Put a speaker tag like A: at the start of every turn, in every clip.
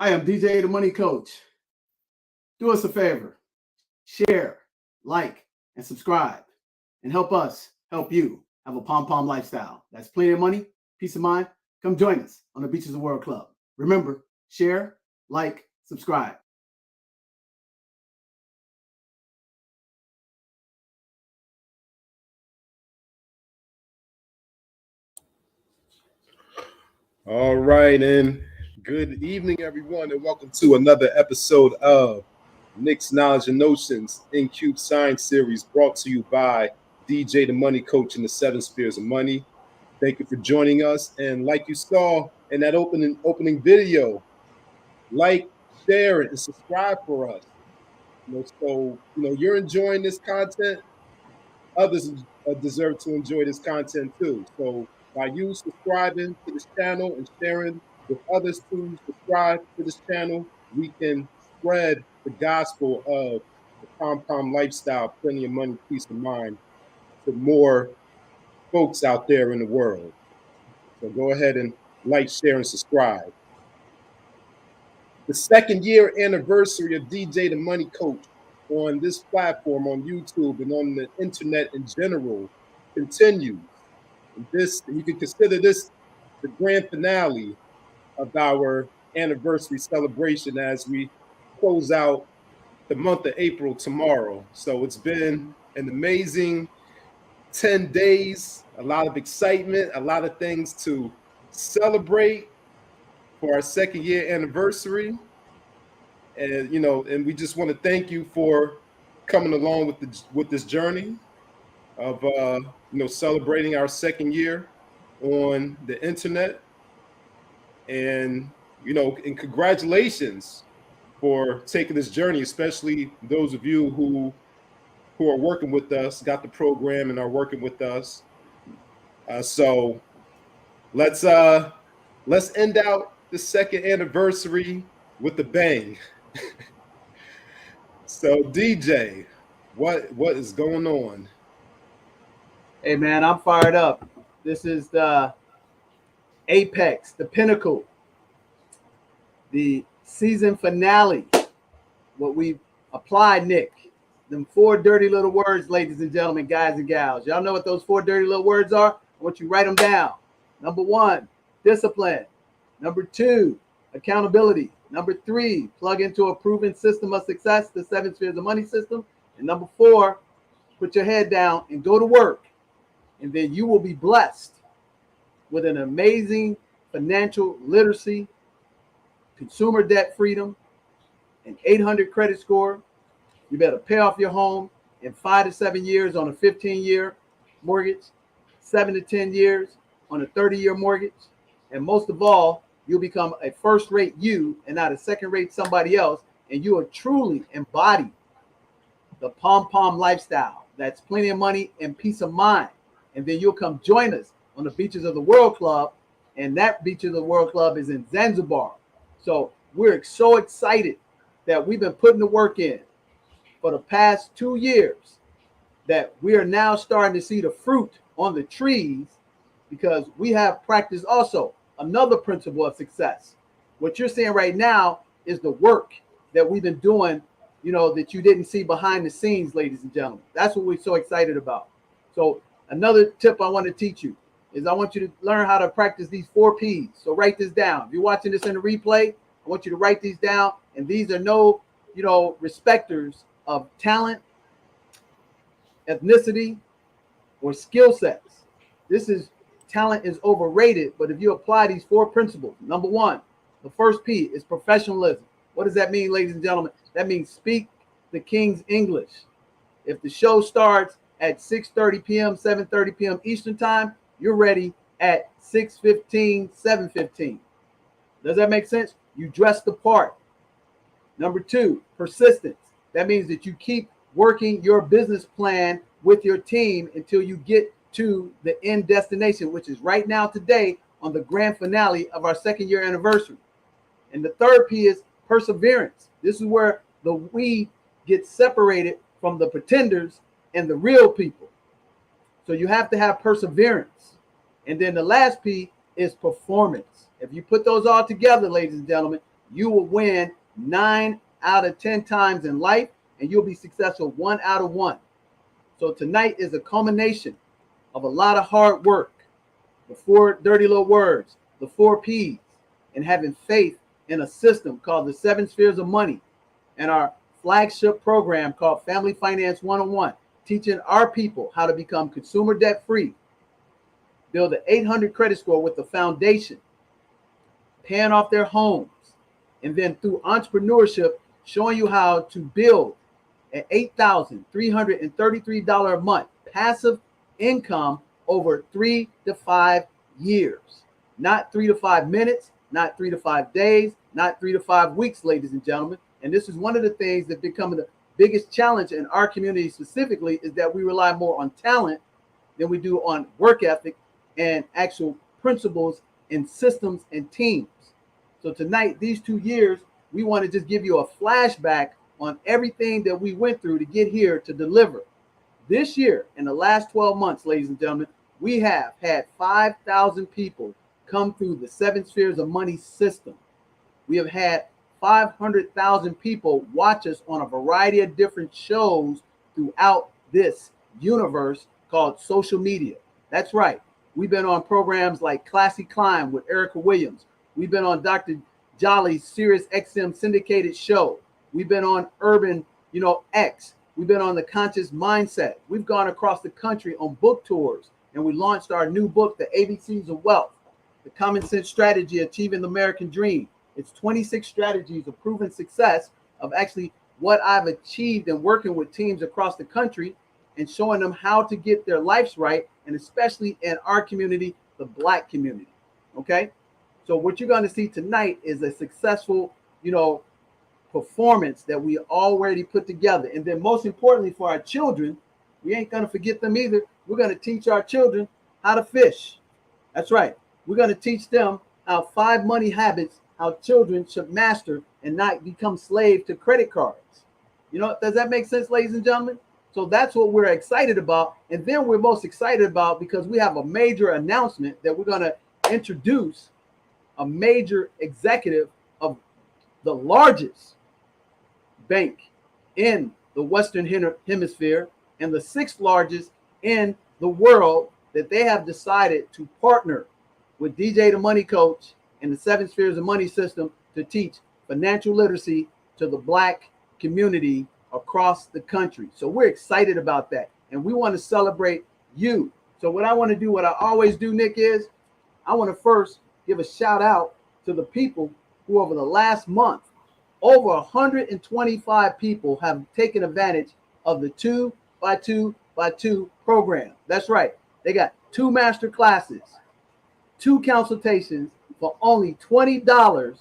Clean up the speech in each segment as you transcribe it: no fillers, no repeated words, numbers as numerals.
A: I am DJ the Money Coach. Do us a favor, share, like, and subscribe, and help us help you have a pom-pom lifestyle. That's plenty of money, peace of mind. Come join us on the Beaches of the World Club. Remember, share, like, subscribe.
B: All right, and good evening, everyone, and welcome to another episode of Nick's Knowledge and Notions in Cube Science Series, brought to you by DJ the Money Coach in the 7 Spheres of Money. Thank you for joining us, and like you saw in that opening video, like, share it, and subscribe for us. So you're enjoying this content. Others deserve to enjoy this content too. So by you subscribing to this channel and sharing with others to subscribe to this channel, we can spread the gospel of the pom-pom lifestyle, plenty of money, peace of mind, to more folks out there in the world. So go ahead and like, share, and subscribe. The 2nd year anniversary of DJ the Money Coach on this platform, on YouTube, and on the internet in general continues. You can consider this the grand finale of our anniversary celebration as we close out the month of April tomorrow. So it's been an amazing 10 days, a lot of excitement, a lot of things to celebrate for our 2nd year anniversary. And and we just want to thank you for coming along with this journey of celebrating our 2nd year on the internet. And and congratulations for taking this journey, especially those of you who are working with us, got the program and are working with us. So let's end out the 2nd anniversary with a bang. So DJ, what is going on?
A: Hey man, I'm fired up. This is the apex, the pinnacle, the season finale. What we've applied, Nick. Them 4 dirty little words, ladies and gentlemen, guys and gals. Y'all know what those 4 dirty little words are? I want you to write them down. Number 1, discipline. Number 2, accountability. Number 3, plug into a proven system of success, the 7 Spheres of Money system. And number 4, put your head down and go to work. And then you will be blessed with an amazing financial literacy, consumer debt freedom, an 800 credit score. You better pay off your home in 5 to 7 years on a 15-year mortgage, 7 to 10 years on a 30-year mortgage. And most of all, you'll become a first-rate you and not a second-rate somebody else. And you will truly embody the pom-pom lifestyle. That's plenty of money and peace of mind. And then you'll come join us on the Beaches of the World Club. And that Beaches of the World Club is in Zanzibar. So we're so excited that we've been putting the work in for the past 2 years, that we are now starting to see the fruit on the trees, because we have practiced also another principle of success. What you're seeing right now is the work that we've been doing, that you didn't see behind the scenes, ladies and gentlemen. That's what we're so excited about. So another tip I want to teach you is I want you to learn how to practice these 4 P's. So write this down. If you're watching this in the replay, I want you to write these down. And these are no, respecters of talent, ethnicity, or skill sets. Talent is overrated, but if you apply these 4 principles, number 1, the first P is professionalism. What does that mean, ladies and gentlemen? That means speak the King's English. If the show starts at 6:30 p.m., 7:30 p.m. Eastern time, you're ready at 6:15, 7:15. Does that make sense? You dress the part. Number 2, persistence. That means that you keep working your business plan with your team until you get to the end destination, which is right now today on the grand finale of our 2nd year anniversary. And the 3rd P is perseverance. This is where the we get separated from the pretenders and the real people. So you have to have perseverance. And then the last P is performance. If you put those all together, ladies and gentlemen, You will win 9 out of 10 times in life, and you'll be successful 1 out of 1. So tonight is a culmination of a lot of hard work, the 4 dirty little words, the 4 P's, and having faith in a system called the 7 Spheres of Money, and our flagship program called Family Finance 101, teaching our people how to become consumer debt free, build an 800 credit score with the foundation, paying off their homes, and then through entrepreneurship, showing you how to build an $8,333 a month passive income over 3 to 5 years. Not 3 to 5 minutes, not 3 to 5 days, not 3 to 5 weeks, ladies and gentlemen. And this is one of the things that become the biggest challenge in our community specifically, is that we rely more on talent than we do on work ethic and actual principles and systems and teams. So tonight, these 2 years, we want to just give you a flashback on everything that we went through to get here to deliver. This year, in the last 12 months, ladies and gentlemen, we have had 5,000 people come through the 7 Spheres of Money system. We have had 500,000 people watch us on a variety of different shows throughout this universe called social media. That's right. We've been on programs like Classy Climb with Ericka Williams. We've been on Dr. Jolly's Sirius XM syndicated show. We've been on Urban, X. We've been on The Conscious Mindset. We've gone across the country on book tours, and we launched our new book, The ABCs of Wealth, The Common Sense Strategy Achieving the American Dream. It's 26 strategies of proven success of actually what I've achieved in working with teams across the country and showing them how to get their lives right, and especially in our community, the Black community. Okay? So what you're going to see tonight is a successful, performance that we already put together. And then most importantly for our children, we ain't going to forget them either. We're going to teach our children how to fish. That's right. We're going to teach them how 5 money habits, how children should master and not become slave to credit cards. Does that make sense, ladies and gentlemen? So that's what we're excited about. And then we're most excited about because we have a major announcement that we're going to introduce a major executive of the largest bank in the Western Hemisphere and the 6th largest in the world, that they have decided to partner with DJ the Money Coach and the 7 Spheres of Money system to teach financial literacy to the Black community across the country. So we're excited about that, and we want to celebrate you. So what I want to do, what I always do, Nick, is I want to first give a shout out to the people who over the last month, over 125 people have taken advantage of the 2x2x2 program. That's right. They got 2 master classes, 2 consultations for only $20.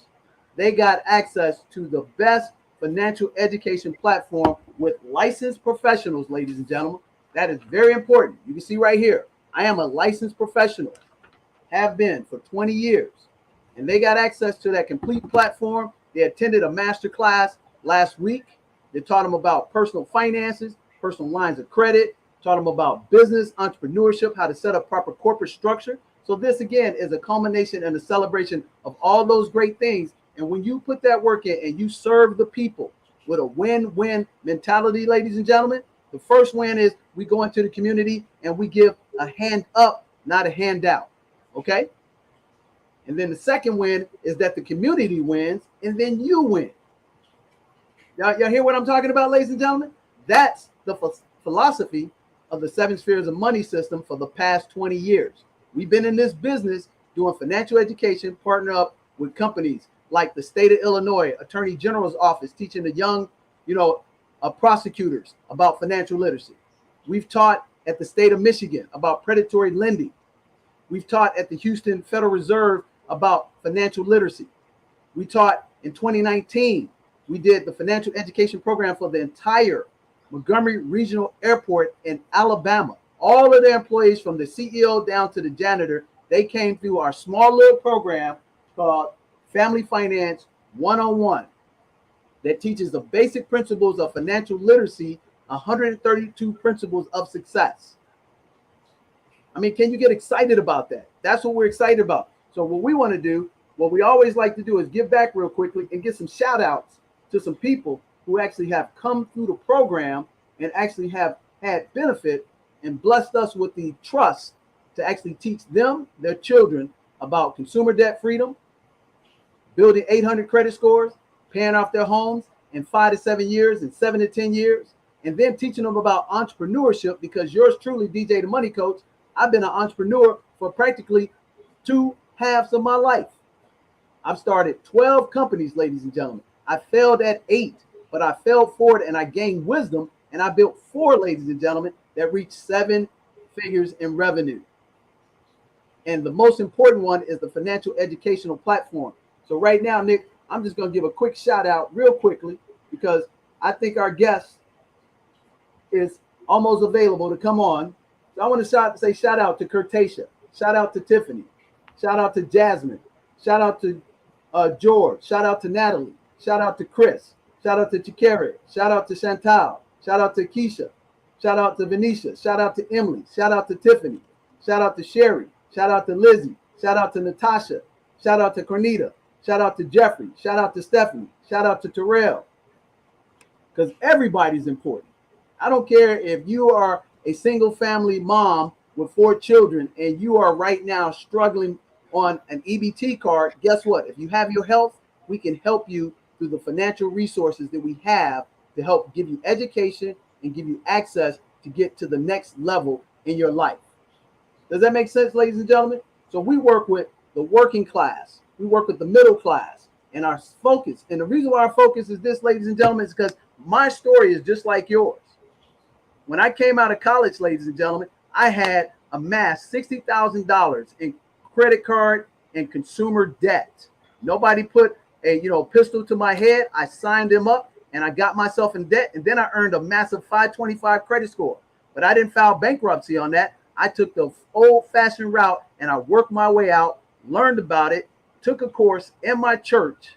A: They got access to the best financial education platform with licensed professionals, ladies and gentlemen. That is very important. You can see right here, I am a licensed professional, have been for 20 years. And they got access to that complete platform. They attended a master class last week. They taught them about personal finances, personal lines of credit, taught them about business, entrepreneurship, how to set up proper corporate structure. So this, again, is a culmination and a celebration of all those great things. And when you put that work in and you serve the people with a win-win mentality, ladies and gentlemen, the first win is we go into the community and we give a hand up, not a handout. Okay? And then the second win is that the community wins and then you win. Y'all hear what I'm talking about, ladies and gentlemen? That's the philosophy of the 7 Spheres of Money system for the past 20 years. We've been in this business doing financial education, partner up with companies like the state of Illinois Attorney General's office, teaching the young, prosecutors about financial literacy. We've taught at the state of Michigan about predatory lending. We've taught at the Houston Federal Reserve about financial literacy. We taught in 2019, we did the financial education program for the entire Montgomery Regional Airport in Alabama. All of the employees from the CEO down to the janitor, they came through our small little program called Family Finance 101 that teaches the basic principles of financial literacy, 132 principles of success. I mean, can you get excited about that? That's what we're excited about. So what we want to do what we always like to do is give back real quickly and get some shout outs to some people who actually have come through the program and actually have had benefit and blessed us with the trust to actually teach them, their children, about consumer debt freedom, building 800 credit scores, paying off their homes in 5 to 7 years and 7 to 10 years, and then teaching them about entrepreneurship, because yours truly, DJ the Money Coach, I've been an entrepreneur for practically 2 halves of my life. I've started 12 companies, ladies and gentlemen. I failed at 8, but I failed forward and I gained wisdom, and I built 4, ladies and gentlemen, that reached 7 figures in revenue. And the most important one is the financial educational platform. So right now, Nick, I'm just going to give a quick shout out real quickly, because I think our guest is almost available to come on. So I want to say shout out to Curtacia, shout out to Tiffany, shout out to Jasmine, shout out to George, shout out to Natalie, shout out to Chris, shout out to Chikere, shout out to Chantal, shout out to Keisha, shout out to Venetia, shout out to Emily, shout out to Tiffany, shout out to Sherry, shout out to Lizzie, shout out to Natasha, shout out to Cornita, shout out to Jeffrey, shout out to Stephanie, shout out to Terrell, because everybody's important. I don't care if you are a single family mom with 4 children and you are right now struggling on an EBT card. Guess what? If you have your health, we can help you through the financial resources that we have to help give you education and give you access to get to the next level in your life. Does that make sense, ladies and gentlemen? So we work with the working class. We work with the middle class, and our focus, and the reason why our focus is this, ladies and gentlemen, is because my story is just like yours. When I came out of college, ladies and gentlemen, I had amassed $60,000 in credit card and consumer debt. Nobody put a pistol to my head. I signed them up and I got myself in debt, and then I earned a massive 525 credit score. But I didn't file bankruptcy on that. I took the old-fashioned route and I worked my way out, learned about it, took a course in my church,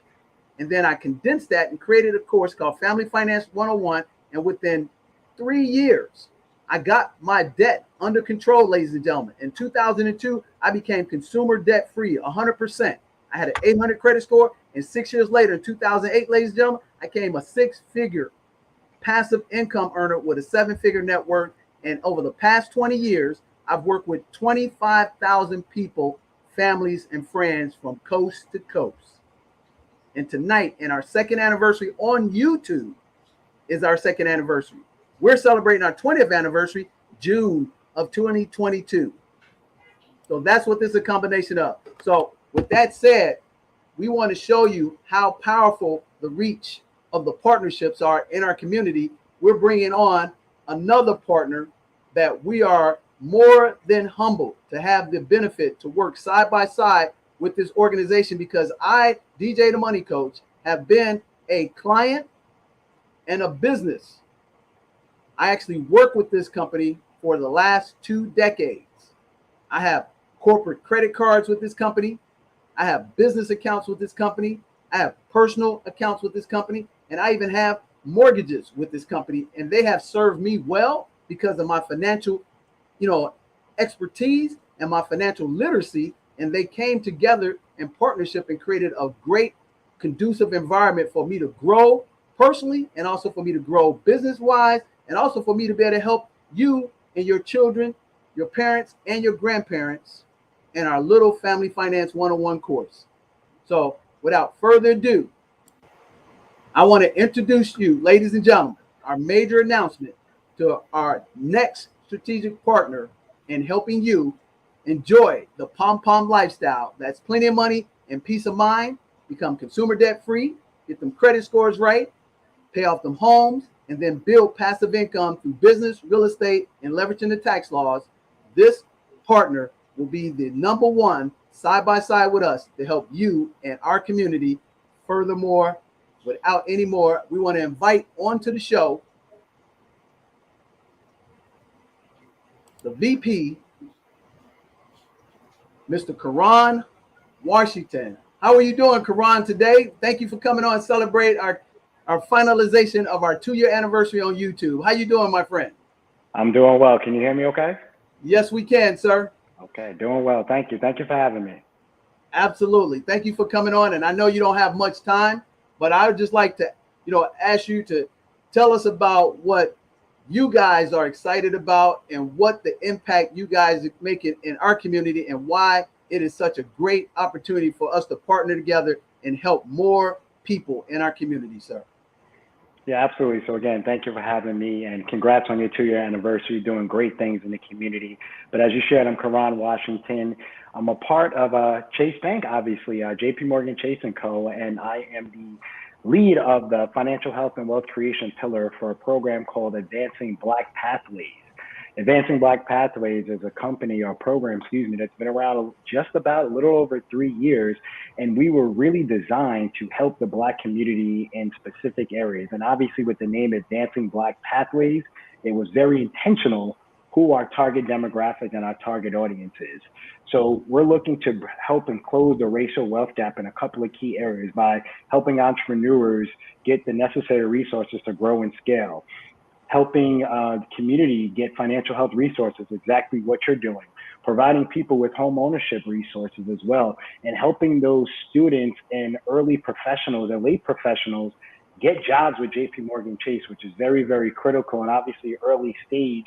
A: and then I condensed that and created a course called Family Finance 101. And within 3 years, I got my debt under control, ladies and gentlemen. In 2002, I became consumer debt free, 100%. I had an 800 credit score, and 6 years later, in 2008, ladies and gentlemen, I became a 6-figure passive income earner with a 7-figure net worth. And over the past 20 years, I've worked with 25,000 people, families, and friends from coast to coast. And tonight, in our 2nd anniversary on YouTube, is our 2nd anniversary. We're celebrating our 20th anniversary, June of 2022. So that's what this is a combination of. So with that said, we want to show you how powerful the reach of the partnerships are in our community. We're bringing on another partner that we are more than humbled to have the benefit to work side by side with this organization, because I, DJ the Money Coach, have been a client and a business. I actually work with this company for the last 2 decades. I have corporate credit cards with this company. I have business accounts with this company. I have personal accounts with this company. And I even have mortgages with this company. And they have served me well because of my financial, expertise and my financial literacy. And they came together in partnership and created a great conducive environment for me to grow personally, and also for me to grow business-wise, and also for me to be able to help you and your children, your parents, and your grandparents in our little Family Finance 101 course. So without further ado, I want to introduce you, ladies and gentlemen, our major announcement to our next strategic partner in helping you enjoy the pom-pom lifestyle. That's plenty of money and peace of mind, become consumer debt free, get them credit scores right, pay off them homes, and then build passive income through business, real estate, and leveraging the tax laws. This partner will be the number one side by side with us to help you and our community. Furthermore, without any more, we want to invite onto the show the VP, Mr. Karan Washington. How are you doing, Karan, today? Thank you for coming on and celebrate our finalization of our 2-year anniversary on YouTube. How you doing, my friend?
C: I'm doing well. Can you hear me okay?
A: Yes, we can, sir.
C: Okay, doing well. Thank you. Thank you for having me.
A: Absolutely. Thank you for coming on. And I know you don't have much time, but I would just like to, ask you to tell us about what you guys are excited about and what the impact you guys are making in our community and why it is such a great opportunity for us to partner together and help more people in our community, sir.
C: Yeah, absolutely. So again, thank you for having me, and congrats on your 2-year anniversary, doing great things in the community. But as you shared, I'm Karan Washington. I'm a part of Chase Bank, obviously, JP Morgan Chase & Co., and I am the lead of the Financial Health and Wealth Creation pillar for a program called Advancing Black Pathways. Advancing Black Pathways is a company or program, that's been around just about a little over 3 years. And we were really designed to help the Black community in specific areas. And obviously with the name Advancing Black Pathways, it was very intentional who our target demographic and our target audience is. So we're looking to help and close the racial wealth gap in a couple of key areas by helping entrepreneurs get the necessary resources to grow and scale, helping the community get financial health resources, exactly what you're doing, providing people with home ownership resources as well, and helping those students and early professionals and late professionals get jobs with JP Morgan Chase, which is very, very critical, and obviously early stage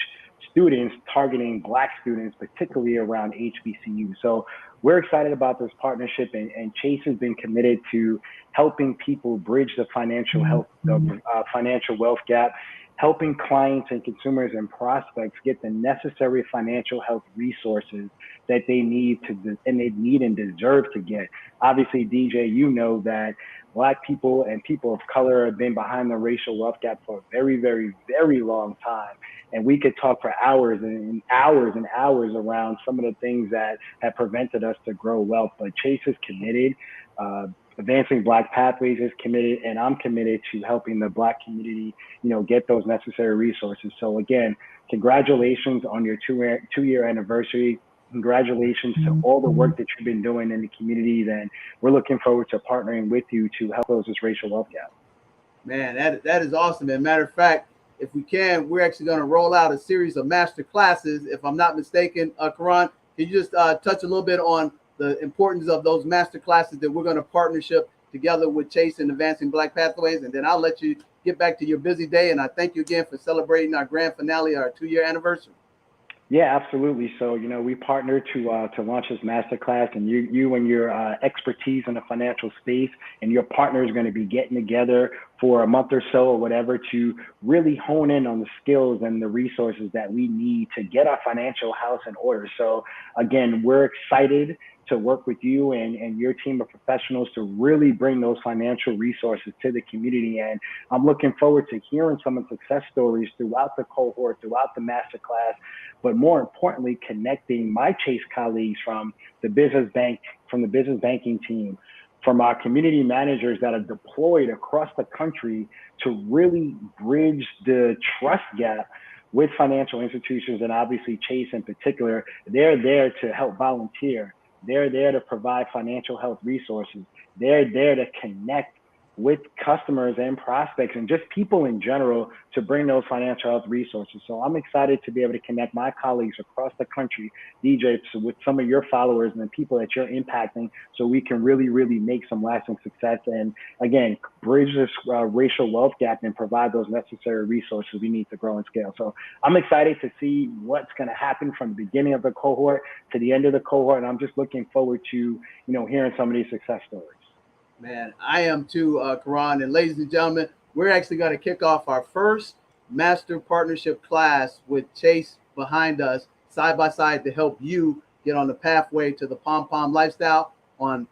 C: students targeting Black students, particularly around HBCU. So we're excited about this partnership, and Chase has been committed to helping people bridge the financial health, financial wealth gap, helping clients and consumers and prospects get the necessary financial health resources that they need and deserve to get. Obviously, DJ, you know that Black people and people of color have been behind the racial wealth gap for a very, very, very long time. And we could talk for hours and hours and hours around some of the things that have prevented us to grow wealth. But Chase is committed. Advancing Black Pathways is committed, and I'm committed to helping the Black community, get those necessary resources. So again, congratulations on your 2-year anniversary. Congratulations to all the work that you've been doing in the communities, and we're looking forward to partnering with you to help close this racial wealth gap.
A: Man, that is awesome. And matter of fact, if we can, we're actually going to roll out a series of master classes. If I'm not mistaken, Karan, can you just touch a little bit on the importance of those master classes that we're going to partnership together with Chase and Advancing Black Pathways, and then I'll let you get back to your busy day. And I thank you again for celebrating our grand finale, our 2-year anniversary.
C: Yeah, absolutely. So, we partnered to launch this masterclass, and you and your expertise in the financial space and your partner is going to be getting together for a month or so or whatever to really hone in on the skills and the resources that we need to get our financial house in order. So again, we're excited to work with you and your team of professionals to really bring those financial resources to the community. And I'm looking forward to hearing some of the success stories throughout the cohort, throughout the masterclass, but more importantly, connecting my Chase colleagues from the business banking team, from our community managers that are deployed across the country to really bridge the trust gap with financial institutions, and obviously Chase in particular. They're there to help volunteer. They're there to provide financial health resources. They're there to connect with customers and prospects and just people in general to bring those financial health resources. So I'm excited to be able to connect my colleagues across the country, DJ, with some of your followers and the people that you're impacting so we can really, really make some lasting success. And again, bridge this racial wealth gap and provide those necessary resources we need to grow and scale. So I'm excited to see what's going to happen from the beginning of the cohort to the end of the cohort. And I'm just looking forward to, hearing some of these success stories.
A: Man, I am too, Karan. And ladies and gentlemen, we're actually going to kick off our first master partnership class with Chase behind us, side by side, to help you get on the pathway to the pom-pom lifestyle on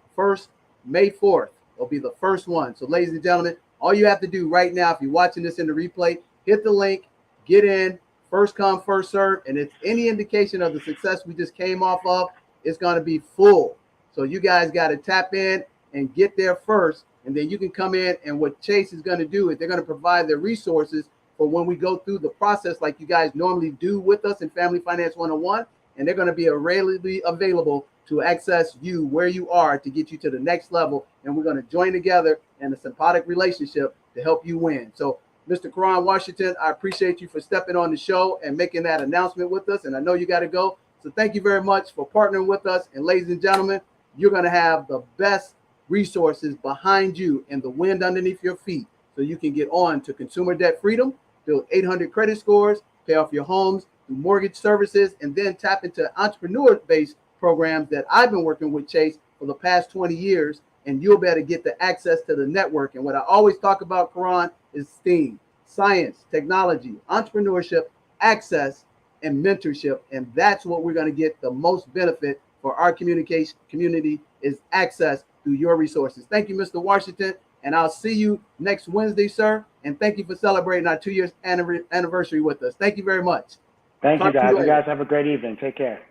A: May 4th. It'll be the first one. So ladies and gentlemen, all you have to do right now, if you're watching this in the replay, hit the link, get in, first come, first serve. And if any indication of the success we just came off of, it's going to be full. So you guys got to tap in and get there first, and then you can come in. And what Chase is going to do is they're going to provide their resources for when we go through the process like you guys normally do with us in Family Finance 101, and they're going to be readily available to access you where you are to get you to the next level, and we're going to join together in a symbiotic relationship to help you win. So, Mr. Karan Washington, I appreciate you for stepping on the show and making that announcement with us, and I know you got to go. So thank you very much for partnering with us, and ladies and gentlemen, you're going to have the best resources behind you and the wind underneath your feet so you can get on to consumer debt freedom, build 800 credit scores, pay off your homes, do mortgage services, and then tap into entrepreneur-based programs that I've been working with Chase for the past 20 years, and you'll be able to get the access to the network. And what I always talk about, Karan, is STEAM, science, technology, entrepreneurship, access, and mentorship. And that's what we're going to get the most benefit for our community is access to your resources. Thank you, Mr. Washington. And I'll see you next Wednesday, sir. And thank you for celebrating our 2 years anniversary with us. Thank you very much.
C: Thank you, guys. You guys have a great evening. Take care.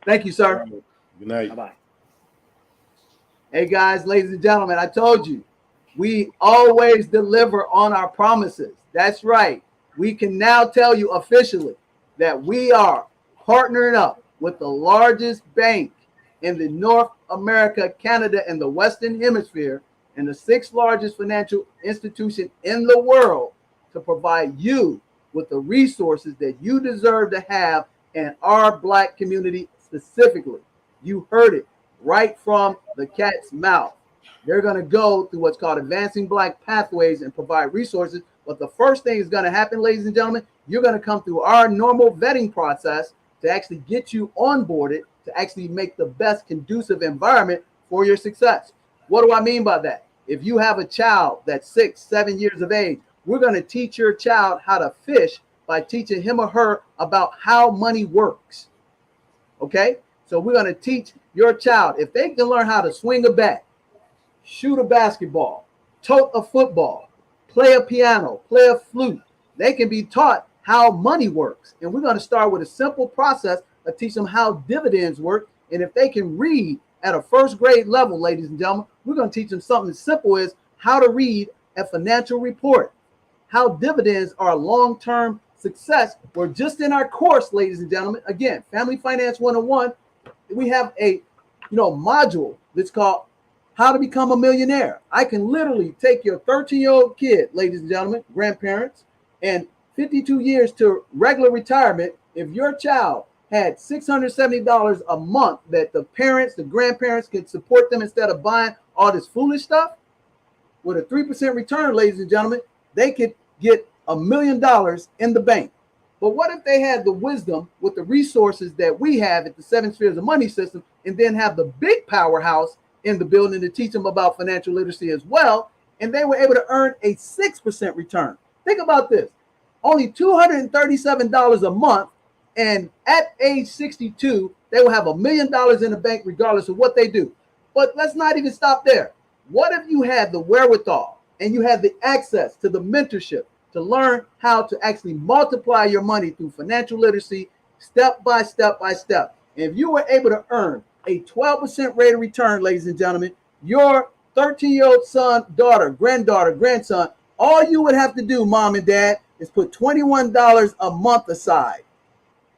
A: Thank you, sir.
B: Good night.
C: Bye-bye.
A: Hey, guys, ladies and gentlemen, I told you, we always deliver on our promises. That's right. We can now tell you officially that we are partnering up with the largest bank in the North America, Canada, and the Western Hemisphere, and the 6th largest financial institution in the world to provide you with the resources that you deserve to have in our Black community specifically. You heard it right from the cat's mouth. They're going to go through what's called Advancing Black Pathways and provide resources. But the first thing is going to happen, ladies and gentlemen, you're going to come through our normal vetting process to actually get you onboarded, to actually make the best conducive environment for your success. What do I mean by that? If you have a child that's 6, 7 years of age, we're going to teach your child how to fish by teaching him or her about how money works. Okay? So we're going to teach your child, if they can learn how to swing a bat, shoot a basketball, tote a football, play a piano, play a flute, they can be taught how money works. And we're going to start with a simple process of teach them how dividends work. And if they can read at a first grade level, ladies and gentlemen, we're going to teach them something as simple as how to read a financial report, how dividends are long-term success. We're just in our course, ladies and gentlemen. Again, Family Finance 101, we have a module that's called How to Become a Millionaire. I can literally take your 13-year-old kid, ladies and gentlemen, grandparents, and 52 years to regular retirement. If your child had $670 a month that the parents, the grandparents could support them instead of buying all this foolish stuff, with a 3% return, ladies and gentlemen, they could get $1 million in the bank. But what if they had the wisdom with the resources that we have at the 7 Spheres of Money system, and then have the big powerhouse in the building to teach them about financial literacy as well, and they were able to earn a 6% return? Think about this. Only $237 a month, and at age 62, they will have $1 million in the bank regardless of what they do. But let's not even stop there. What if you had the wherewithal and you had the access to the mentorship to learn how to actually multiply your money through financial literacy step by step by step? And if you were able to earn a 12% rate of return, ladies and gentlemen, your 13-year-old son, daughter, granddaughter, grandson, all you would have to do, mom and dad, is put $21 a month aside.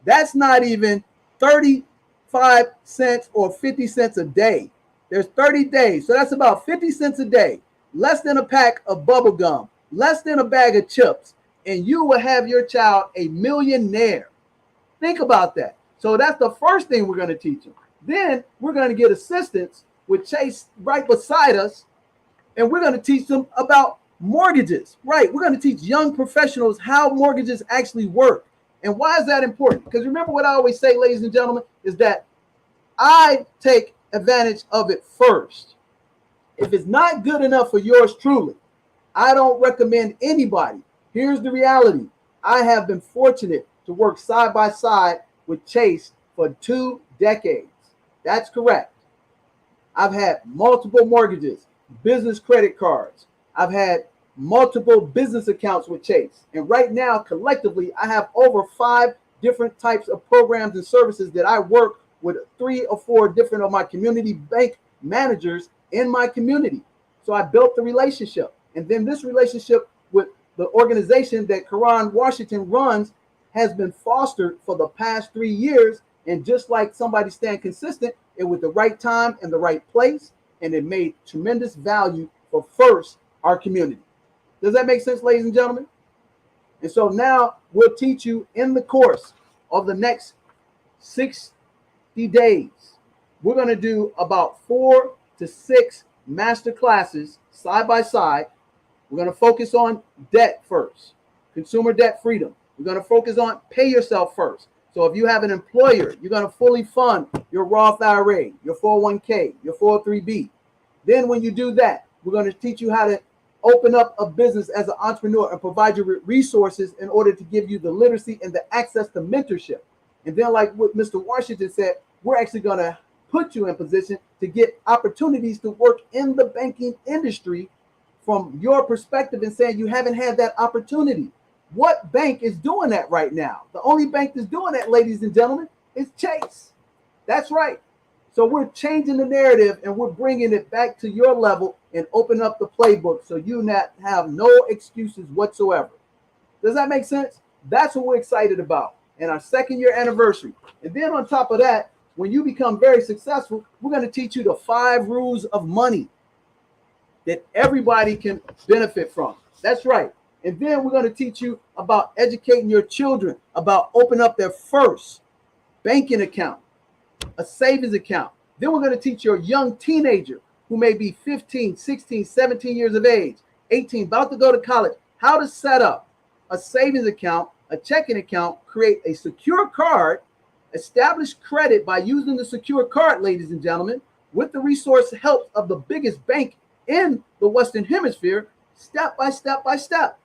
A: That's not even 35 cents or 50 cents a day. There's 30 days, so that's about 50 cents a day, less than a pack of bubble gum, less than a bag of chips, and you will have your child a millionaire. Think about that. So that's the first thing we're going to teach them. Then we're going to get assistance with Chase right beside us, and we're going to teach them about mortgages. Right, we're going to teach young professionals how mortgages actually work. And why is that important? Because remember what I always say, ladies and gentlemen, is that I take advantage of it first. If it's not good enough for yours truly, I don't recommend anybody. Here's the reality. I have been fortunate to work side by side with Chase for 2 decades. That's correct. I've had multiple mortgages, business credit cards. I've had multiple business accounts with Chase. And right now, collectively, I have over 5 different types of programs and services that I work with 3 or 4 different of my community bank managers in my community. So I built the relationship. And then this relationship with the organization that Karan Washington runs has been fostered for the past 3 years. And just like somebody staying consistent, it was the right time and the right place. And it made tremendous value for first our community. Does that make sense, ladies and gentlemen? And so now we'll teach you in the course of the next 60 days we're going to do about 4 to 6 master classes side by side. We're going to focus on debt first, consumer debt freedom. We're going to focus on pay yourself first. So if you have an employer, you're going to fully fund your Roth IRA, your 401k, your 403b. Then when you do that, we're going to teach you how to open up a business as an entrepreneur and provide you with resources in order to give you the literacy and the access to mentorship. And then like what Mr. Washington said, we're actually going to put you in position to get opportunities to work in the banking industry from your perspective and saying you haven't had that opportunity. What bank is doing that right now? The only bank that's doing that, ladies and gentlemen, is Chase. That's right. So we're changing the narrative and we're bringing it back to your level and open up the playbook so you not have no excuses whatsoever. Does that make sense? That's what we're excited about in our 2nd year anniversary. And then on top of that, when you become very successful, we're going to teach you the 5 rules of money that everybody can benefit from. That's right. And then we're going to teach you about educating your children about opening up their first banking account, a savings account. Then we're going to teach your young teenager who may be 15, 16, 17 years of age, 18, about to go to college, how to set up a savings account, a checking account, create a secure card, establish credit by using the secure card, ladies and gentlemen, with the resource help of the biggest bank in the Western Hemisphere, step by step by step.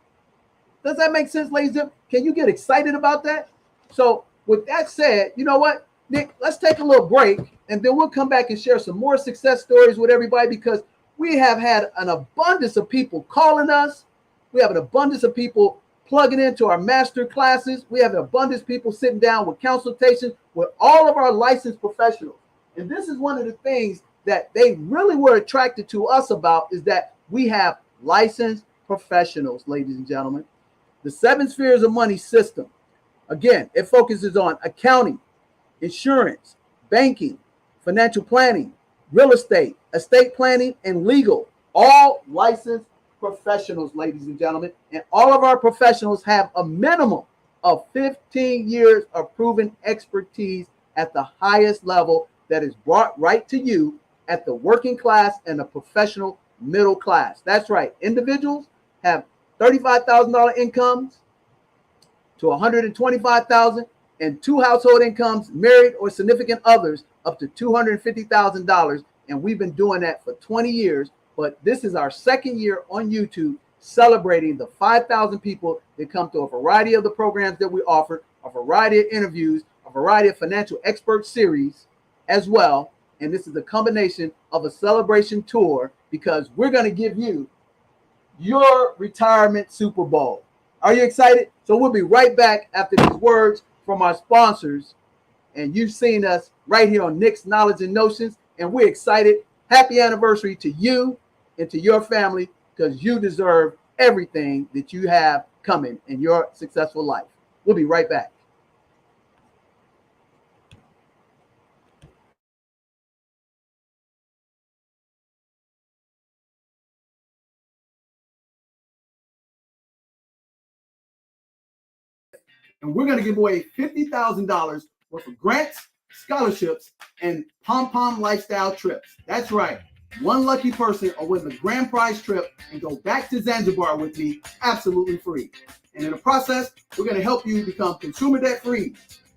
A: Does that make sense, ladies and gentlemen? Can you get excited about that? So with that said, you know what, Nick, let's take a little break and then we'll come back and share some more success stories with everybody because we have had an abundance of people calling us. We have an abundance of people plugging into our master classes. We have an abundance of people sitting down with consultations with all of our licensed professionals. And this is one of the things that they really were attracted to us about is that we have licensed professionals, ladies and gentlemen. The 7 spheres of money system, again, it focuses on accounting, insurance, banking, financial planning, real estate, estate planning, and legal. All licensed professionals, ladies and gentlemen. And all of our professionals have a minimum of 15 years of proven expertise at the highest level that is brought right to you at the working class and the professional middle class. That's right. Individuals have $35,000 incomes to $125,000 and 2 household incomes, married or significant others, up to $250,000. And we've been doing that for 20 years. But this is our 2nd year on YouTube celebrating the 5,000 people that come to a variety of the programs that we offer, a variety of interviews, a variety of financial expert series as well. And this is a combination of a celebration tour because we're going to give you your retirement Super Bowl. Are you excited? So we'll be right back after these words from our sponsors. And you've seen us right here on Nick's Knowledge and Notions. And we're excited. Happy anniversary to you and to your family because you deserve everything that you have coming in your successful life. We'll be right back. And we're going to give away $50,000 worth of grants, scholarships, and pom-pom lifestyle trips. That's right. One lucky person will win the grand prize trip and go back to Zanzibar with me absolutely free. And in the process, we're going to help you become consumer debt free,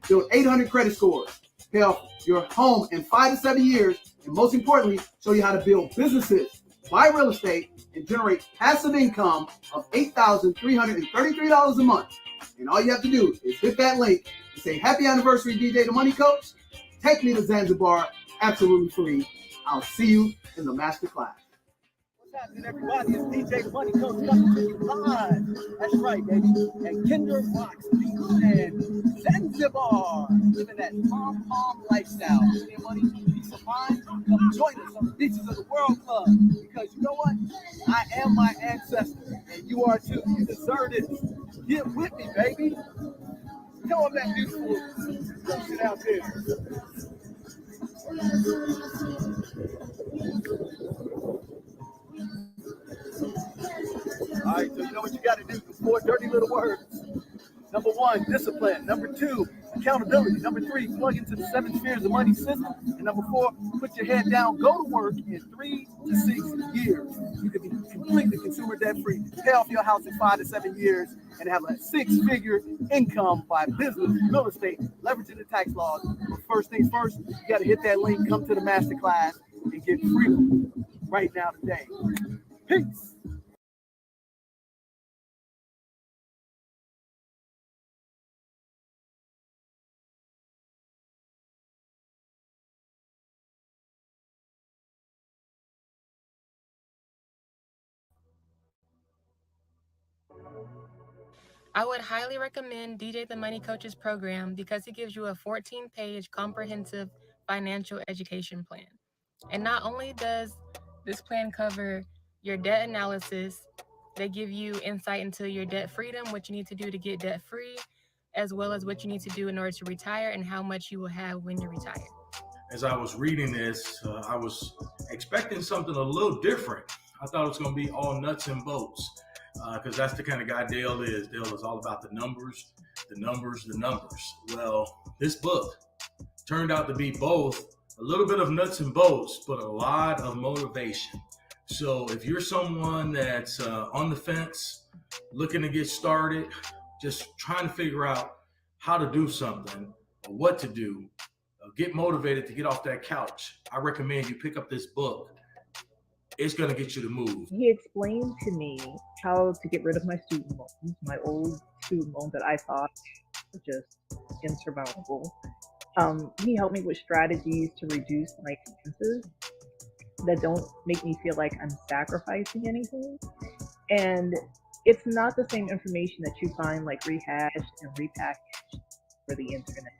A: build 800 credit scores, pay off your home in 5 to 7 years, and most importantly, show you how to build businesses, buy real estate, and generate passive income of $8,333 a month. And all you have to do is hit that link and say, "Happy anniversary, DJ the Money Coach. Take me to Zanzibar absolutely free." I'll see you in the master class.
D: What's happening, everybody? It's DJ the Money Coach coming to you live. That's right, baby. And Kinder Rocks Beach and Zanzibar. Living that pom-pom lifestyle. Give me money, peace of mind. Come join us on the beaches of the World Club. Because you know what? I am my ancestor. And you are too. You deserve it. Get with me, baby. Tell them that beautiful shit out there. All right, so you know what you got to do. 4 dirty little words. Number 1. 1, discipline. Number 2, accountability. Number 3, plug into the 7 spheres of money system. And number 4, put your head down, go to work in 3 to 6 years. You could be completely consumer debt free, pay off your house in 5 to 7 years, and have a 6-figure income by business, real estate, leveraging the tax laws. But first things first, you got to hit that link, come to the masterclass, and get freedom right now today. Peace.
E: I would highly recommend DJ the Money Coach's program because it gives you a 14-page comprehensive financial education plan. And not only does this plan cover your debt analysis, they give you insight into your debt freedom, what you need to do to get debt free, as well as what you need to do in order to retire and how much you will have when you retire.
F: As I was reading this, I was expecting something a little different. I thought it was going to be all nuts and bolts because that's the kind of guy Dale is. Dale is all about the numbers, the numbers, the numbers. Well, this book turned out to be both a little bit of nuts and bolts, but a lot of motivation. So if you're someone that's on the fence, looking to get started, just trying to figure out how to do something or what to do, get motivated to get off that couch, I recommend you pick up this book. It's going to get you to move.
G: He explained to me how to get rid of my student loans, my old student loans that I thought were just insurmountable. He helped me with strategies to reduce my expenses that don't make me feel like I'm sacrificing anything. And it's not the same information that you find like rehashed and repackaged for the internet.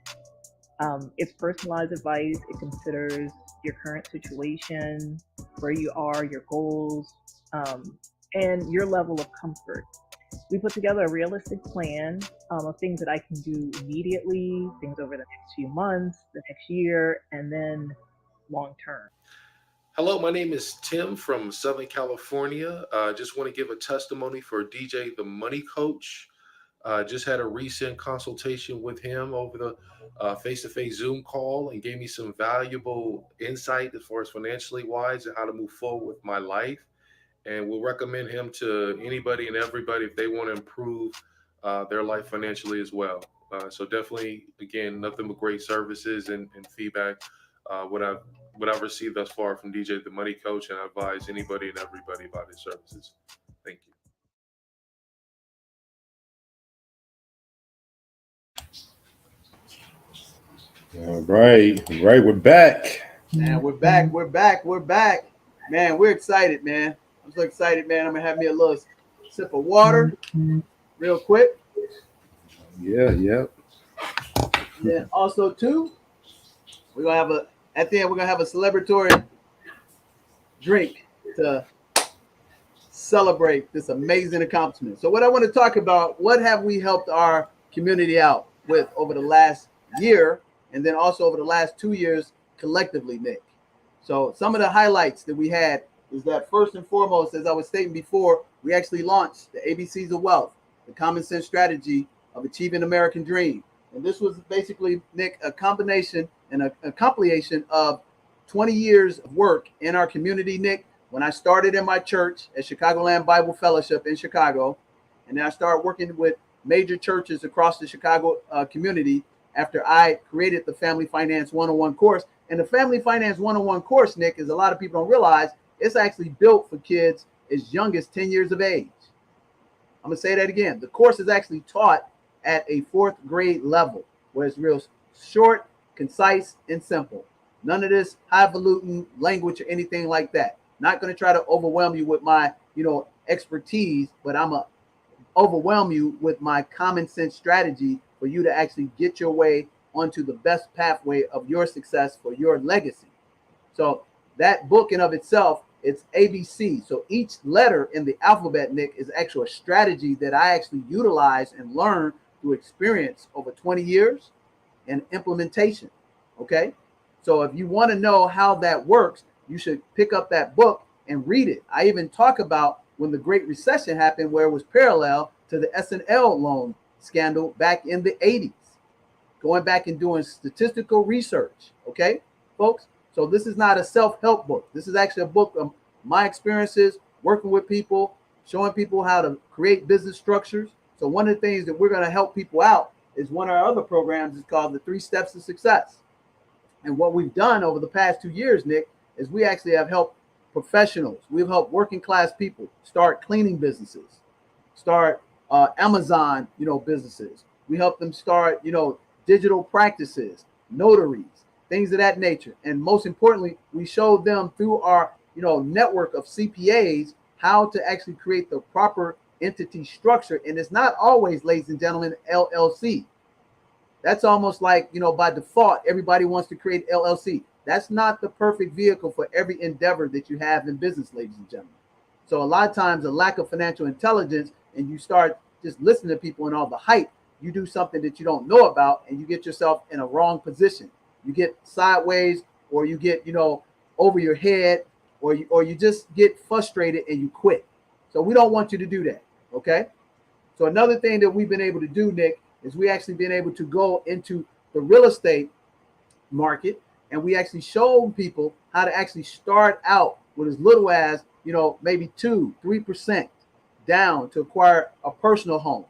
G: It's personalized advice. It considers your current situation, where you are, your goals, and your level of comfort. We put together a realistic plan of things that I can do immediately, things over the next few months, the next year, and then long term.
B: Hello, my name is Tim from Southern California. Just want to give a testimony for DJ the Money Coach. Just had a recent consultation with him over the face-to-face Zoom call and gave me some valuable insight as far as financially wise and how to move forward with my life. And we'll recommend him to anybody and everybody if they want to improve their life financially as well. So definitely, again, nothing but great services and feedback. What I've received thus far from DJ the Money Coach, and I advise anybody and everybody about his services. Thank you. All right, we're back.
A: Man, we're back. Man, we're excited, man. I'm so excited, man. I'm gonna have me a little sip of water real quick.
B: Yeah.
A: Then also too, we're gonna have at the end we're gonna have a celebratory drink to celebrate this amazing accomplishment. So what I want to talk about, what have we helped our community out with over the last year, and then also over the last 2 years collectively, Nick. So some of the highlights that we had is that first and foremost, as I was stating before, we actually launched the ABCs of Wealth, the common sense strategy of achieving American dream. And this was basically, Nick, a combination and a compilation of 20 years of work in our community, Nick. When I started in my church at Chicagoland Bible Fellowship in Chicago, and then I started working with major churches across the Chicago community after I created the Family Finance 101 course. And the Family Finance 101 course, Nick, as a lot of people don't realize, it's actually built for kids as young as 10 years of age. I'm going to say that again. The course is actually taught at a 4th grade level, where it's real short, concise, and simple. None of this highfalutin language or anything like that. Not going to try to overwhelm you with my, expertise, but I'm going to overwhelm you with my common sense strategy for you to actually get your way onto the best pathway of your success for your legacy. So that book in of itself, it's ABC. So each letter in the alphabet, Nick, is actually a strategy that I actually utilize and learn through experience over 20 years and implementation. Okay. So if you want to know how that works, you should pick up that book and read it. I even talk about when the Great Recession happened, where it was parallel to the S&L loan scandal back in the 80s, going back and doing statistical research. Okay, folks. So this is not a self-help book. This is actually a book of my experiences working with people, showing people how to create business structures. So one of the things that we're going to help people out is one of our other programs is called the 3 Steps to Success. And what we've done over the past 2 years, Nick, is we actually have helped professionals. We've helped working class people start cleaning businesses, start Amazon, businesses. We help them start, digital practices, notaries, things of that nature. And most importantly, we showed them through our, network of CPAs how to actually create the proper entity structure. And it's not always, ladies and gentlemen, LLC. That's almost like, by default, everybody wants to create LLC. That's not the perfect vehicle for every endeavor that you have in business, ladies and gentlemen. So a lot of times a lack of financial intelligence, and you start just listening to people and all the hype, you do something that you don't know about, and you get yourself in a wrong position. You get sideways, or you get, over your head, or you just get frustrated and you quit. So we don't want you to do that. Okay. So another thing that we've been able to do, Nick, is we actually been able to go into the real estate market, and we actually showed people how to actually start out with as little as, maybe 2-3% down to acquire a personal home.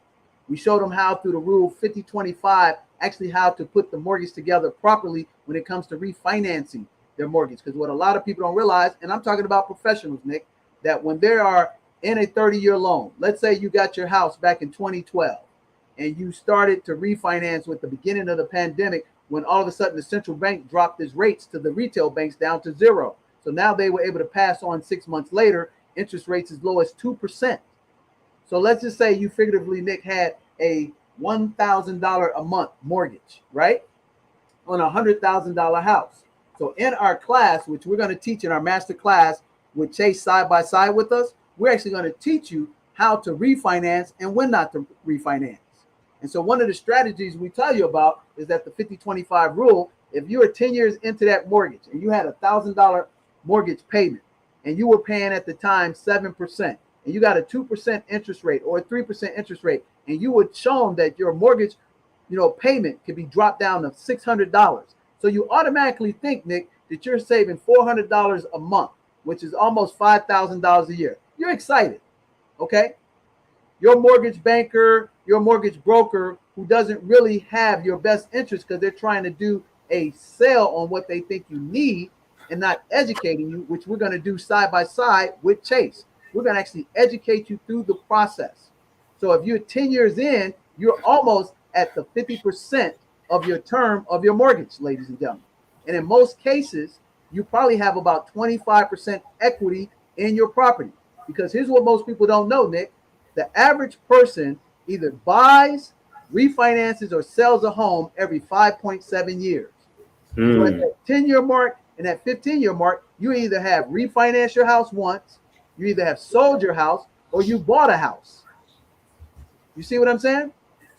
A: We showed them how through the rule 50-25, actually how to put the mortgage together properly when it comes to refinancing their mortgage. Because what a lot of people don't realize, and I'm talking about professionals, Nick, that when they are in a 30-year loan, let's say you got your house back in 2012, and you started to refinance with the beginning of the pandemic, when all of a sudden the central bank dropped its rates to the retail banks down to 0. So now they were able to pass on 6 months later interest rates as low as 2%. So let's just say you figuratively, Nick, had a $1,000 a month mortgage, right, on a $100,000 house. So in our class, which we're going to teach in our master class with Chase side by side with us, we're actually going to teach you how to refinance and when not to refinance. And so one of the strategies we tell you about is that the 50-25 rule. If you are 10 years into that mortgage and you had a $1,000 mortgage payment and you were paying at the time 7%, and you got a 2% interest rate or a 3% interest rate, and you would show them that your mortgage, payment could be dropped down to $600. So you automatically think, Nick, that you're saving $400 a month, which is almost $5,000 a year. You're excited, okay? Your mortgage banker, your mortgage broker, who doesn't really have your best interest because they're trying to do a sale on what they think you need and not educating you, which we're going to do side by side with Chase. We're going to actually educate you through the process. So if you're 10 years in, you're almost at the 50% of your term of your mortgage, ladies and gentlemen. And in most cases, you probably have about 25% equity in your property. Because here's what most people don't know, Nick. The average person either buys, refinances, or sells a home every 5.7 years. So at that 10-year mark and that 15-year mark, you either have refinanced your house once, you either have sold your house, or you bought a house. You see what I'm saying?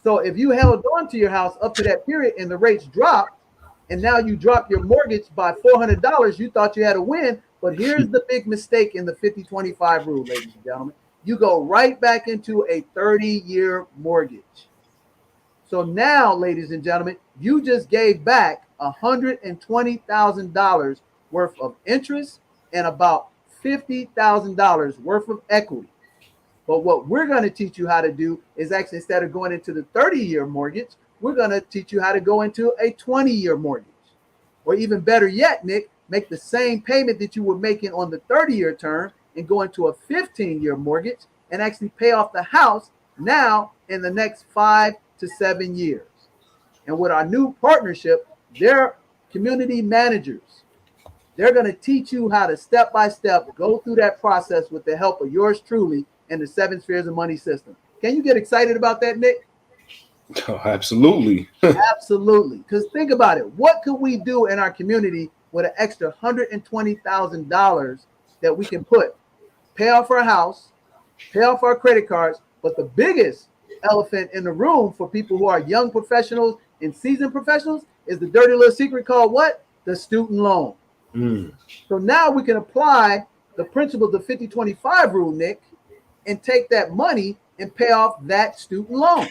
A: So if you held on to your house up to that period and the rates dropped, and now you drop your mortgage by $400, you thought you had a win. But here's the big mistake in the 50-25 rule, ladies and gentlemen. You go right back into a 30-year mortgage. So now, ladies and gentlemen, you just gave back $120,000 worth of interest and about $50,000 worth of equity. But what we're going to teach you how to do is actually, instead of going into the 30-year mortgage, we're going to teach you how to go into a 20-year mortgage. Or even better yet, Nick, make the same payment that you were making on the 30-year term and go into a 15-year mortgage and actually pay off the house now in the next 5 to 7 years. And with our new partnership, they're community managers. They're going to teach you how to step by step go through that process with the help of yours truly and the 7 spheres of money system. Can you get excited about that, Nick?
B: Oh, absolutely.
A: Absolutely. Because think about it. What could we do in our community with an extra $120,000 that we can put? Pay off our house, pay off our credit cards, but the biggest elephant in the room for people who are young professionals and seasoned professionals is the dirty little secret called what? The student loan. So now we can apply the principle of the 50-25 rule, Nick, and take that money and pay off that student loan.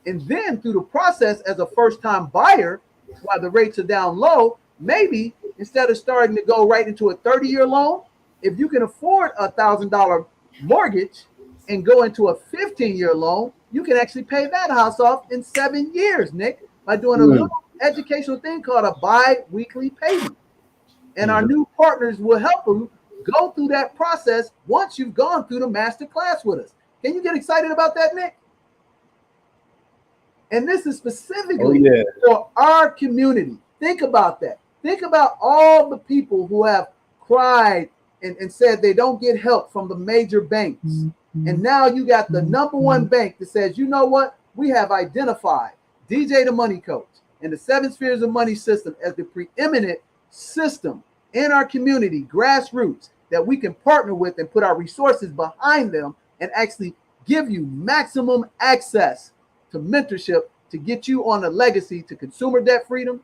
A: And then through the process as a first-time buyer, while the rates are down low, maybe instead of starting to go right into a 30-year loan, if you can afford a $1,000 mortgage and go into a 15-year loan, you can actually pay that house off in 7 years, Nick, by doing a little educational thing called a bi-weekly payment. And our new partners will help you go through that process once you've gone through the master class with us. Can you get excited about that, Nick? And this is specifically for our community. Think about that. Think about all the people who have cried and said they don't get help from the major banks. And now you got the number one bank that says, you know what? We have identified DJ the Money Coach and the 7 Spheres of Money system as the preeminent system in our community, grassroots, that we can partner with and put our resources behind them and actually give you maximum access to mentorship to get you on a legacy to consumer debt freedom,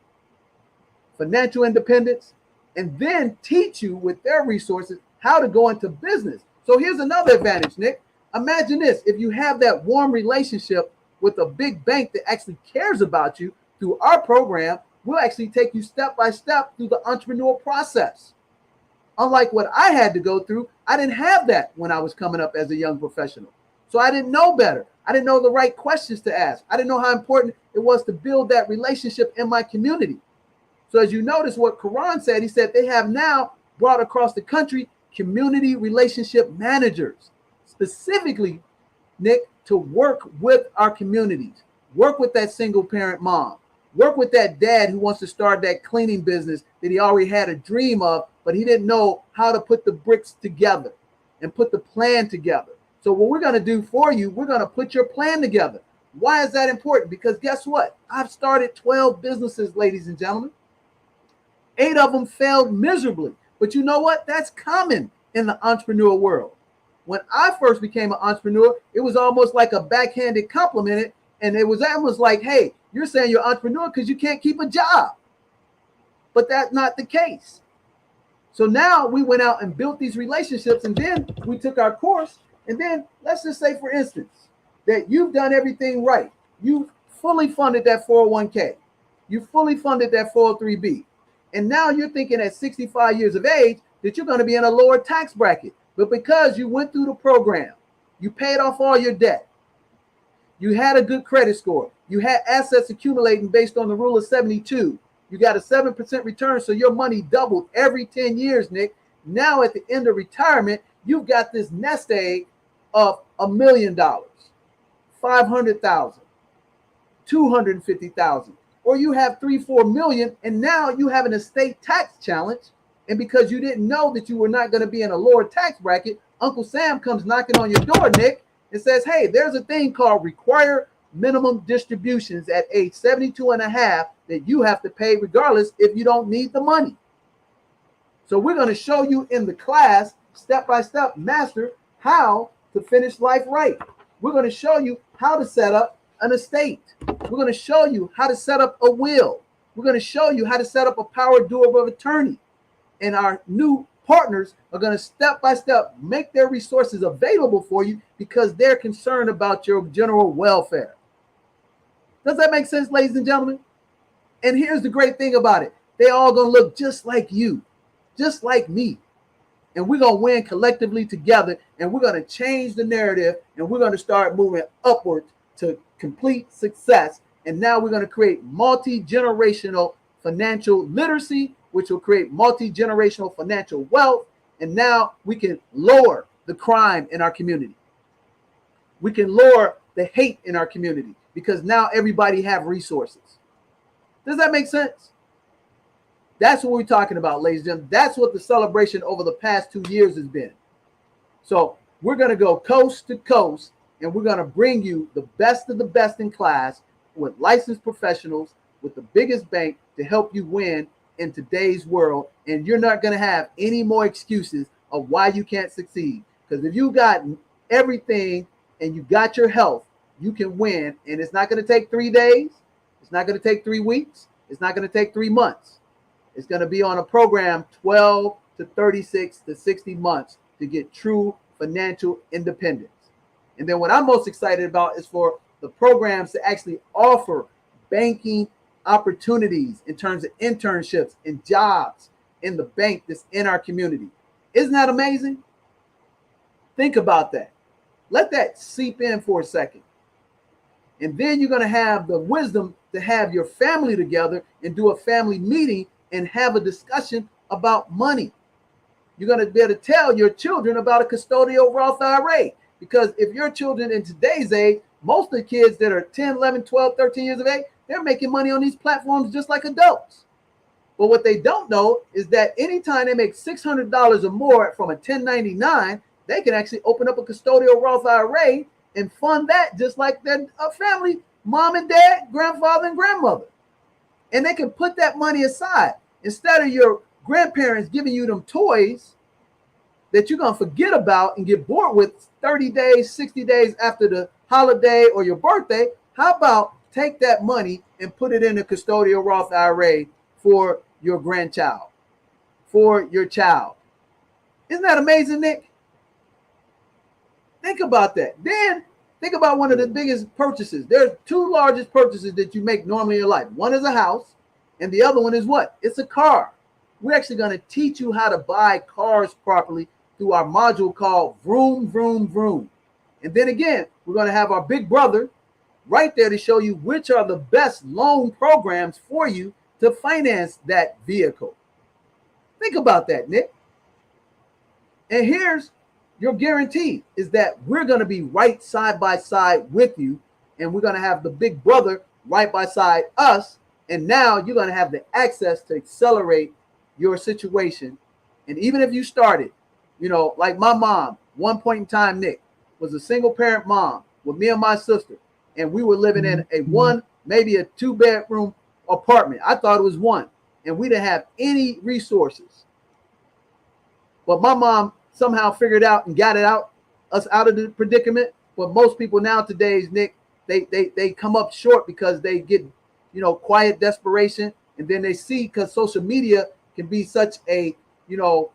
A: financial independence, and then teach you with their resources how to go into business. So here's another advantage, Nick. Imagine this. If you have that warm relationship with a big bank that actually cares about you, through our program, we'll actually take you step by step through the entrepreneurial process. Unlike what I had to go through, I didn't have that when I was coming up as a young professional. So I didn't know better. I didn't know the right questions to ask. I didn't know how important it was to build that relationship in my community. So as you notice what Karan said, he said they have now brought across the country community relationship managers, specifically, Nick, to work with our communities, work with that single parent mom, work with that dad who wants to start that cleaning business that he already had a dream of, but he didn't know how to put the bricks together and put the plan together. So what we're going to do for you, we're going to put your plan together. Why is that important? Because guess what? I've started 12 businesses, ladies and gentlemen. 8 of them failed miserably. But you know what? That's common in the entrepreneurial world. When I first became an entrepreneur, it was almost like a backhanded compliment. And it was almost like, hey, you're saying you're an entrepreneur because you can't keep a job. But that's not the case. So now we went out and built these relationships, and then we took our course. And then let's just say, for instance, that you've done everything right. You fully funded that 401k. You fully funded that 403b. And now you're thinking at 65 years of age that you're going to be in a lower tax bracket. But because you went through the program, you paid off all your debt, you had a good credit score, you had assets accumulating based on the rule of 72, you got a 7% return, so your money doubled every 10 years, Nick. Now at the end of retirement, you've got this nest egg of $1 million, 500,000, 250,000, or you have 3-4 million, and now you have an estate tax challenge. And because you didn't know that you were not going to be in a lower tax bracket, Uncle Sam comes knocking on your door, Nick, and says, hey, there's a thing called required minimum distributions at age 72 and a half that you have to pay regardless if you don't need the money. So we're going to show you in the class, step by step, master how to finish life right. We're going to show you how to set up an estate. We're going to show you how to set up a will. We're going to show you how to set up a power dual of attorney. And our new partners are going to step by step make their resources available for you because they're concerned about your general welfare. Does that make sense, ladies and gentlemen? And here's the great thing about it. They all going to look just like you, just like me. And we're going to win collectively together, and we're going to change the narrative, and we're going to start moving upward to complete success. And now we're going to create multi-generational financial literacy, which will create multi-generational financial wealth. And now we can lower the crime in our community. We can lower the hate in our community because now everybody have resources. Does that make sense? That's what we're talking about, ladies and gentlemen. That's what the celebration over the past 2 years has been. So we're going to go coast to coast, and we're going to bring you the best of the best in class with licensed professionals, with the biggest bank to help you win in today's world. And you're not going to have any more excuses of why you can't succeed. Because if you got everything and you got your health, you can win. And it's not going to take 3 days. It's not going to take 3 weeks. It's not going to take 3 months. It's going to be on a program 12 to 36 to 60 months to get true financial independence. And then what I'm most excited about is for the programs to actually offer banking opportunities in terms of internships and jobs in the bank that's in our community. Isn't that amazing? Think about that. Let that seep in for a second. And then you're going to have the wisdom to have your family together and do a family meeting and have a discussion about money. You're going to be able to tell your children about a custodial Roth IRA. Because if your children in today's age, most of the kids that are 10, 11, 12, 13 years of age, they're making money on these platforms just like adults. But what they don't know is that anytime they make $600 or more from a 1099, they can actually open up a custodial Roth IRA and fund that just like their family, mom and dad, grandfather and grandmother. And they can put that money aside. Instead of your grandparents giving you them toys that you're going to forget about and get bored with 30 days, 60 days after the holiday or your birthday, how about take that money and put it in a custodial Roth IRA for your grandchild, for your child? Isn't that amazing, Nick? Think about that. Then think about one of the biggest purchases. There's two largest purchases that you make normally in your life. One is a house, and the other one is what? It's a car. We're actually going to teach you how to buy cars properly through our module called Vroom, Vroom, Vroom. And then again, we're going to have our big brother right there to show you which are the best loan programs for you to finance that vehicle. Think about that, Nick. And here's your guarantee is that we're going to be right side by side with you, and we're going to have the big brother right by side us. And now you're going to have the access to accelerate your situation. And even if you started, you know, like my mom, one point in time, Nick, was a single parent mom with me and my sister. And we were living in a one, maybe a 2-bedroom apartment. I thought it was one. And we didn't have any resources. But my mom somehow figured out and got us out of the predicament. But most people nowadays, Nick, they come up short because they get, you know, quiet desperation. And then they see, because social media can be such a, you know,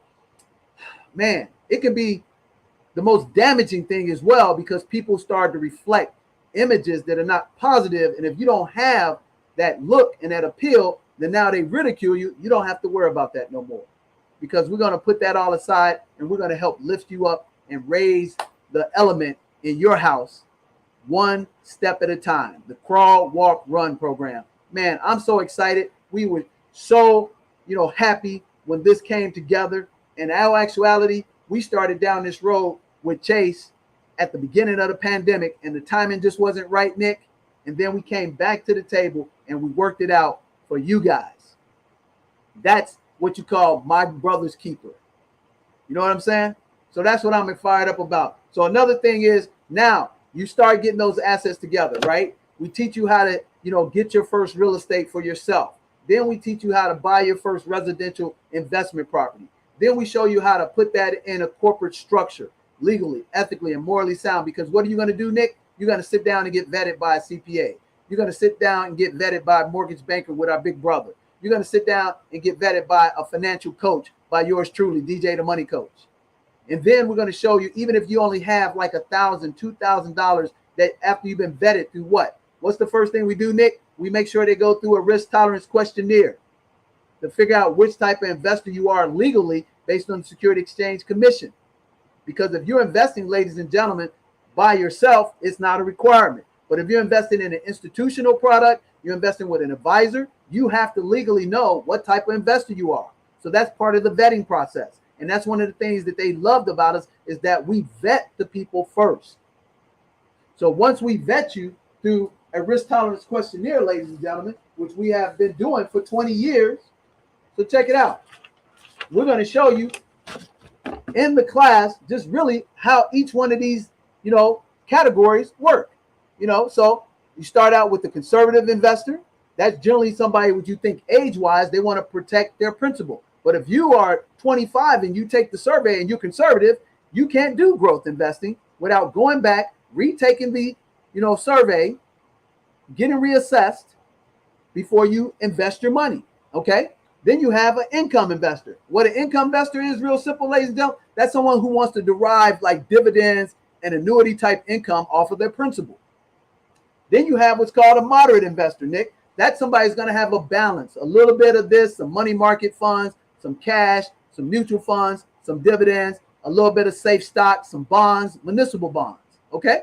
A: man, it can be the most damaging thing as well, because people start to reflect images that are not positive. And if you don't have that look and that appeal, then now they ridicule you. You don't have to worry about that no more, because we're going to put that all aside and we're going to help lift you up and raise the element in your house one step at a time. The Crawl, Walk, Run program. Man, I'm so excited. We were so, you know, happy when this came together. In our actuality, we started down this road with Chase at the beginning of the pandemic, and the timing just wasn't right, Nick. And then we came back to the table and we worked it out for you guys. That's what you call my brother's keeper. You know what I'm saying? So that's what I'm fired up about. So another thing is, now you start getting those assets together, right? We teach you how to, you know, get your first real estate for yourself. Then we teach you how to buy your first residential investment property. Then we show you how to put that in a corporate structure, legally, ethically, and morally sound. Because what are you going to do, Nick? You're going to sit down and get vetted by a CPA. You're going to sit down and get vetted by a mortgage banker with our big brother. You're going to sit down and get vetted by a financial coach, by yours truly, DJ the Money Coach. And then we're going to show you, even if you only have like $1,000, $2,000, that after you've been vetted through what? What's the first thing we do, Nick? We make sure they go through a risk tolerance questionnaire to figure out which type of investor you are legally based on the Security Exchange Commission. Because if you're investing, ladies and gentlemen, by yourself, it's not a requirement. But if you're investing in an institutional product, you're investing with an advisor, you have to legally know what type of investor you are. So that's part of the vetting process. And that's one of the things that they loved about us, is that we vet the people first. So once we vet you through a risk tolerance questionnaire, ladies and gentlemen, which we have been doing for 20 years. So check it out. We're going to show you in the class just really how each one of these, you know, categories work. You know, so you start out with the conservative investor. That's generally somebody what you think age-wise, they want to protect their principal. But if you are 25 and you take the survey and you're conservative, you can't do growth investing without going back, retaking the, you know, survey, getting reassessed before you invest your money. Okay. Then you have an income investor. What an income investor is, real simple, ladies and gentlemen, that's someone who wants to derive like dividends and annuity type income off of their principal. Then you have what's called a moderate investor, Nick. That's somebody who's going to have a balance, a little bit of this, some money market funds, some cash, some mutual funds, some dividends, a little bit of safe stocks, some bonds, municipal bonds, okay?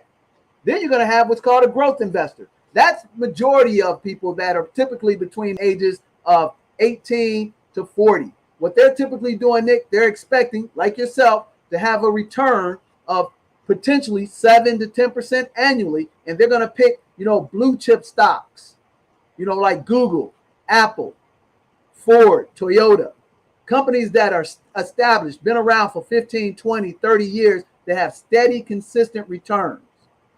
A: Then you're going to have what's called a growth investor. That's majority of people that are typically between ages of 18 to 40. What they're typically doing, Nick, they're expecting, like yourself, to have a return of potentially 7 to 10% annually, and they're going to pick, blue chip stocks, like Google, Apple, Ford, Toyota, companies that are established, been around for 15, 20, 30 years, that have steady, consistent returns,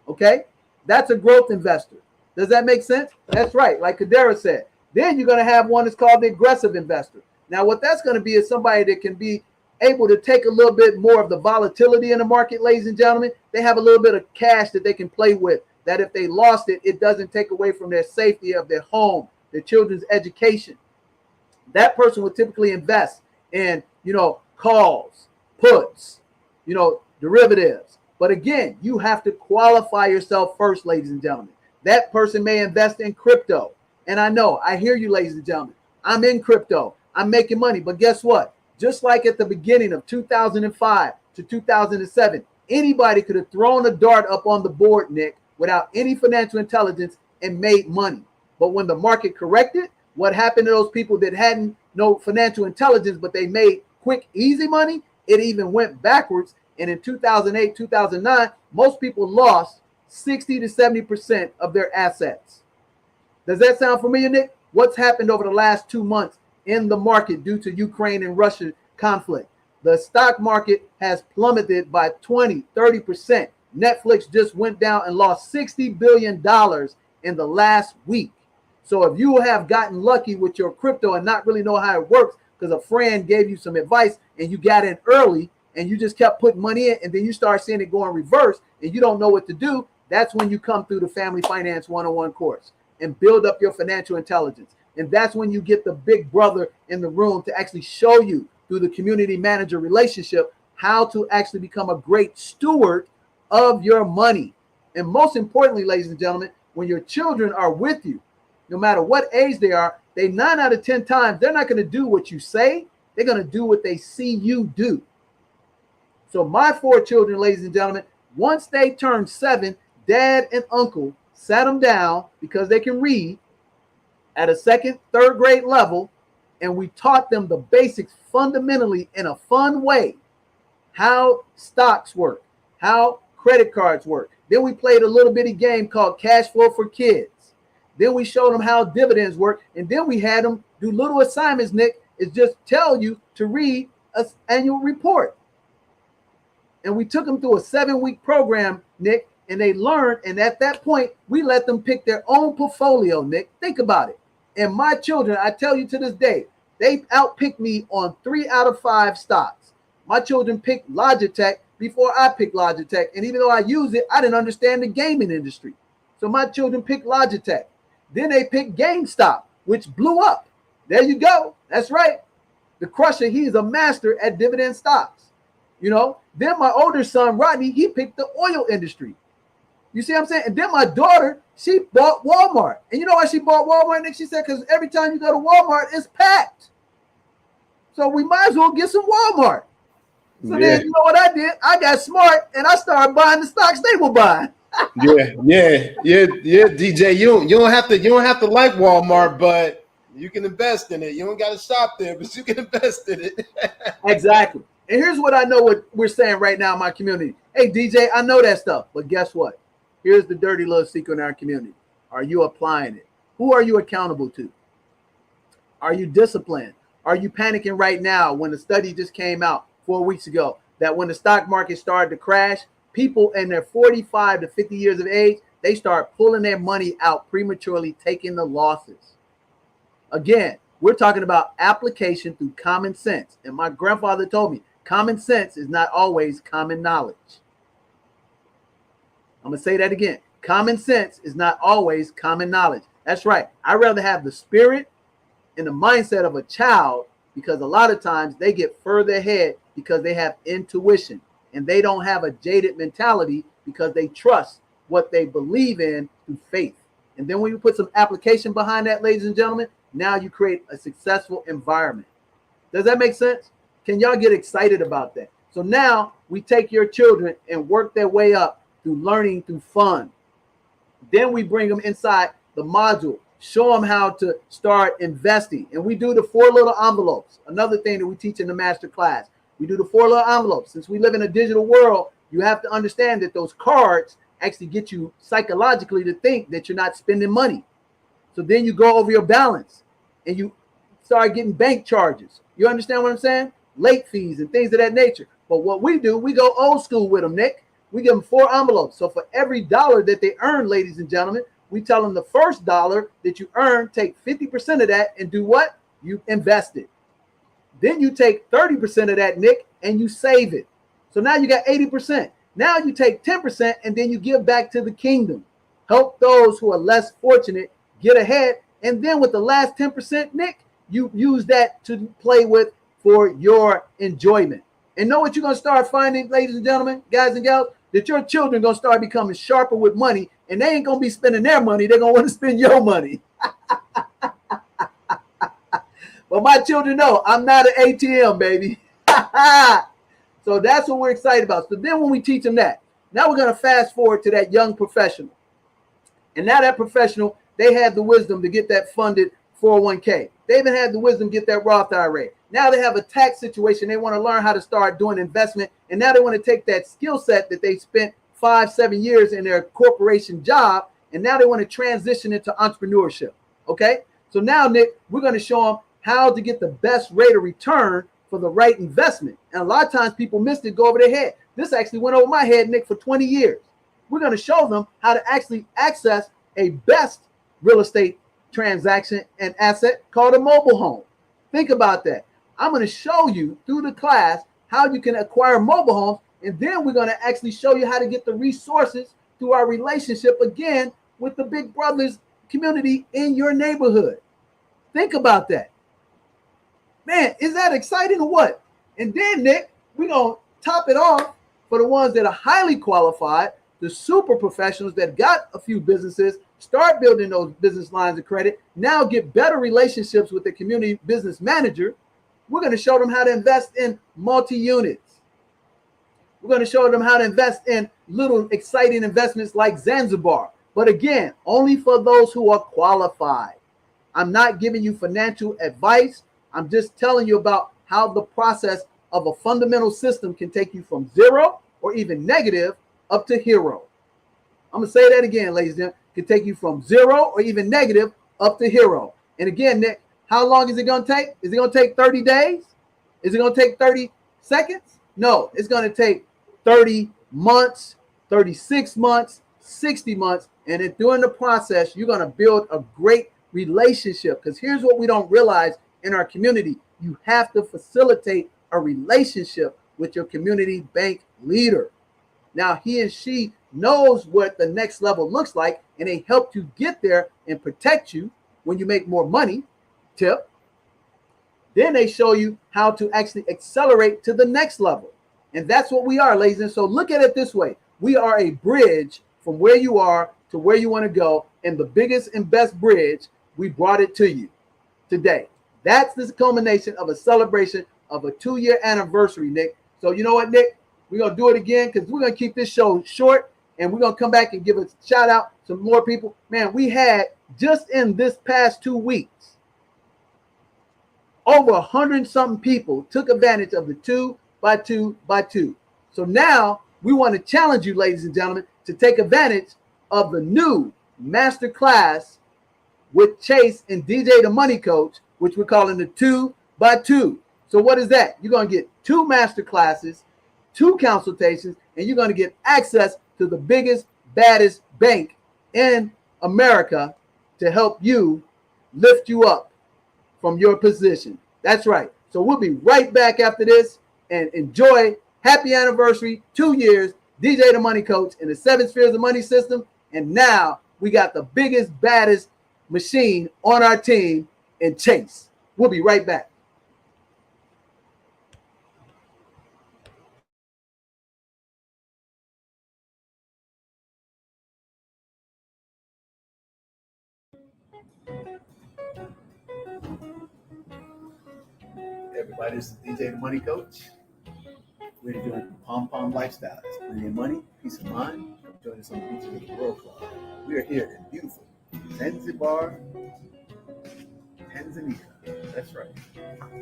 A: okay? That's a growth investor. Does that make sense? That's right, like Kadera said. Then you're going to have one that's called the aggressive investor. Now, what that's going to be is somebody that can be able to take a little bit more of the volatility in the market, ladies and gentlemen. They have a little bit of cash that they can play with, that if they lost it, it doesn't take away from their safety of their home, their children's education. That person will typically invest in, calls, puts, derivatives. But again, you have to qualify yourself first, ladies and gentlemen. That person may invest in crypto. And I hear you, ladies and gentlemen. I'm in crypto. I'm making money. But guess what? Just like at the beginning of 2005 to 2007, anybody could have thrown a dart up on the board, Nick, without any financial intelligence and made money. But when the market corrected, what happened to those people that hadn't no financial intelligence, but they made quick, easy money? It even went backwards. And in 2008, 2009, most people lost 60 to 70% of their assets. Does that sound familiar, Nick? What's happened over the last 2 months in the market due to Ukraine and Russia conflict? The stock market has plummeted by 20, 30%. Netflix just went down and lost $60 billion in the last week. So if you have gotten lucky with your crypto and not really know how it works because a friend gave you some advice and you got in early and you just kept putting money in and then you start seeing it go in reverse and you don't know what to do, that's when you come through the Family Finance 101 course and build up your financial intelligence. And that's when you get the big brother in the room to actually show you through the community manager relationship how to actually become a great steward of your money. And most importantly, ladies and gentlemen, when your children are with you, no matter what age they are, they 9 out of 10 times, they're not going to do what you say. They're going to do what they see you do. So my 4 children, ladies and gentlemen, once they turned 7, dad and uncle sat them down because they can read at a 2nd, 3rd grade level, and we taught them the basics fundamentally in a fun way, how stocks work, how credit cards work. Then we played a little bitty game called Cash Flow for Kids. Then we showed them how dividends work, and then we had them do little assignments, Nick, is just tell you to read an annual report. And we took them through a 7-week program, Nick, and they learned, and at that point, we let them pick their own portfolio, Nick. Think about it. And my children, I tell you to this day, they outpicked me on 3 out of 5 stocks. My children picked Logitech before I picked Logitech, and even though I use it, I didn't understand the gaming industry. So my children picked Logitech. Then they picked GameStop, which blew up. There you go. That's right. The Crusher, he's a master at dividend stocks. Then my older son, Rodney, he picked the oil industry. You see what I'm saying? And then my daughter, she bought Walmart. And you know why she bought Walmart, Nick? She said, because every time you go to Walmart, it's packed. So we might as well get some Walmart. So then you know what I did? I got smart and I started buying the stocks they were buying.
B: Yeah, DJ. You don't have to like Walmart, but you can invest in it. You don't got to shop there, but you can invest in it.
A: Exactly. And here's what I know what we're saying right now in my community. Hey, DJ, I know that stuff, but guess what? Here's the dirty little secret in our community. Are you applying it? Who are you accountable to? Are you disciplined? Are you panicking right now when the study just came out 4 weeks ago that when the stock market started to crash, people in their 45 to 50 years of age, they start pulling their money out prematurely, taking the losses. Again, we're talking about application through common sense. And my grandfather told me, common sense is not always common knowledge. I'm going to say that again. Common sense is not always common knowledge. That's right. I'd rather have the spirit and the mindset of a child because a lot of times they get further ahead because they have intuition and they don't have a jaded mentality because they trust what they believe in through faith. And then when you put some application behind that, ladies and gentlemen, now you create a successful environment. Does that make sense? Can y'all get excited about that? So now we take your children and work their way up through learning, through fun. Then we bring them inside the module, show them how to start investing. And we do the 4 little envelopes. Another thing that we teach in the master class. We do the 4 little envelopes. Since we live in a digital world, you have to understand that those cards actually get you psychologically to think that you're not spending money. So then you go over your balance and you start getting bank charges. You understand what I'm saying? Late fees and things of that nature. But what we do, we go old school with them, Nick. We give them 4 envelopes. So for every dollar that they earn, ladies and gentlemen, we tell them the first dollar that you earn, take 50% of that and do what? You invest it. Then you take 30% of that, Nick, and you save it. So now you got 80%. Now you take 10% and then you give back to the kingdom. Help those who are less fortunate get ahead. And then with the last 10%, Nick, you use that to play with for your enjoyment. And know what you're going to start finding, ladies and gentlemen, guys and gals, that your children are going to start becoming sharper with money, and they ain't going to be spending their money. They're going to want to spend your money. But my children know I'm not an ATM, baby. So that's what we're excited about. So then when we teach them that, now we're going to fast forward to that young professional. And now that professional, they have the wisdom to get that funded 401k. They even had the wisdom to get that Roth IRA. Now they have a tax situation. They want to learn how to start doing investment. And now they want to take that skill set that they spent 5-7 years in their corporation job. And now they want to transition into entrepreneurship. Okay. So now, Nick, we're going to show them how to get the best rate of return for the right investment. And a lot of times people miss it, go over their head. This actually went over my head, Nick, for 20 years. We're going to show them how to actually access a best real estate transaction and asset called a mobile home. Think about that. I'm going to show you through the class how you can acquire mobile homes. And then we're going to actually show you how to get the resources through our relationship again with the Big Brothers community in your neighborhood. Think about that. Man, is that exciting or what? And then, Nick, we're going to top it off for the ones that are highly qualified, the super professionals that got a few businesses, start building those business lines of credit, now get better relationships with the community business manager. We're going to show them how to invest in multi-units. We're going to show them how to invest in little exciting investments like Zanzibar. But again, only for those who are qualified. I'm not giving you financial advice. I'm just telling you about how the process of a fundamental system can take you from zero or even negative up to hero. I'm going to say that again, ladies and gentlemen. Can take you from zero or even negative up to hero. And again, Nick, how long is it going to take? Is it going to take 30 days? Is it going to take 30 seconds? No, it's going to take 30 months, 36 months, 60 months. And then during the process, you're going to build a great relationship. Because here's what we don't realize in our community. You have to facilitate a relationship with your community bank leader. Now, he and she knows what the next level looks like, and they help you get there and protect you when you make more money. Tip. Then they show you how to actually accelerate to the next level. And that's what we are, ladies. And so look at it this way. We are a bridge from where you are to where you want to go. And the biggest and best bridge, we brought it to you today. That's the culmination of a celebration of a 2-year anniversary, Nick. So you know what, Nick? We're going to do it again because we're going to keep this show short. And we're going to come back and give a shout out to more people. Man, we had just in this past 2 weeks, over 100-something people took advantage of the 2x2x2. So now we want to challenge you, ladies and gentlemen, to take advantage of the new Masterclass with Chase and DJ the Money Coach, which we're calling the 2x2. So what is that? You're going to get 2 Masterclasses, 2 consultations, and you're going to get access to the biggest, baddest bank in America to help you lift you up from your position. That's right. So we'll be right back after this and enjoy. Happy anniversary, 2 years, DJ the Money Coach in the 7 spheres of money system. And now we got the biggest, baddest machine on our team in Chase. We'll be right back. everybody. This is DJ the Money Coach. We're doing the Pom Pom Lifestyle. It's plenty of money, peace of mind. Join us on the beaches of the World Club. We are here in beautiful Zanzibar, Tanzania. That's right.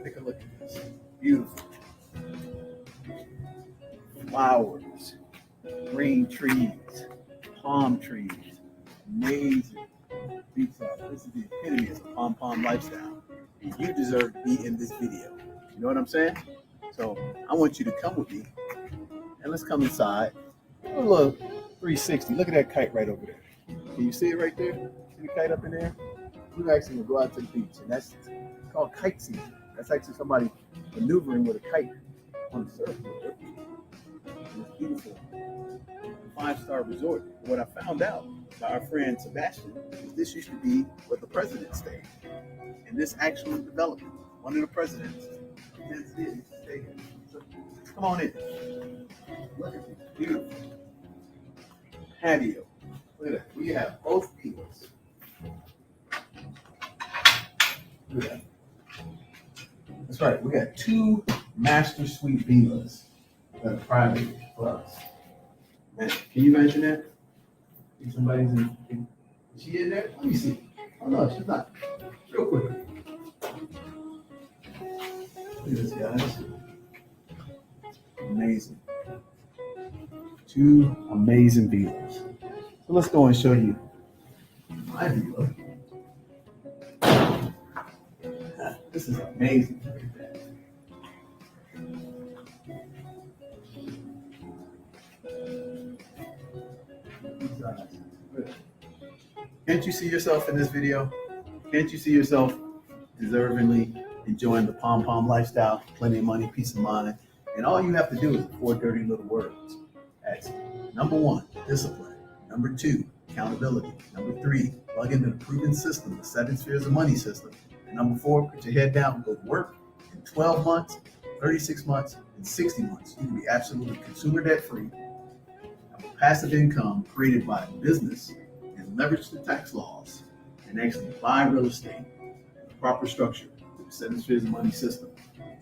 A: Take a look at this. Beautiful. Flowers, green trees, palm trees, amazing beachside. This is the epitome of the Pom Pom Lifestyle. And you deserve to be in this video. You know what I'm saying? So I want you to come with me and let's come inside. A little 360. Look at that kite right over there. Can you see it right there? See the kite up in there? We're actually gonna go out to the beach, and that's called kite season. That's actually somebody maneuvering with a kite on the surfboard. It's beautiful. 5-star resort. What I found out by our friend Sebastian is this used to be where the president stayed. And this actual development, one of the presidents of Tanzania used to stay here. So come on in. Look at this beautiful patio. Look at that. We have both fields. Look at that. That's right. We got 2 master suite villas that are private for us. Man, can you imagine that? If somebody's in, is she in there? Let me see. Oh no, she's not. Real quick. Look at this, guys. Amazing. 2 amazing villas. So let's go and show you my villa. This is amazing. Look at that. Can't you see yourself in this video? Can't you see yourself deservingly enjoying the Pom Pom lifestyle? Plenty of money, peace of mind. And all you have to do is 4 dirty little words. That's number 1, discipline. Number 2, accountability. Number 3, plug into the proven system, the 7 spheres of money system. And number 4, put your head down and go to work. In 12 months, 36 months, and 60 months, you can be absolutely consumer debt free, have a passive income created by business, and leverage the tax laws, and actually buy real estate in the proper structure with the 7 spheres of money system.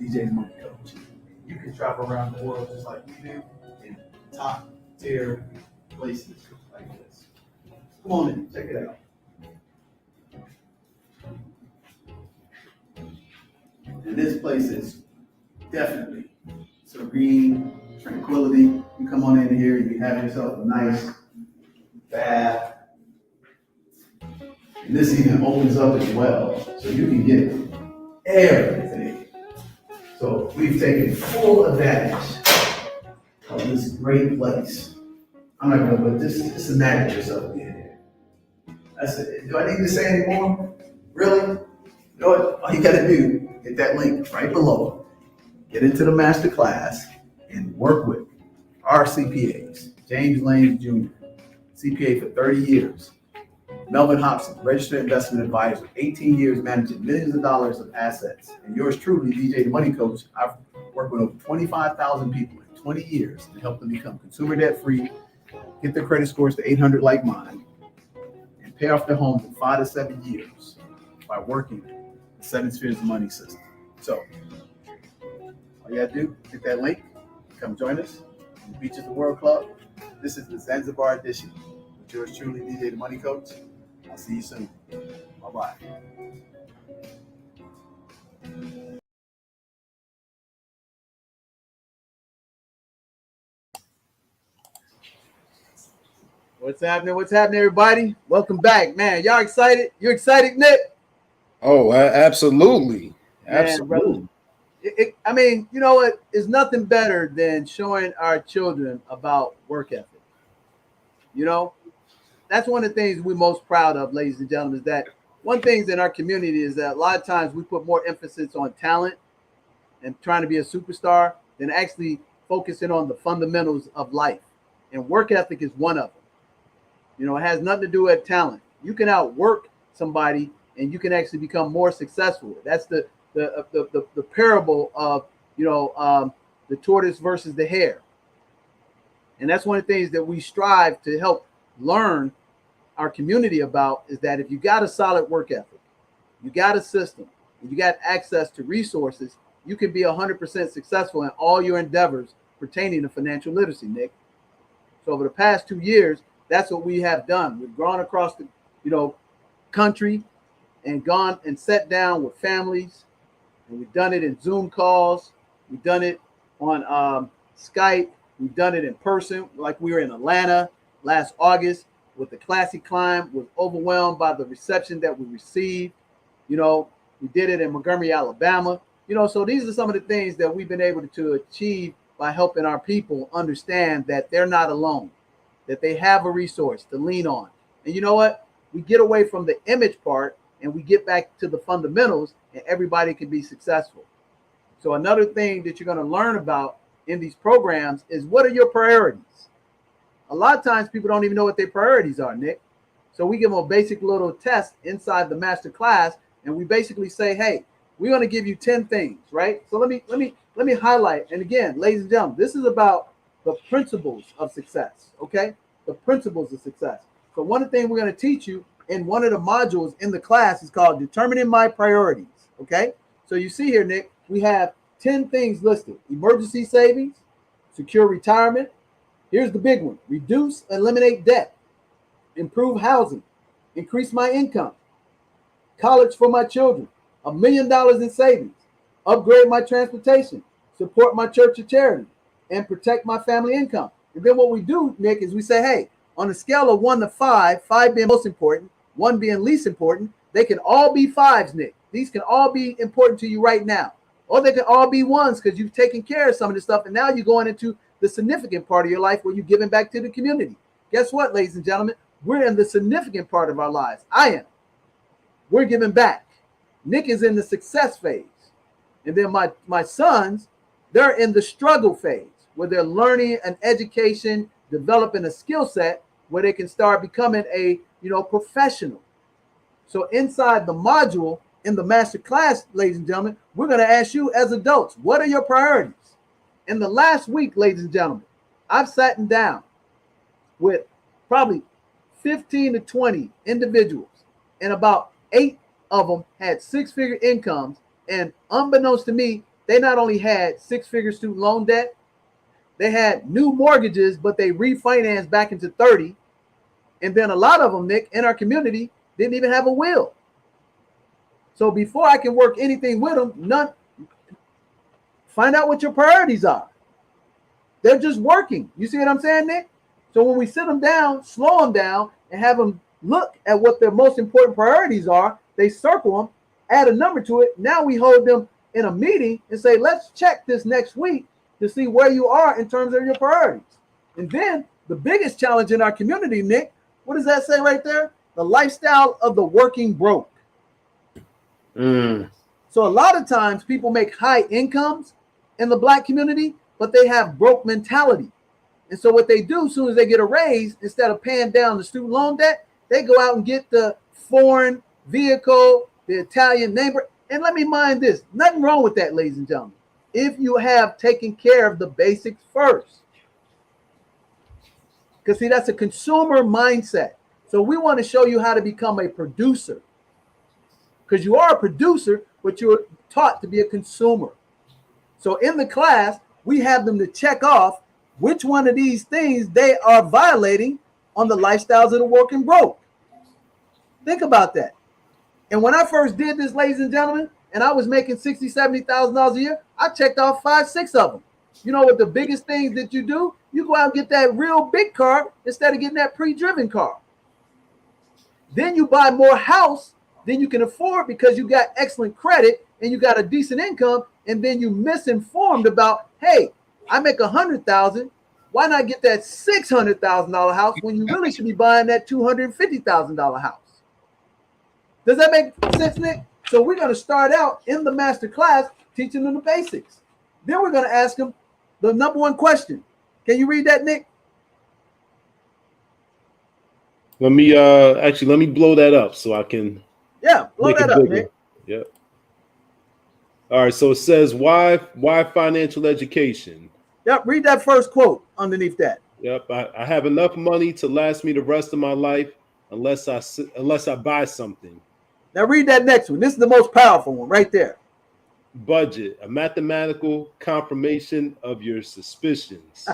A: DJ the Money Coach. You can travel around the world just like we do in top tier places like this. Come on in, check it out. And this place is definitely serene, tranquility. You come on in here, you have yourself a nice bath. And this even opens up as well, so you can get everything. So we've taken full advantage of this great place. I'm not gonna, but just imagine yourself being here. That's it. Do I need to say any more? Really? You know what? All you gotta do, hit that link right below, get into the masterclass, and work with our CPAs. James Lane Jr., CPA for 30 years. Melvin Hopson, registered investment advisor, 18 years managing millions of dollars of assets. And yours truly, DJ the Money Coach. I've worked with over 25,000 people in 20 years to help them become consumer debt free, get their credit scores to 800 like mine, and pay off their homes in 5 to 7 years by working the 7 spheres of money system. So all you gotta do, hit that link, come join us on the Beaches of the World Club. This is the Zanzibar edition with yours truly, DJ the Money Coach. I'll see you soon. Bye-bye. What's happening? What's happening, everybody? Welcome back, man. Y'all excited? You excited, Nick?
B: Oh, absolutely. Absolutely.
A: I mean, you know what? There's nothing better than showing our children about work ethic. You know, that's one of the things we're most proud of, ladies and gentlemen, is that one thing in our community is that a lot of times we put more emphasis on talent and trying to be a superstar than actually focusing on the fundamentals of life. And work ethic is one of them. You know, it has nothing to do with talent. You can outwork somebody and you can actually become more successful. That's the parable of, the tortoise versus the hare. And that's one of the things that we strive to help learn our community about, is that if you got a solid work ethic, you got a system, and you got access to resources, you can be 100% successful in all your endeavors pertaining to financial literacy, Nick. So over the past 2 years, that's what we have done. We've gone across the, country and gone and sat down with families, and we've done it in Zoom calls. We've done it on Skype. We've done it in person, like we were in Atlanta last August with the Classy Climb. Was overwhelmed by the reception that we received. We did it in Montgomery, Alabama. So these are some of the things that we've been able to achieve by helping our people understand that they're not alone, that they have a resource to lean on. And you know what? We get away from the image part and we get back to the fundamentals, and everybody can be successful. So another thing that you're going to learn about in these programs is, what are your priorities? A lot of times people don't even know what their priorities are, Nick. So we give them a basic little test inside the master class, and we basically say, hey, we're going to give you 10 things, right? So let me highlight. And again, ladies and gentlemen, this is about the principles of success, okay? The principles of success. So one of the things we're going to teach you in one of the modules in the class is called Determining My Priorities, okay? So you see here, Nick, we have 10 things listed: emergency savings, secure retirement. Here's the big one: reduce, eliminate debt, improve housing, increase my income, college for my children, $1 million in savings, upgrade my transportation, support my church or charity, and protect my family income. And then what we do, Nick, is we say, hey, on a scale of 1 to 5, 5 being most important, 1 being least important, they can all be 5s, Nick. These can all be important to you right now. Or they can all be 1s because you've taken care of some of this stuff, and now you're going into the significant part of your life where you're giving back to the community. Guess what, ladies and gentlemen? We're in the significant part of our lives. I am. We're giving back. Nick is in the success phase. And then my sons, they're in the struggle phase, where they're learning an education, developing a skill set where they can start becoming a professional. So inside the module in the master class, ladies and gentlemen, we're going to ask you as adults, what are your priorities? In the last week, ladies and gentlemen, I've sat down with probably 15 to 20 individuals, and about 8 of them had 6-figure incomes. And unbeknownst to me, they not only had 6-figure student loan debt, they had new mortgages, but they refinanced back into 30. And then a lot of them, Nick, in our community, didn't even have a will. So before I can work anything with them, find out what your priorities are. They're just working. You see what I'm saying, Nick? So when we sit them down, slow them down, and have them look at what their most important priorities are, they circle them, add a number to it. Now we hold them in a meeting and say, let's check this next week to see where you are in terms of your priorities. And then the biggest challenge in our community, Nick, what does that say right there? The lifestyle of the working broke. So a lot of times people make high incomes in the Black community, but they have broke mentality. And so what they do, as soon as they get a raise, instead of paying down the student loan debt, they go out and get the foreign vehicle, the Italian neighbor. And let me mind this, nothing wrong with that, ladies and gentlemen, if you have taken care of the basics first. Because see, that's a consumer mindset. So we want to show you how to become a producer. Because you are a producer, but you're taught to be a consumer. So in the class, we have them to check off which one of these things they are violating on the lifestyles of the working broke. Think about that. And when I first did this, ladies and gentlemen, and I was making $60,000, $70,000 a year, I checked off 5, 6 of them. You know what the biggest things that you do? You go out and get that real big car instead of getting that pre-driven car. Then you buy more house than you can afford because you got excellent credit and you got a decent income, and then you misinformed about, hey, I make $100,000. Why not get that $600,000 house when you really should be buying that $250,000 house? Does that make sense, Nick? So we're going to start out in the master class teaching them the basics. Then we're going to ask them the number one question. Can you read that, Nick?
B: Let me blow that up so I can.
A: Yeah, blow that up, Nick.
B: Yep. All right, so it says, why financial education?
A: Yep, read that first quote underneath that.
B: Yep, I have enough money to last me the rest of my life unless I buy something.
A: Now read that next one. This is the most powerful one right there.
B: budget, a mathematical confirmation of your suspicions.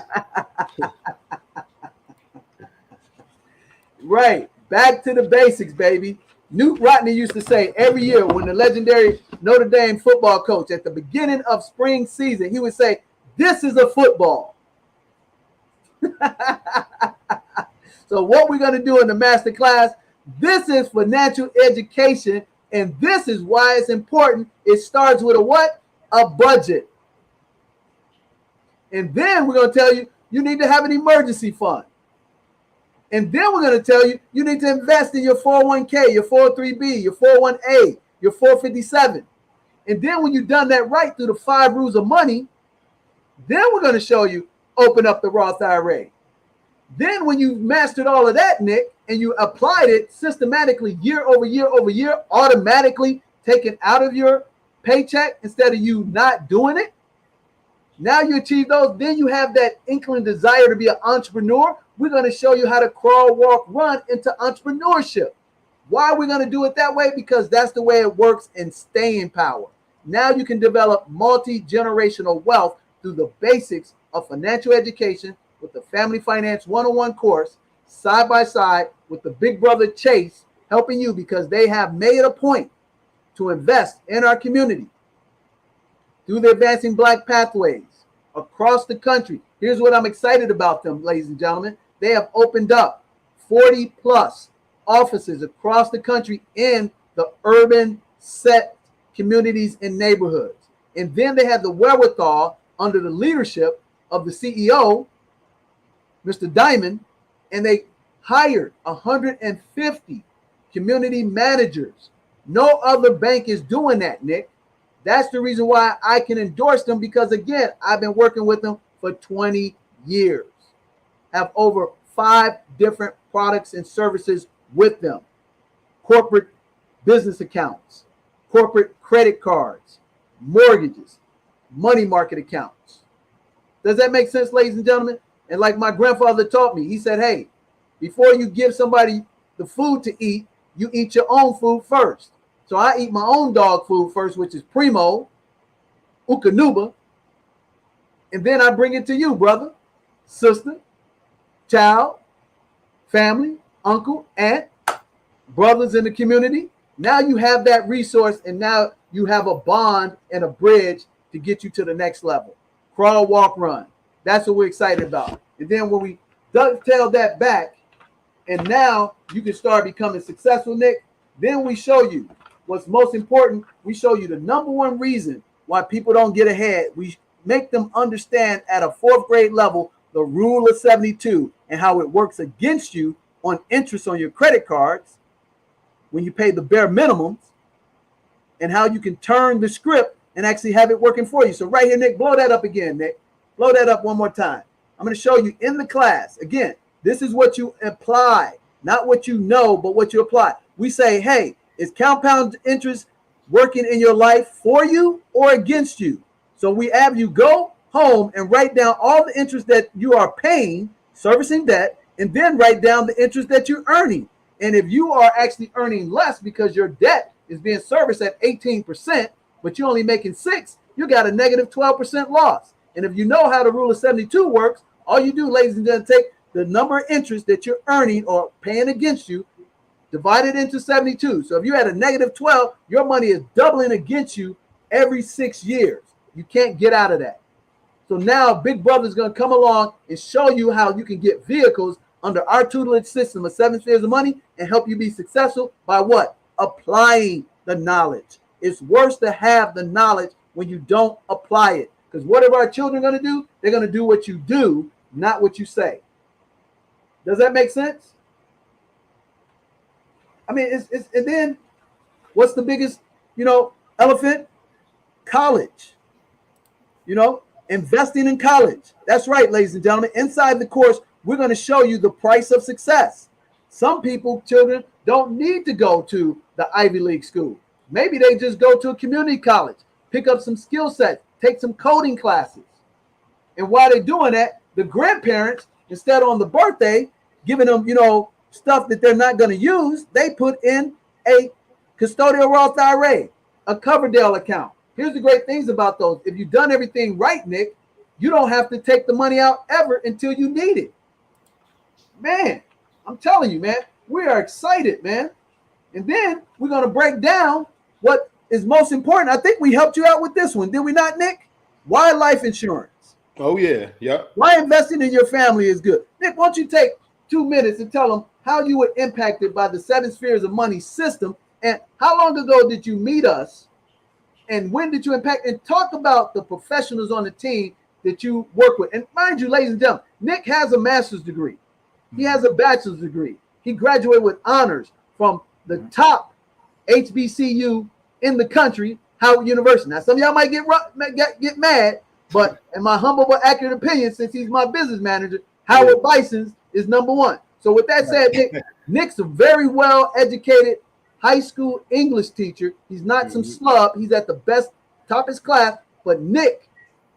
A: Right. Back to the basics, baby. Newt Rodney used to say every year when the legendary Notre Dame football coach at the beginning of spring season, he would say, "This is a football." So what we're going to do in the master class, this is financial education, and this is why it's important. It starts with a what? A budget. And then we're going to tell you, you need to have an emergency fund. And then we're going to tell you, you need to invest in your 401k, your 403b, your 401a, your 457. And then when you've done that right through the 5 rules of money, then we're going to show you open up the Roth IRA. Then when you've mastered all of that, Nick, and you applied it systematically year over year over year, automatically taken out of your paycheck instead of you not doing it, now you achieve those, then you have that inkling desire to be an entrepreneur. We're going to show you how to crawl, walk, run into entrepreneurship. Why are we going to do it that way? Because that's the way it works in staying power. Now you can develop multi-generational wealth through the basics of financial education with the Family Finance 101 course, side by side with the big brother Chase, helping you because they have made a point to invest in our community through the Advancing Black Pathways across the country. Here's what I'm excited about them, ladies and gentlemen. They have opened up 40 plus offices across the country in the urban set communities and neighborhoods. And then they have the wherewithal under the leadership of the CEO, Mr. Diamond, and they hired 150 community managers. No other bank is doing that, Nick. That's the reason why I can endorse them, because again, I've been working with them for 20 years. Have over 5 different products and services with them. Corporate business accounts, corporate credit cards, mortgages, money market accounts. Does that make sense, ladies and gentlemen? And like my grandfather taught me, he said, hey, before you give somebody the food to eat, you eat your own food first. So I eat my own dog food first, which is Primo, Ukanuba, and then I bring it to you, brother, sister, child, family, uncle, aunt, brothers in the community. Now you have that resource, and now you have a bond and a bridge to get you to the next level. Crawl, walk, run. That's what we're excited about. And then when we dovetail that back, and now you can start becoming successful, Nick, then we show you what's most important. We show you the number one reason why people don't get ahead. We make them understand at a 4th grade level the rule of 72 and how it works against you on interest on your credit cards when you pay the bare minimums, and how you can turn the script and actually have it working for you. So right here, Nick, blow that up again, Nick. Blow that up one more time. I'm going to show you in the class. Again, this is what you apply, not what you know, but what you apply. We say, hey, is compound interest working in your life for you or against you? So we have you go home and write down all the interest that you are paying, servicing debt, and then write down the interest that you're earning. And if you are actually earning less because your debt is being serviced at 18%, but you're only making 6%, you got a negative 12% loss. And if you know how the rule of 72 works, all you do, ladies and gentlemen, take the number of interest that you're earning or paying against you, divide it into 72. So if you had a negative 12, your money is doubling against you every 6 years. You can't get out of that. So now Big Brother is going to come along and show you how you can get vehicles under our tutelage system of 7 spheres of money and help you be successful by what? Applying the knowledge. It's worse to have the knowledge when you don't apply it. Because what are our children going to do? They're going to do what you do, not what you say. Does that make sense? I mean, and then what's the biggest, elephant? College. Investing in college. That's right, ladies and gentlemen. Inside the course, we're going to show you the price of success. Some children don't need to go to the Ivy League school. Maybe they just go to a community college, pick up some skill sets, take some coding classes. And while they're doing that, the grandparents, instead on the birthday, giving them, stuff that they're not going to use, they put in a custodial Roth IRA, a Coverdale account, here's the great things about those. If you've done everything right, Nick, you don't have to take the money out ever until you need it. Man, I'm telling you, man, we are excited, man. And then we're going to break down what is most important. I think we helped you out with this one, did we not, Nick? Why life insurance?
B: Oh, yeah. Yep.
A: Why investing in your family is good. Nick, why don't you take 2 minutes and tell them how you were impacted by the 7 spheres of money system, and how long ago did you meet us, and when did you impact, and talk about the professionals on the team that you work with. And mind you, ladies and gentlemen, Nick has a master's degree. He has a bachelor's degree. He graduated with honors from the top HBCU in the country, Howard University. Now, some of y'all might get mad, but in my humble but accurate opinion, since he's my business manager, Howard Bison's is number one. So with that said, Nick's a very well-educated high school English teacher. He's not some slub. He's at the best, top of his class. But Nick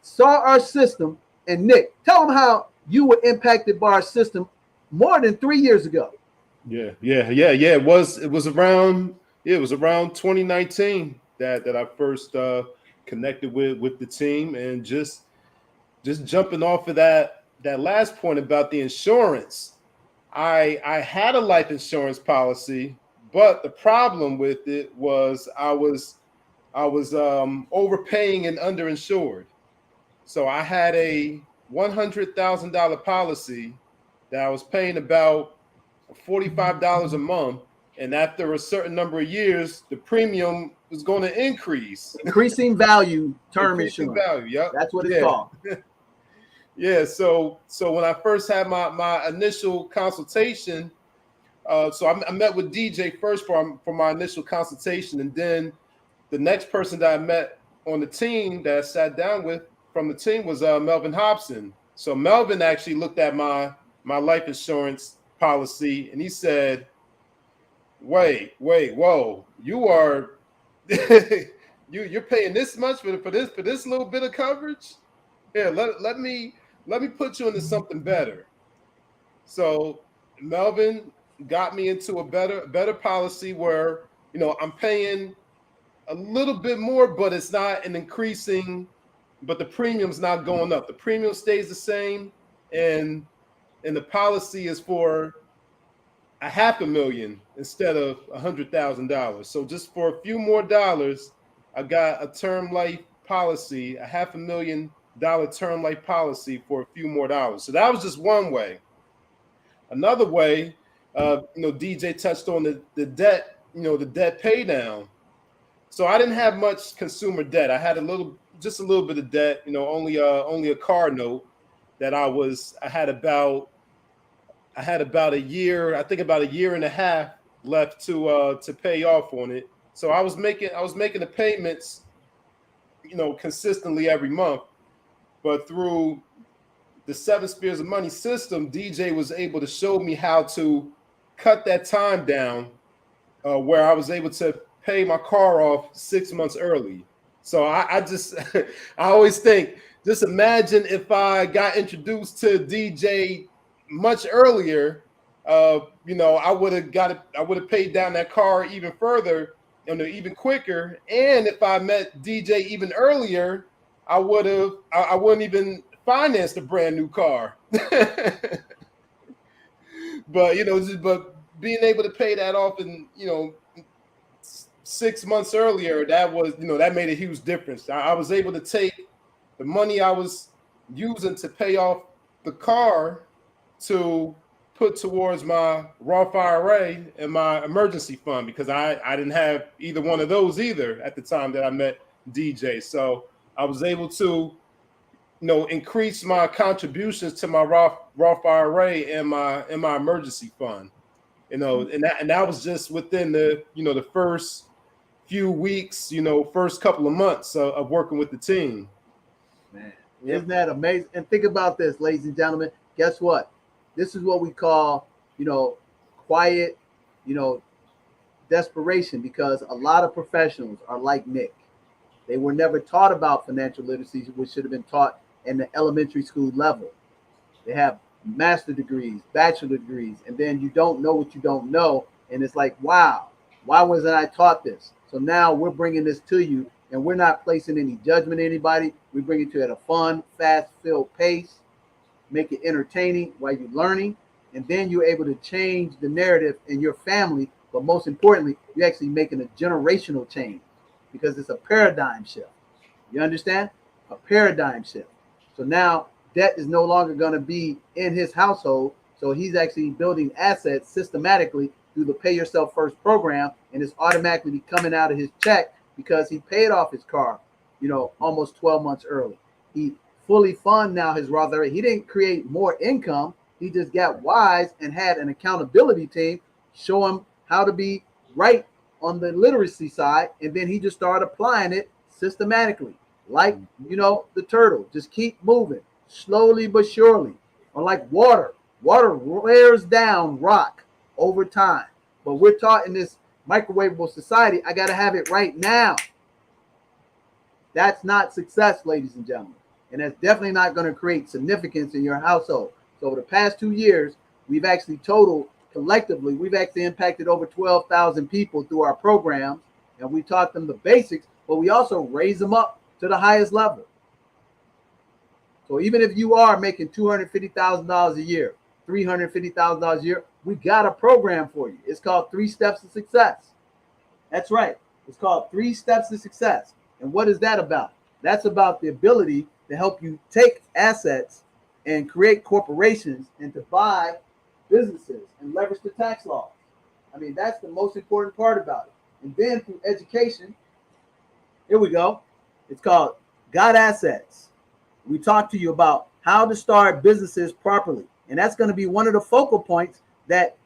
A: saw our system, and Nick, tell him how you were impacted by our system more than 3 years ago.
B: Yeah. It was around 2019 that I first connected with the team, and just jumping off of that last point about the insurance. I had a life insurance policy, but the problem with it was I was overpaying and underinsured. So I had a $100,000 policy that I was paying about $45 a month, and after a certain number of years, the premium was going to increase.
A: Increasing value term insurance.
B: Value, yep.
A: That's what it's called.
B: Yeah, so when I first had my initial consultation, so I met with DJ first for my initial consultation, and then the next person that I met on the team that I sat down with from the team was Melvin Hopson. So Melvin actually looked at my life insurance policy, and he said, "Wait, whoa, you are you're paying this much for this little bit of coverage? Here, let me put you into something better." So Melvin got me into a better policy where, I'm paying a little bit more, but it's not an increasing, but the premium's not going up. The premium stays the same, and the policy is for $500,000 instead of $100,000. So just for a few more dollars, I got a term life policy, a $500,000 term life policy for a few more dollars. So that was just one way. Another way, DJ touched on the debt, the debt pay down. So I didn't have much consumer debt. I had just a little bit of debt, only a car note that I had about a year, I think about a year and a half left to pay off on it. So I was making the payments, consistently every month. But through the 7 spheres of money system, DJ was able to show me how to cut that time down, where I was able to pay my car off 6 months early. So I always think, just imagine if I got introduced to DJ much earlier, I would have paid down that car even further, even quicker. And if I met DJ even earlier, I wouldn't even finance a brand new car. But being able to pay that off in 6 months earlier, that made a huge difference. I was able to take the money I was using to pay off the car to put towards my Roth IRA and my emergency fund, because I didn't have either one of those either at the time that I met DJ. So I was able to, increase my contributions to my Roth IRA and my emergency fund, and that was just within the first few weeks, first couple of months of working with the team.
A: Man, isn't that amazing? And think about this, ladies and gentlemen. Guess what? This is what we call, quiet, desperation, because a lot of professionals are like Nick. They were never taught about financial literacy, which should have been taught in the elementary school level. They have master degrees, bachelor degrees, and then you don't know what you don't know. And it's like, wow, why wasn't I taught this? So now we're bringing this to you, and we're not placing any judgment on anybody. We bring it to you at a fun, fast-filled pace, make it entertaining while you're learning, and then you're able to change the narrative in your family. But most importantly, you're actually making a generational change because it's a paradigm shift. You understand? A paradigm shift. So now debt is no longer going to be in his household. So he's actually building assets systematically through the Pay Yourself First program, and it's automatically coming out of his check because he paid off his car, almost 12 months early. He fully fund now his Roth IRA. He didn't create more income. He just got wise and had an accountability team show him how to be right on the literacy side, and then he just started applying it systematically, like the turtle. Just keep moving slowly but surely, or like water wears down rock over time. But we're taught in this microwavable society, I got to have it right now. That's not success, ladies and gentlemen, and that's definitely not going to create significance in your household. So over the past 2 years, we've actually collectively, we've actually impacted over 12,000 people through our programs, and we taught them the basics, but we also raise them up to the highest level. So even if you are making $250,000 a year, $350,000 a year, we got a program for you. It's called 3 Steps to Success. That's right. It's called 3 Steps to Success. And what is that about? That's about the ability to help you take assets and create corporations and to buy businesses and leverage the tax laws. I mean, that's the most important part about it. And then through education, here we go. It's called Got Assets. We talk to you about how to start businesses properly. And that's going to be one of the focal points that,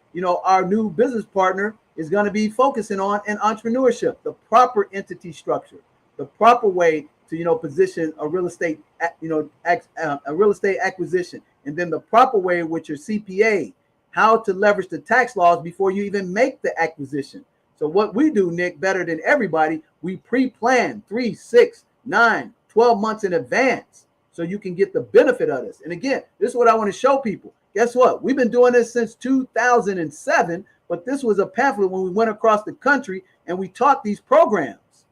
A: our new business partner is going to be focusing on in entrepreneurship, the proper entity structure, the proper way to, position a real estate, a real estate acquisition, and then the proper way with your CPA, how to leverage the tax laws before you even make the acquisition. So what we do, Nick, better than everybody, we pre-plan 3, 6, 9, 12 months in advance so you can get the benefit of this. And again, this is what I want to show people. Guess what? We've been doing this since 2007, but this was a pamphlet when we went across the country and we taught these programs.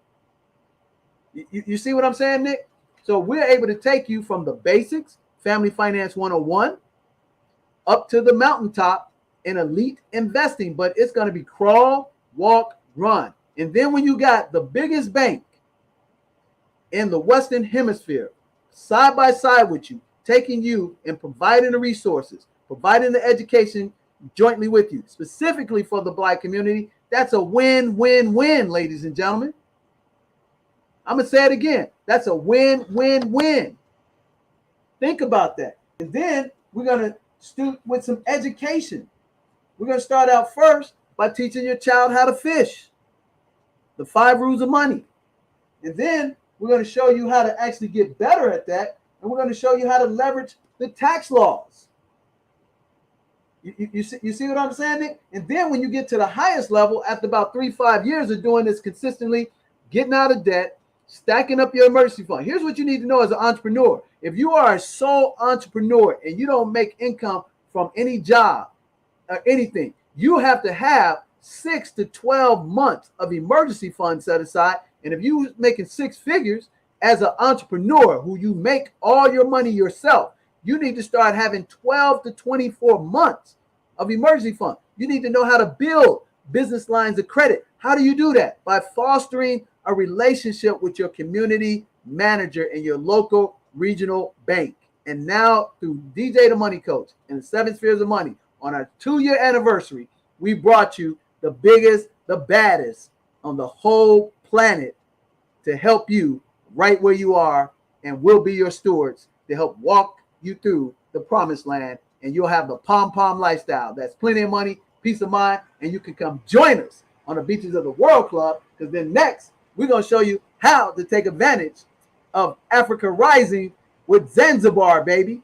A: You see what I'm saying, Nick? So we're able to take you from the basics, Family Finance 101, up to the mountaintop in elite investing, but it's going to be crawl, walk, run. And then when you got the biggest bank in the Western Hemisphere side by side with you, taking you and providing the resources, providing the education jointly with you, specifically for the Black community, that's a win-win-win, ladies and gentlemen. I'm going to say it again. That's a win-win-win. Think about that. And then we're going to start with some education. We're going to start out first by teaching your child how to fish, the 5 rules of money. And then we're going to show you how to actually get better at that. And we're going to show you how to leverage the tax laws. You see what I'm saying, Nick? And then when you get to the highest level, after about 3-5 years of doing this consistently, getting out of debt, stacking up your emergency fund. Here's what you need to know as an entrepreneur. If you are a sole entrepreneur and you don't make income from any job or anything, you have to have 6 to 12 months of emergency funds set aside. And if you're making 6 figures as an entrepreneur who you make all your money yourself, you need to start having 12 to 24 months of emergency fund. You need to know how to build business lines of credit. How do you do that? By fostering a relationship with your community manager in your local regional bank. And now through DJ the Money Coach and the 7 Spheres of Money, on our 2-year anniversary, we brought you the biggest, the baddest on the whole planet to help you right where you are, and we'll be your stewards to help walk you through the promised land, and you'll have the pom-pom lifestyle. That's plenty of money, peace of mind, and you can come join us on the beaches of the World Club, because then next, we're going to show you how to take advantage of Africa Rising with Zanzibar, baby.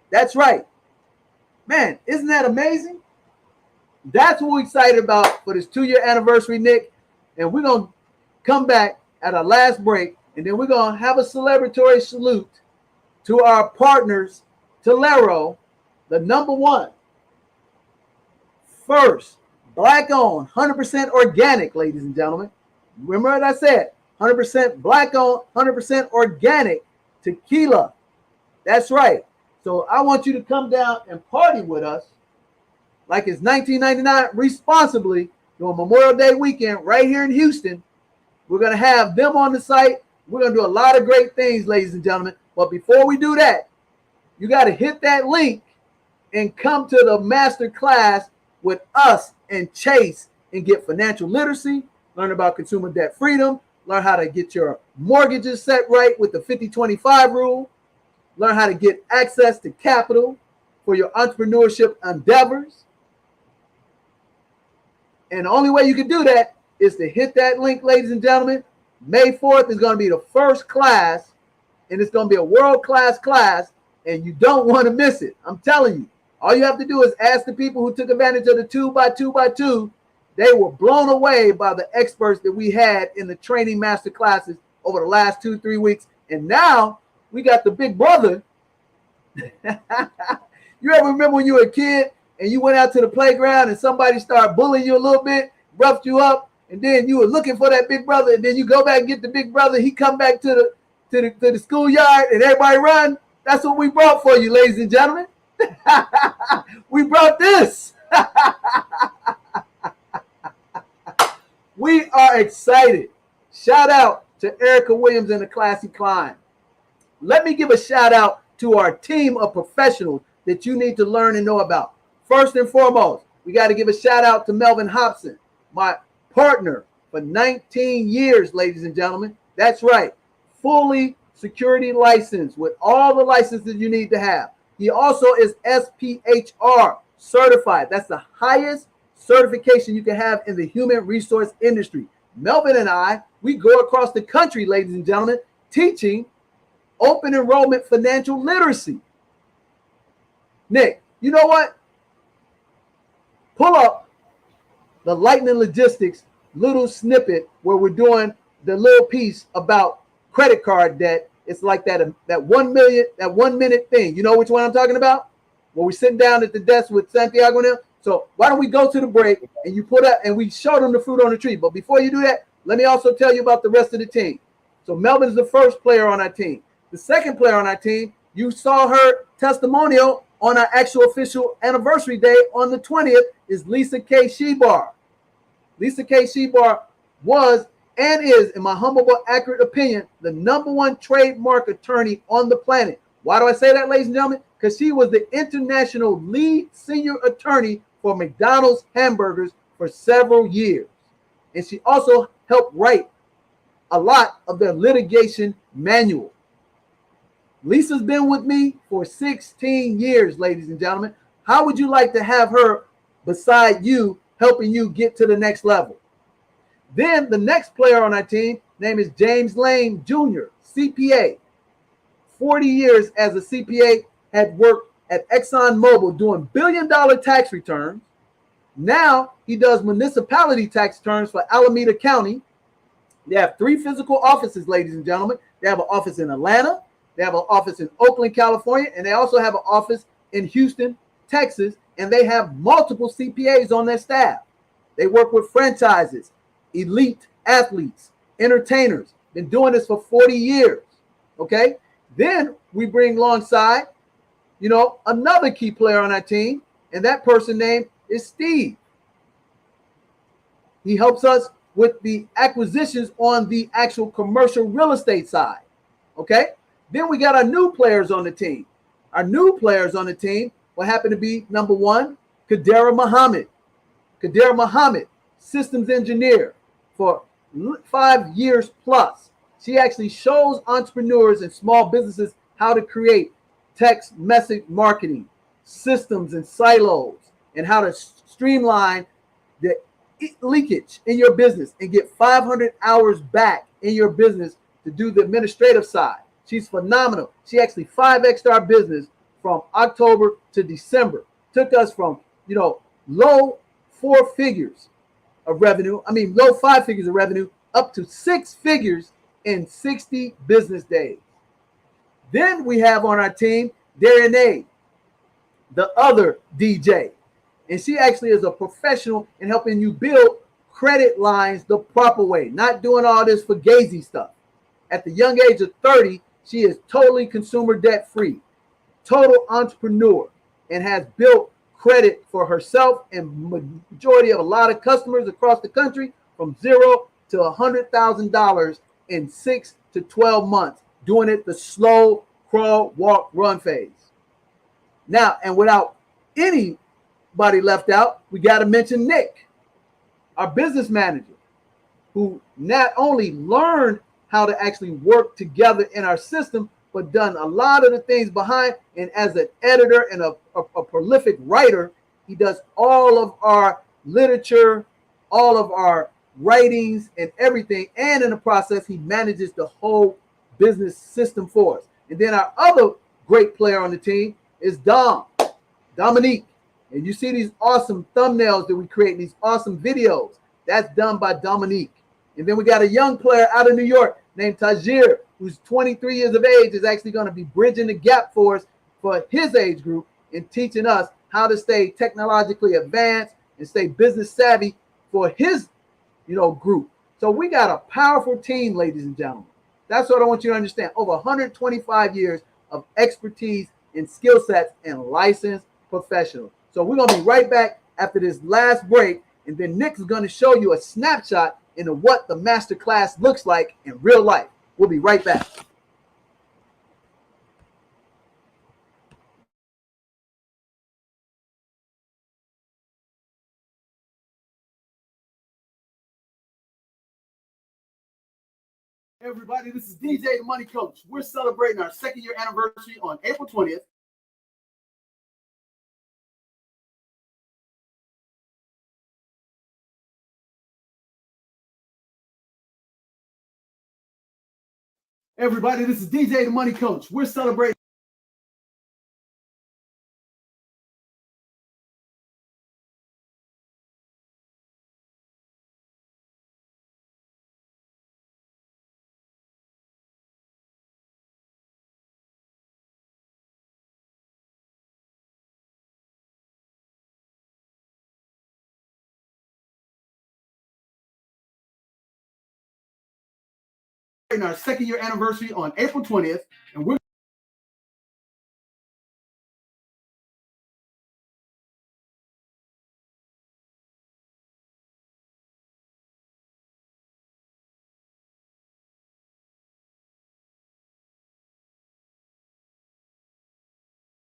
A: That's right. Man, isn't that amazing? That's what we're excited about for this 2-year anniversary, Nick. And we're going to come back at our last break, and then we're going to have a celebratory salute to our partners, Tolero, the #1, first, Black-owned, 100% organic, ladies and gentlemen. Remember what I said, 100% black owned, 100% organic tequila. That's right. So I want you to come down and party with us like it's 1999 responsibly during Memorial Day weekend right here in Houston. We're going to have them on the site. We're going to do a lot of great things, ladies and gentlemen. But before we do that, you got to hit that link and come to the master class with us and Chase and get financial literacy, learn about consumer debt freedom, learn how to get your mortgages set right with the 50-25 rule, learn how to get access to capital for your entrepreneurship endeavors. And the only way you can do that is to hit that link, ladies and gentlemen. May 4th is going to be the first class, and it's going to be a world-class class, and you don't want to miss it. I'm telling you. All you have to do is ask the people who took advantage of the 2x2x2. They were blown away by the experts that we had in the training master classes over the last 2-3 weeks. And now we got the big brother. You ever remember when you were a kid and you went out to the playground and somebody started bullying you a little bit, roughed you up, and then you were looking for that big brother, and then you go back and get the big brother. He come back to the schoolyard and everybody run. That's what we brought for you, ladies and gentlemen. We brought this. We are excited. Shout out to Ericka Williams and the Classy Climb. Let me give a shout out to our team of professionals that you need to learn and know about. First and foremost, we got to give a shout out to Melvin Hopson, my partner for 19 years, ladies and gentlemen. That's right. Fully security licensed with all the licenses you need to have. He also is SPHR certified. That's the highest certification you can have in the human resource industry. Melvin and I, we go across the country, ladies and gentlemen, teaching open enrollment financial literacy. Nick, you know what? Pull up the Lightning Logistics little snippet where we're doing the little piece about credit card debt. It's like that 1 minute thing. You know which one I'm talking about? When we're sitting down at the desk with Santiago and them. So why don't we go to the break and you put up and we show them the fruit on the tree. But before you do that, let me also tell you about the rest of the team. So Melvin's the first player on our team. The second player on our team, you saw her testimonial on our actual official anniversary day on the 20th, is Lisa K. Shebar. Lisa K. Shebar was and is, in my humble but accurate opinion, the #1 trademark attorney on the planet. Why do I say that, ladies and gentlemen? Because she was the international lead senior attorney for McDonald's hamburgers for several years. And she also helped write a lot of their litigation manual. Lisa's been with me for 16 years, ladies and gentlemen. How would you like to have her beside you, helping you get to the next level? Then the next player on our team, name is James Lane Jr., CPA. 40 years as a CPA, had worked at ExxonMobil doing billion-dollar tax returns. Now he does municipality tax returns for Alameda County. They have 3 physical offices, ladies and gentlemen. They have an office in Atlanta. They have an office in Oakland, California. And they also have an office in Houston, Texas. And they have multiple CPAs on their staff. They work with franchises, elite athletes, entertainers. Been doing this for 40 years. Okay. Then we bring alongside, another key player on our team. And that person name is Steve. He helps us with the acquisitions on the actual commercial real estate side. Okay. Then we got our new players on the team. Our new players on the team will happen to be #1, Kadera Muhammad. Kadera Muhammad, systems engineer for 5 years plus. She actually shows entrepreneurs and small businesses how to create text message marketing systems and silos and how to streamline the leakage in your business and get 500 hours back in your business to do the administrative side. She's phenomenal. She actually 5x'd our business from October to December. Took us from, low 4 figures of revenue. Low 5 figures of revenue up to 6 figures in 60 business days. Then we have on our team, Darren, the other DJ. And she actually is a professional in helping you build credit lines the proper way, not doing all this fugazi stuff. At the young age of 30, she is totally consumer debt free, total entrepreneur, and has built credit for herself and majority of a lot of customers across the country from $0 to $100,000 in 6 to 12 months, doing it the slow crawl, walk, run phase. Now, and without anybody left out, we got to mention Nick, our business manager, who not only learned how to actually work together in our system, but done a lot of the things behind. And as an editor and a prolific writer, he does all of our literature, all of our writings and everything. And in the process, he manages the whole business system for us. And then our other great player on the team is Dominique. And you see these awesome thumbnails that we create, these awesome videos. That's done by Dominique. And then we got a young player out of New York named Tajir, who's 23 years of age, is actually going to be bridging the gap for us for his age group and teaching us how to stay technologically advanced and stay business savvy for his, group. So we got a powerful team, ladies and gentlemen. That's what I want you to understand. Over 125 years of expertise and skill sets and licensed professionals. So we're going to be right back after this last break. And then Nick is going to show you a snapshot into what the masterclass looks like in real life. We'll be right back. Everybody, this is DJ the Money Coach. We're celebrating our 2nd year anniversary on April 20th. Everybody, this is DJ the Money Coach. We're celebrating. Our 2nd year anniversary on April 20th, and we're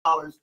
A: dollars.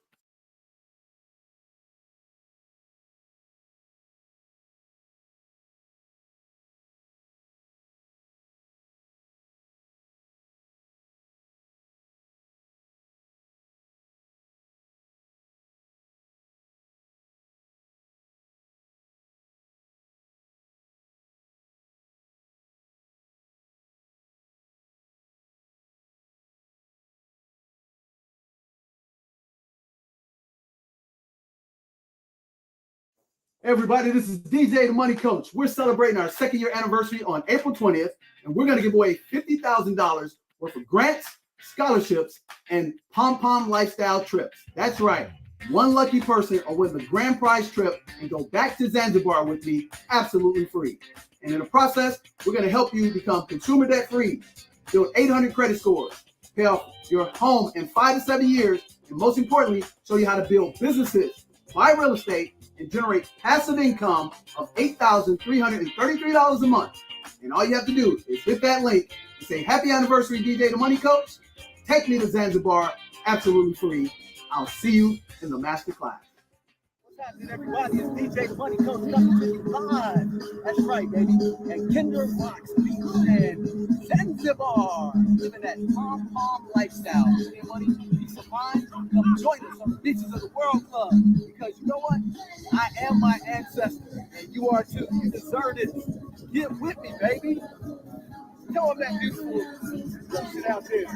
A: Everybody, this is DJ the Money Coach. We're celebrating our 2nd year anniversary on April 20th, and we're going to give away $50,000 worth of grants, scholarships, and pom-pom lifestyle trips. That's right. One lucky person will win the grand prize trip and go back to Zanzibar with me absolutely free. And in the process, we're going to help you become consumer debt free, build 800 credit scores, pay off your home in 5 to 7 years, and most importantly, show you how to build businesses, buy real estate, and generate passive income of $8,333 a month. And all you have to do is hit that link and say, "Happy anniversary, DJ the Money Coach. Take me to Zanzibar absolutely free." I'll see you in the masterclass. What's happening, everybody? It's DJ the Money Coach coming to you live. That's right, baby. And Kinder Rocks Beach and Zanzibar, living that pom-pom lifestyle. Hey, money, peace of mind. Come join us on the beaches of the World Club. Because you know what? I am my ancestor, and you are too. You deserve it. Get with me, baby. Tell them that beautiful shit out there.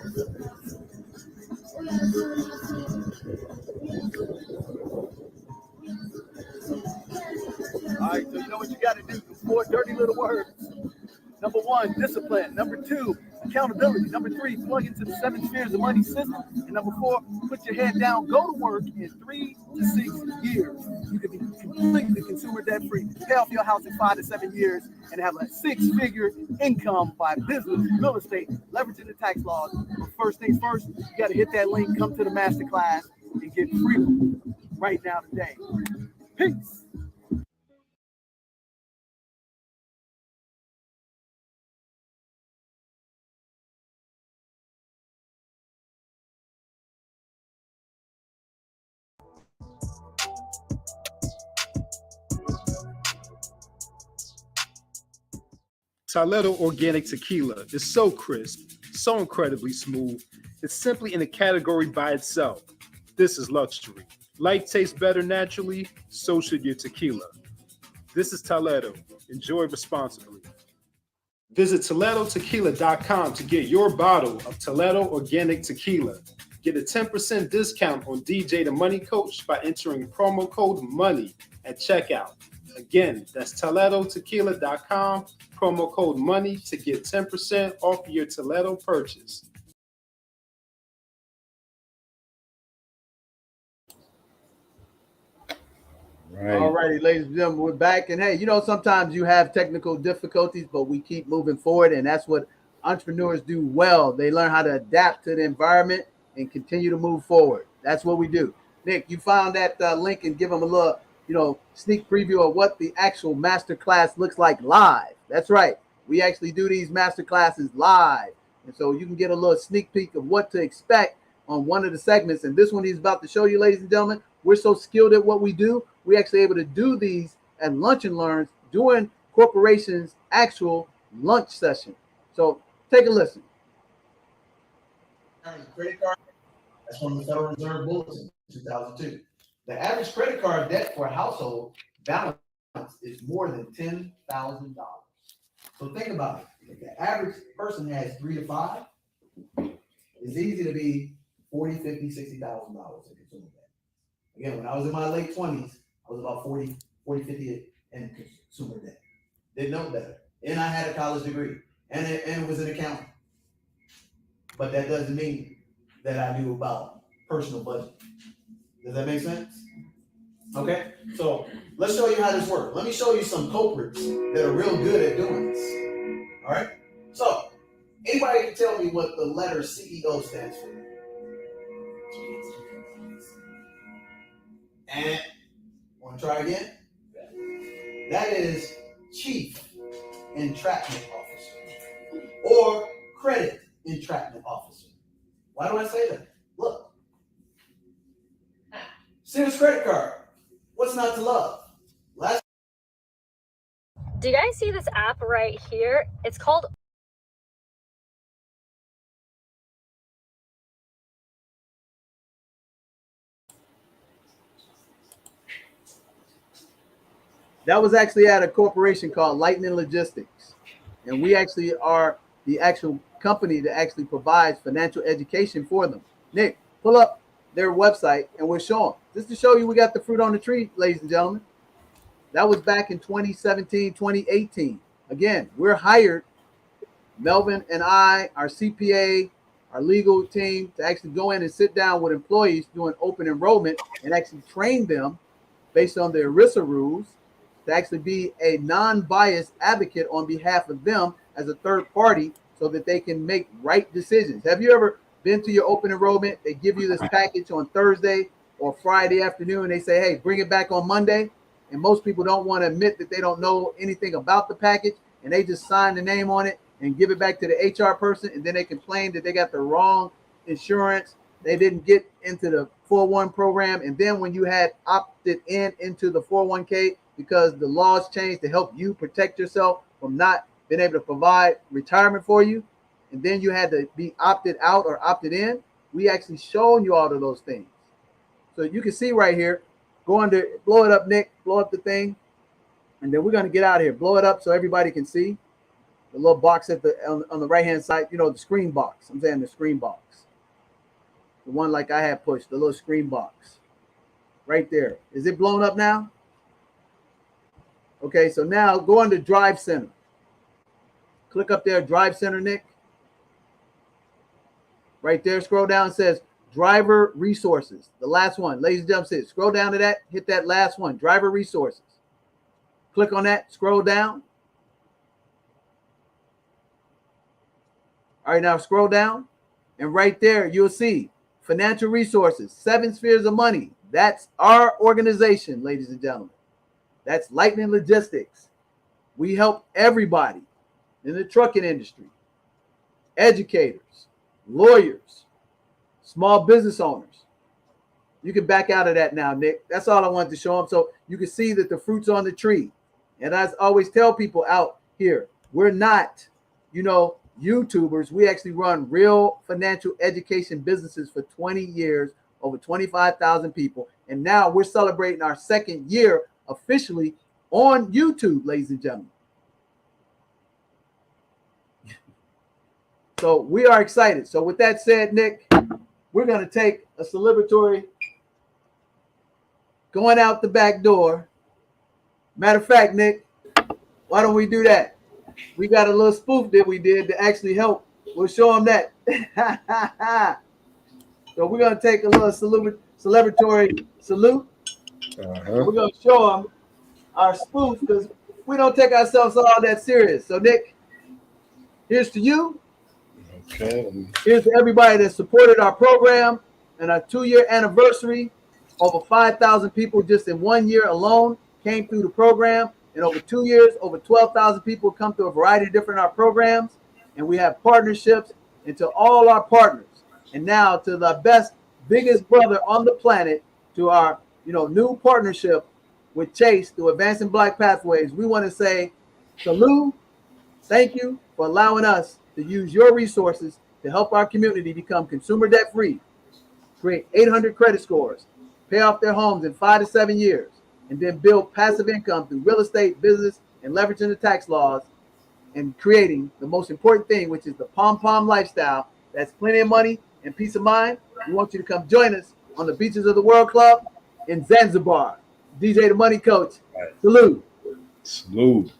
A: All right, so you know what you got to do. 4 dirty little words. Number 1, discipline. Number 2,
D: accountability. Number 3, plug into the 7 spheres of money system. And number 4, put your head down, go to work in 3 to 6 years. You could be completely consumer debt free, pay off your house in 5 to 7 years, and have a 6-figure income by business, real estate, leveraging the tax laws. But first things first, you got to hit that link, come to the masterclass, and get freedom right now today. Peace.
B: Toledo Organic Tequila is so crisp, so incredibly smooth. It's simply in a category by itself. This is luxury. Life tastes better naturally, so should your tequila. This is Toledo. Enjoy responsibly. Visit ToledoTequila.com to get your bottle of Toledo Organic Tequila. Get a 10% discount on DJ the Money Coach by entering promo code MONEY at checkout. Again, that's ToledoTequila.com, promo code MONEY to get 10% off your Toledo purchase.
A: Right. All righty, ladies and gentlemen, we're back. And hey, sometimes you have technical difficulties, but we keep moving forward. And that's what entrepreneurs do well. They learn how to adapt to the environment and continue to move forward. That's what we do. Nick, you found that link and give them a little, sneak preview of what the actual masterclass looks like live. That's right. We actually do these masterclasses live. And so you can get a little sneak peek of what to expect on one of the segments. And this one he's about to show you, ladies and gentlemen, we're so skilled at what we do. We're actually able to do these at Lunch and Learns during corporations' actual lunch session. So take a listen.
H: Credit card, that's from the Federal Reserve Bulletin, 2002. The average credit card debt for a household balance is more than $10,000. So think about it. If the average person has 3 to 5, it's easy to be $40,000, $50,000, $60,000 in consumer debt. Again, when I was in my late 20s, I was about 40, 50 in consumer debt. Didn't know better. And I had a college degree. And it was an accountant. But that doesn't mean that I knew about personal budget. Does that make sense? Okay, so let's show you how this works. Let me show you some culprits that are real good at doing this. All right, so anybody can tell me what the letter CEO stands for? And want to try again? That is Chief Entrapment Officer or Credit Entrapment Officer. Why do I say that? Look. Sears credit card. What's not to love?
I: Do you guys see this app right here? It's called
A: That was actually at a corporation called Lightning Logistics. And we actually are the actual company that actually provides financial education for them. Nick, pull up their website and we'll show them. Just to show you we got the fruit on the tree, ladies and gentlemen. That was back in 2017, 2018. Again, we're hired, Melvin and I, our CPA, our legal team, to actually go in and sit down with employees doing open enrollment and actually train them based on the ERISA rules to actually be a non-biased advocate on behalf of them as a third party so that they can make right decisions. Have you ever been to your open enrollment? They give you this package on Thursday or Friday afternoon. And they say, hey, bring it back on Monday. And most people don't want to admit that they don't know anything about the package. And they just sign the name on it and give it back to the HR person. And then they complain that they got the wrong insurance. They didn't get into the 401 program. And then when you had opted into the 401k, because the laws changed to help you protect yourself from not being able to provide retirement for you, and then you had to be opted out or opted in, we actually shown you all of those things. So you can see right here, go under, blow it up, Nick, blow up the thing, and then we're going to get out of here. Blow it up so everybody can see the little box at the on the right-hand side, the screen box. I'm saying the screen box. The one like I had pushed, the little screen box right there. Is it blown up now? Okay, so now go under Drive Center. Click up there, Drive Center, Nick. Right there, scroll down, it says driver resources. The last one, ladies and gentlemen, scroll down to that, hit that last one, driver resources. Click on that, scroll down. All right, now scroll down, and right there you'll see financial resources, 7 spheres of money. That's our organization, ladies and gentlemen. That's Lightning Logistics. We help everybody in the trucking industry, educators, lawyers, small business owners. You can back out of that now, Nick. That's all I wanted to show them so you can see that the fruit's on the tree. And I always tell people out here, we're not, YouTubers. We actually run real financial education businesses for 20 years, over 25,000 people. And now we're celebrating our 2nd year officially on YouTube, ladies and gentlemen. So we are excited. So with that said, Nick, we're going to take a celebratory going out the back door. Matter of fact, Nick, why don't we do that? We got a little spoof that we did to actually help. We'll show them that. So we're going to take a little celebratory salute. We're going to show them our spoof because we don't take ourselves all that serious. So, Nick, here's to you.
B: Okay.
A: Here's to everybody that supported our program and our 2-year anniversary. Over 5,000 people just in 1 year alone came through the program. In over 2 years, over 12,000 people come through a variety of different our programs. And we have partnerships, and to all our partners. And now to the best, biggest brother on the planet, to our new partnership with Chase through Advancing Black Pathways. We want to say, salute, thank you for allowing us to use your resources to help our community become consumer debt free, create 800 credit scores, pay off their homes in 5 to 7 years, and then build passive income through real estate, business, and leveraging the tax laws, and creating the most important thing, which is the pom-pom lifestyle. That's plenty of money and peace of mind. We want you to come join us on the beaches of the World Club in Zanzibar. DJ the Money Coach, salute.
B: Salute.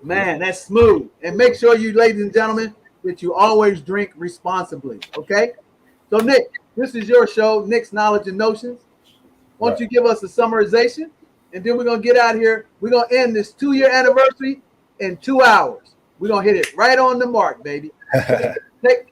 A: Man, that's smooth. And make sure you, ladies and gentlemen, that you always drink responsibly, okay? So, Nick, this is your show, Nick's Knowledge and Notions. Why don't you give us a summarization, and then we're going to get out of here. We're going to end this 2-year anniversary in 2 hours. We're going to hit it right on the mark, baby.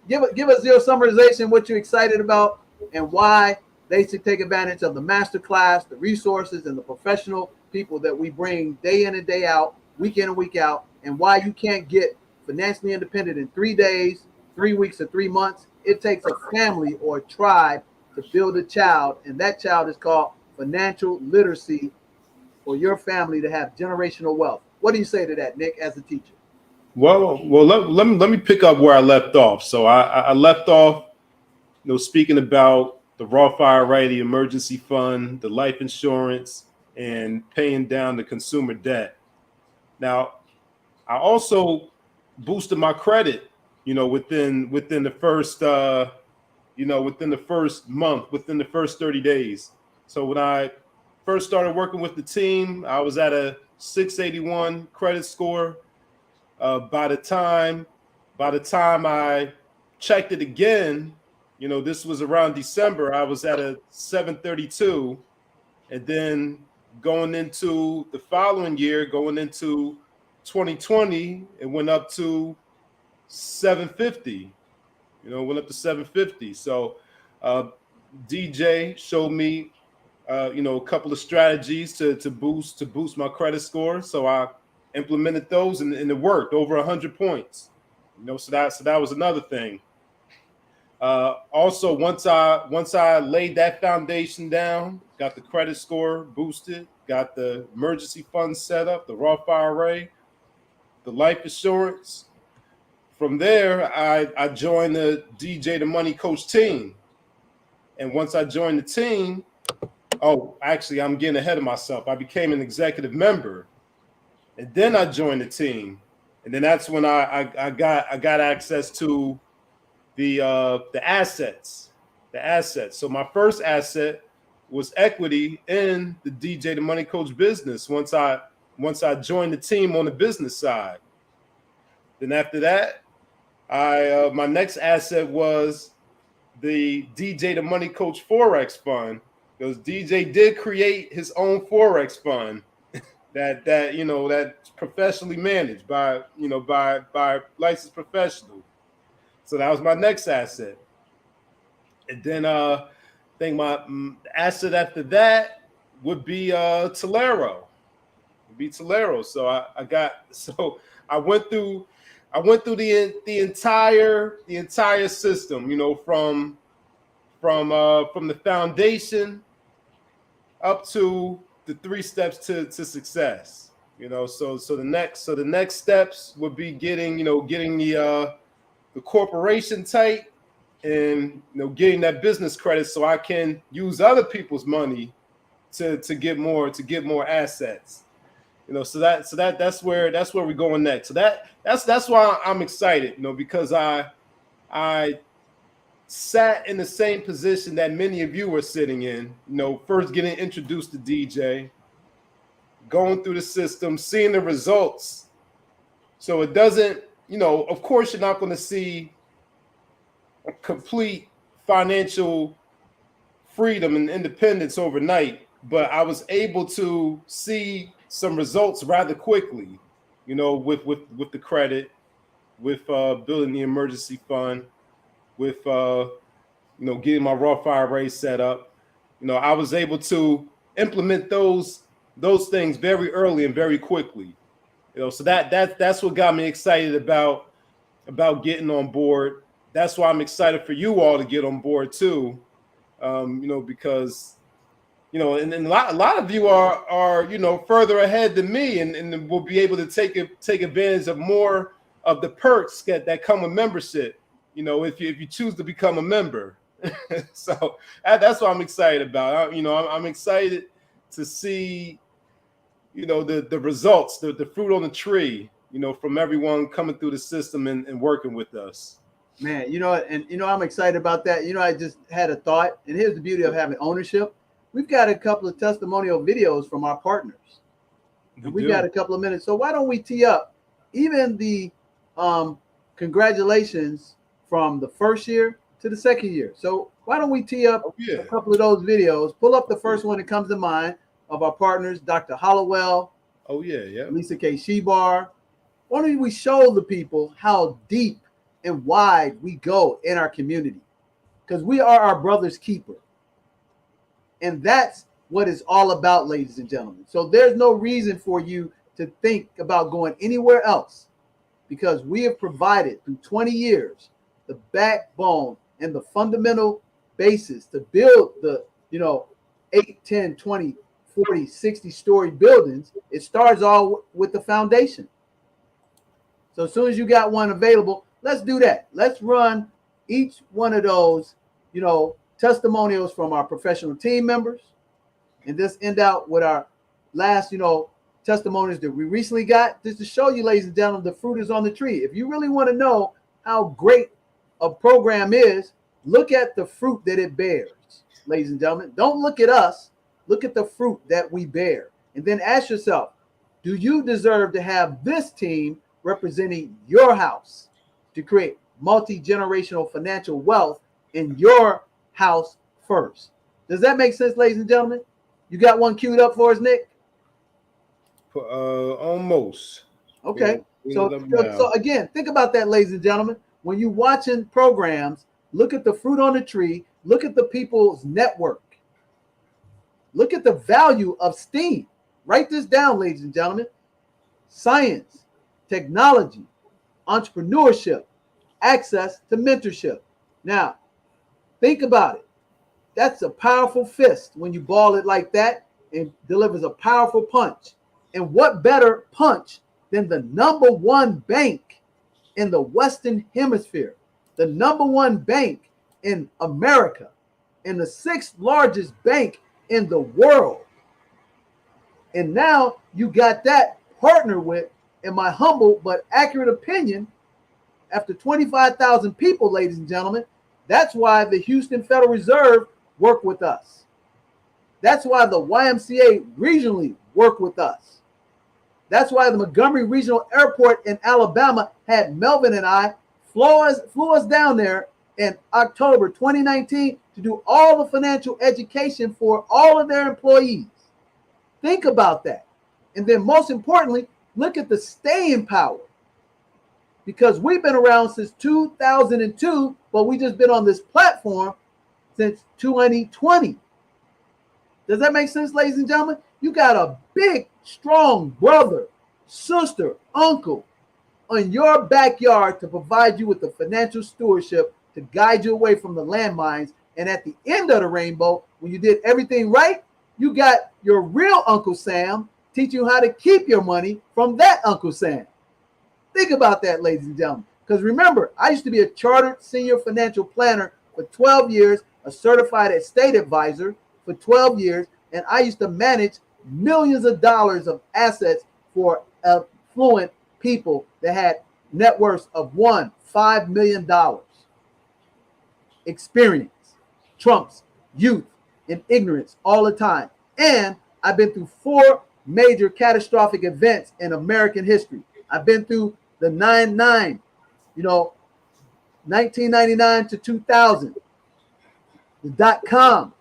A: Give us your summarization, what you're excited about, and why they should take advantage of the masterclass, the resources, and the professional people that we bring day in and day out, week in and week out, and why you can't get financially independent in 3 days, 3 weeks, or 3 months. It takes a family or a tribe to build a child, and that child is called financial literacy for your family to have generational wealth. What do you say to that, Nick, as a teacher?
B: Well, let me pick up where I left off. So I left off, speaking about the Roth IRA, the emergency fund, the life insurance, and paying down the consumer debt. Now, I also boosted my credit, within the first, within the first month, within the first 30 days. So when I first started working with the team, I was at a 681 credit score. By the time I checked it again, this was around December, I was at a 732, and then going into the following year, going into 2020, it went up to 750. Went up to 750. So DJ showed me, a couple of strategies to boost my credit score. So I implemented those, and it worked, over 100 points. So that was another thing. Also, once I laid that foundation down, got the credit score boosted, got the emergency fund set up, the Roth IRA, the life insurance. From there, I joined the DJ the Money Coach team. And once I joined the team, actually, I'm getting ahead of myself. I became an executive member. And then I joined the team, and then that's when I got access to the assets. So my first asset was equity in the DJ the Money Coach business. Once I joined the team on the business side, Then after that, my next asset was the DJ the Money Coach Forex Fund, because DJ did create his own Forex fund that's professionally managed by licensed professional. So that was my next asset. And then I think my asset after that would be Tolero. So I went through the entire system, from the foundation up to the 3 steps to success. So the next steps would be getting the corporation tight, and getting that business credit so I can use other people's money to get more assets. So that's where we're going next. So that's why I'm excited, because I sat in the same position that many of you are sitting in, first getting introduced to DJ, going through the system, seeing the results. So it doesn't, of course you're not going to see a complete financial freedom and independence overnight, but I was able to see some results rather quickly, with the credit, with building the emergency fund, with getting my Roth IRA set up. I was able to implement those things very early and very quickly. So that's what got me excited about getting on board. That's why I'm excited for you all to get on board too, because and a lot of you are further ahead than me, and will be able to take advantage of more of the perks that come with membership. If you choose to become a member. So that's what I'm excited about. I'm excited to see the results, the fruit on the tree, from everyone coming through the system and working with us.
A: Man, I'm excited about that. I just had a thought, and here's the beauty of having ownership. We've got a couple of testimonial videos from our partners. We've got a couple of minutes. So why don't we tee up even the congratulations from the first year to the second year? So why don't we tee up a couple of those videos? Pull up the first one that comes to mind of our partners, Dr. Hollowell. Lisa K. Shebar. Why don't we show the people how deep and wide we go in our community? Because we are our brother's keeper. And that's what it's all about, ladies and gentlemen. So there's no reason for you to think about going anywhere else, because we have provided through 20 years the backbone and the fundamental basis to build the 8, 10, 20, 40, 60-story buildings. It starts all with the foundation. So as soon as you got one available, let's do that. Let's run each one of those, testimonials from our professional team members, and just end out with our last, testimonies that we recently got, just to show you, ladies and gentlemen, the fruit is on the tree. If you really want to know how great a program is, look at the fruit that it bears, ladies and gentlemen. Don't look at us. Look at the fruit that we bear. And then ask yourself, do you deserve to have this team representing your house to create multi-generational financial wealth in your house first? Does that make sense, ladies and gentlemen? You got one queued up for us, Nick?
B: Almost.
A: Okay. So again, think about that, ladies and gentlemen. When you're watching programs, look at the fruit on the tree. Look at the people's network. Look at the value of STEAM. Write this down, ladies and gentlemen. Science, technology, entrepreneurship, access to mentorship. Now, think about it. That's a powerful fist when you ball it like that and delivers a powerful punch. And what better punch than the number one bank in the Western Hemisphere, the number one bank in America, and the 6th largest bank in the world. And now you got that partnered with, in my humble but accurate opinion, after 25,000 people, ladies and gentlemen. That's why the Houston Federal Reserve work with us. That's why the YMCA regionally work with us. That's why the Montgomery Regional Airport in Alabama had Melvin and I flew us down there in October 2019 to do all the financial education for all of their employees. Think about that. And then most importantly, look at the staying power. Because we've been around since 2002, but we just been on this platform since 2020. Does that make sense, ladies and gentlemen? You got a big, strong brother, sister, uncle in your backyard to provide you with the financial stewardship to guide you away from the landmines. And at the end of the rainbow, when you did everything right, you got your real Uncle Sam teaching you how to keep your money from that Uncle Sam. Think about that, ladies and gentlemen. Because remember, I used to be a chartered senior financial planner for 12 years, a certified estate advisor for 12 years, and I used to manage millions of dollars of assets for affluent people that had net worths of $5 million. Experience trumps youth and ignorance all the time. And I've been through 4 major catastrophic events in American history. I've been through the 9/9, 1999 to 2000, the dot-com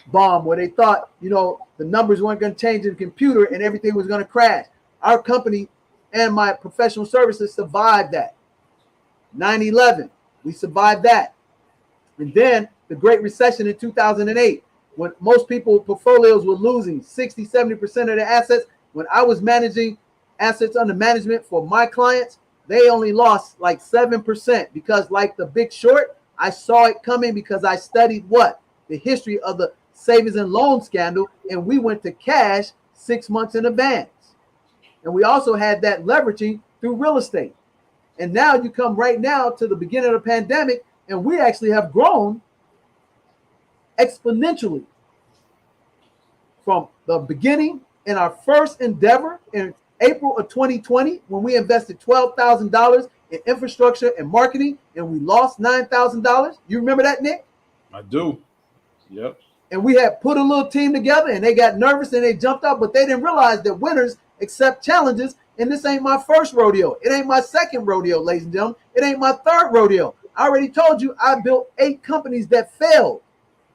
A: bomb where they thought, the numbers weren't going to change in the computer and everything was going to crash. Our company and my professional services survived that. 9/11, we survived that. And then the Great Recession in 2008, when most people's portfolios were losing 60, 70% of their assets. When I was managing assets under management for my clients, they only lost like 7% because, like the Big Short, I saw it coming because I studied what? The history of the savings and loan scandal, and we went to cash 6 months in advance. And we also had that leveraging through real estate. And now you come right now to the beginning of the pandemic, and we actually have grown exponentially from the beginning in our first endeavor in April of 2020, when we invested $12,000 in infrastructure and marketing, and we lost $9,000. You remember that, Nick?
B: I do. Yep.
A: And we had put a little team together, and they got nervous and they jumped up, but they didn't realize that winners accept challenges. And this ain't my first rodeo. It ain't my second rodeo, ladies and gentlemen. It ain't my third rodeo. I already told you I built 8 companies that failed,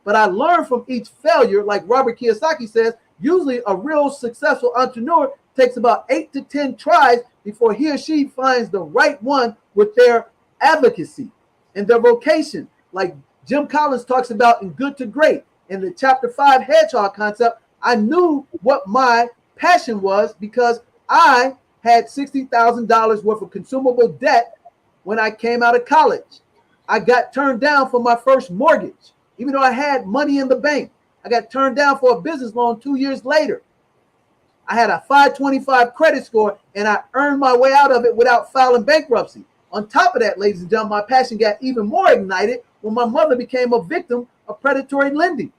A: but I learned from each failure. Like Robert Kiyosaki says, usually a real successful entrepreneur takes about 8 to 10 tries before he or she finds the right one with their advocacy and their vocation. Like Jim Collins talks about in Good to Great, in the chapter 5 hedgehog concept, I knew what my passion was because I had $60,000 worth of consumable debt when I came out of college. I got turned down for my first mortgage, even though I had money in the bank. I got turned down for a business loan 2 years later. I had a 525 credit score, and I earned my way out of it without filing bankruptcy. On top of that, ladies and gentlemen, my passion got even more ignited when my mother became a victim of predatory lending.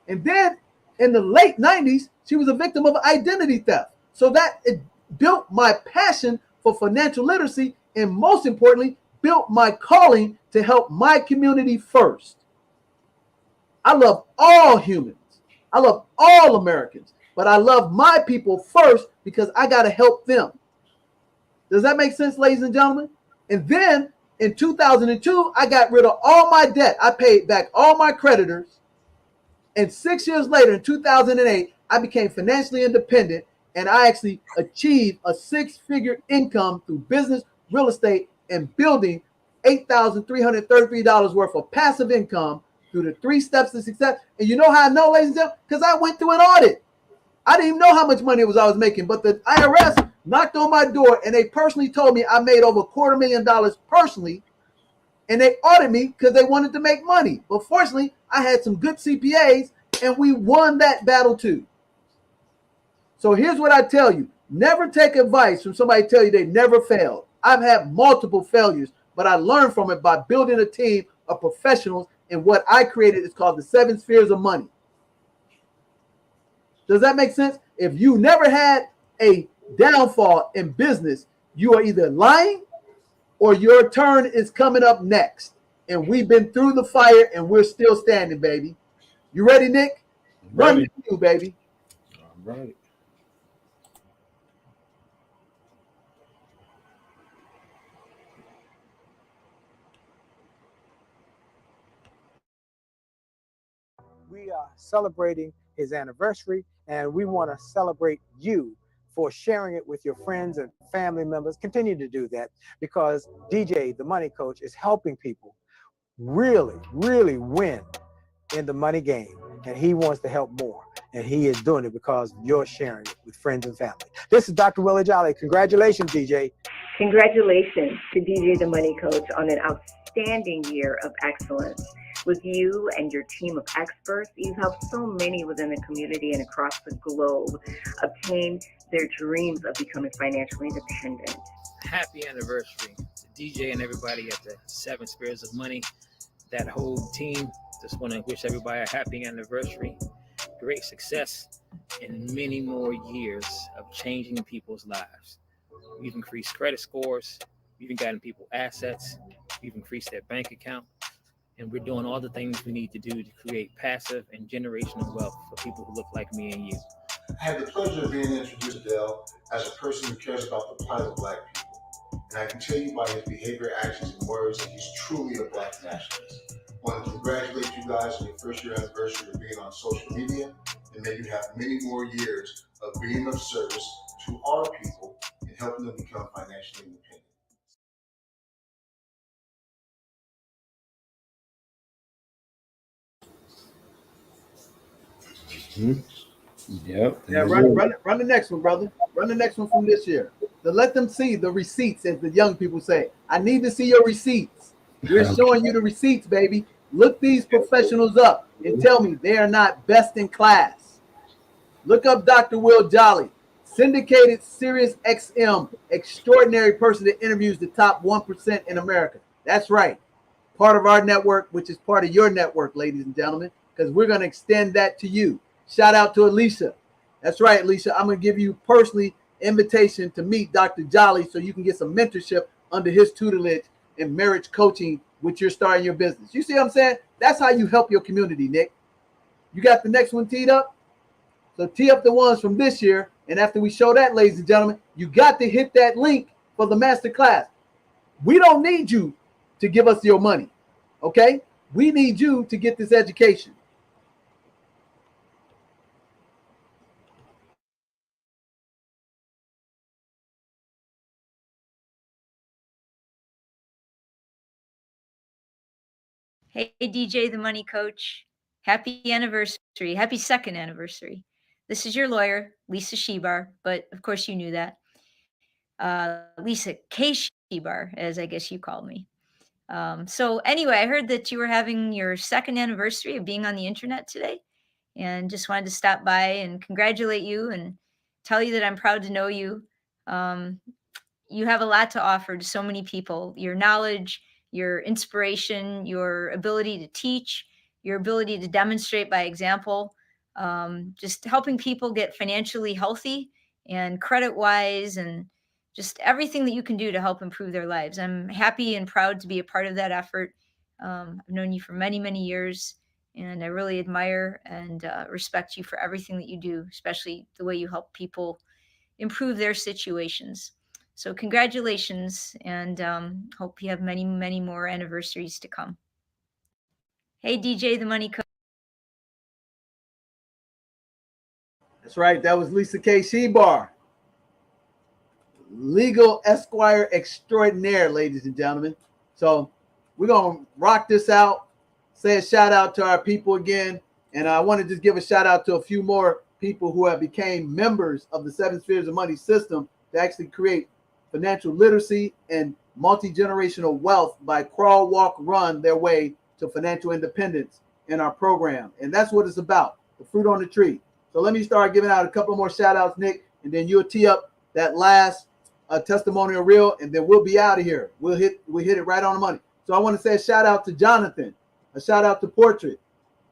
A: And then in the late 90s, she was a victim of identity theft. So that it built my passion for financial literacy, and most importantly, built my calling to help my community first. I love all humans. I love all Americans, but I love my people first because I got to help them. Does that make sense, ladies and gentlemen? And then in 2002, I got rid of all my debt. I paid back all my creditors. And 6 years later, in 2008, I became financially independent, and I actually achieved a 6-figure income through business, real estate, and building $8,333 worth of passive income through the 3 steps to success. And you know how I know, ladies and gentlemen? Because I went through an audit. I didn't even know how much money it was I was making, but the IRS knocked on my door, and they personally told me I made over $250,000 personally, and they audited me because they wanted to make money. But fortunately, I had some good CPAs, and we won that battle too. So here's what I tell you. Never take advice from somebody tell you they never failed. I've had multiple failures, but I learned from it by building a team of professionals, and what I created is called the 7 spheres of money. Does that make sense? If you never had a downfall in business, you are either lying or your turn is coming up next. And we've been through the fire and we're still standing, baby. You ready, Nick? Run to you, baby.
B: All right.
J: we are celebrating his anniversary, and we want to celebrate you for sharing it with your friends and family members. Continue to do that, because DJ, the Money Coach, is helping people really, really win in the money game, and he wants to help more, and he is doing it because you're sharing it with friends and family. This is Dr. Willie Jolly. Congratulations, DJ.
K: Congratulations to DJ the Money Coach on an outstanding year of excellence. With you and your team of experts, you've helped so many within the community and across the globe obtain their dreams of becoming financially independent.
L: Happy anniversary to DJ and everybody at the Seven Spheres of Money, that whole team. Just want to wish everybody a happy anniversary, great success, and many more years of changing people's lives. We've increased credit scores, we've even gotten people assets, we've increased their bank account, and we're doing all the things we need to do to create passive and generational wealth for people who look like me and you.
M: I had the pleasure of being introduced to Dell as a person who cares about the plight of Black people. And I can tell you by his behavior, actions, and words that he's truly a Black nationalist. I want to congratulate you guys on your first year anniversary of being on social media, and may you have many more years of being of service to our people and helping them become financially independent.
B: Yep.
A: Yeah, run the next one, brother. Run the next one from this year. To let them see the receipts, as the young people say. I need to see your receipts. We're showing you the receipts, baby. Look these professionals up and tell me they are not best in class. Look up Dr. Will Jolly, syndicated Sirius XM, extraordinary person that interviews the top 1% in America. That's right. Part of our network, which is part of your network, ladies and gentlemen, because we're going to extend that to you. Shout out to Alicia. That's right, Alicia. I'm going to give you personally invitation to meet Dr. Jolly so you can get some mentorship under his tutelage in marriage coaching with your starting your business. You see what I'm saying? That's how you help your community, Nick. You got the next one teed up? So tee up the ones from this year. And after we show that, ladies and gentlemen, you got to hit that link for the masterclass. We don't need you to give us your money, okay? We need you to get this education.
N: Hey, DJ, the Money Coach. Happy anniversary. Happy second anniversary. This is your lawyer, Lisa Shebar, but of course you knew that. Lisa K. Shebar, as I guess you called me. So anyway, I heard that you were having your second anniversary of being on the internet today, and just wanted to stop by and congratulate you and tell you that I'm proud to know you. You have a lot to offer to so many people. Your knowledge, your inspiration, your ability to teach, your ability to demonstrate by example, just helping people get financially healthy and credit-wise, and just everything that you can do to help improve their lives. I'm happy and proud to be a part of that effort. I've known you for many, many years, and I really admire and respect you for everything that you do, especially the way you help people improve their situations. So congratulations, and hope you have many, many more anniversaries to come. Hey, DJ, the Money Coach.
A: That's right. That was Lisa K. Shebar, legal Esquire extraordinaire, ladies and gentlemen. So we're going to rock this out, say a shout out to our people again. And I want to just give a shout out to a few more people who have became members of the Seven Spheres of Money system to actually create financial literacy and multi-generational wealth by crawl, walk, run their way to financial independence in our program. And that's what it's about, the fruit on the tree. So let me start giving out a couple more shout outs, Nick, and then you'll tee up that last testimonial reel, and then we'll be out of here. We hit it right on the money. So I want to say a shout out to Jonathan, a shout out to Portrait,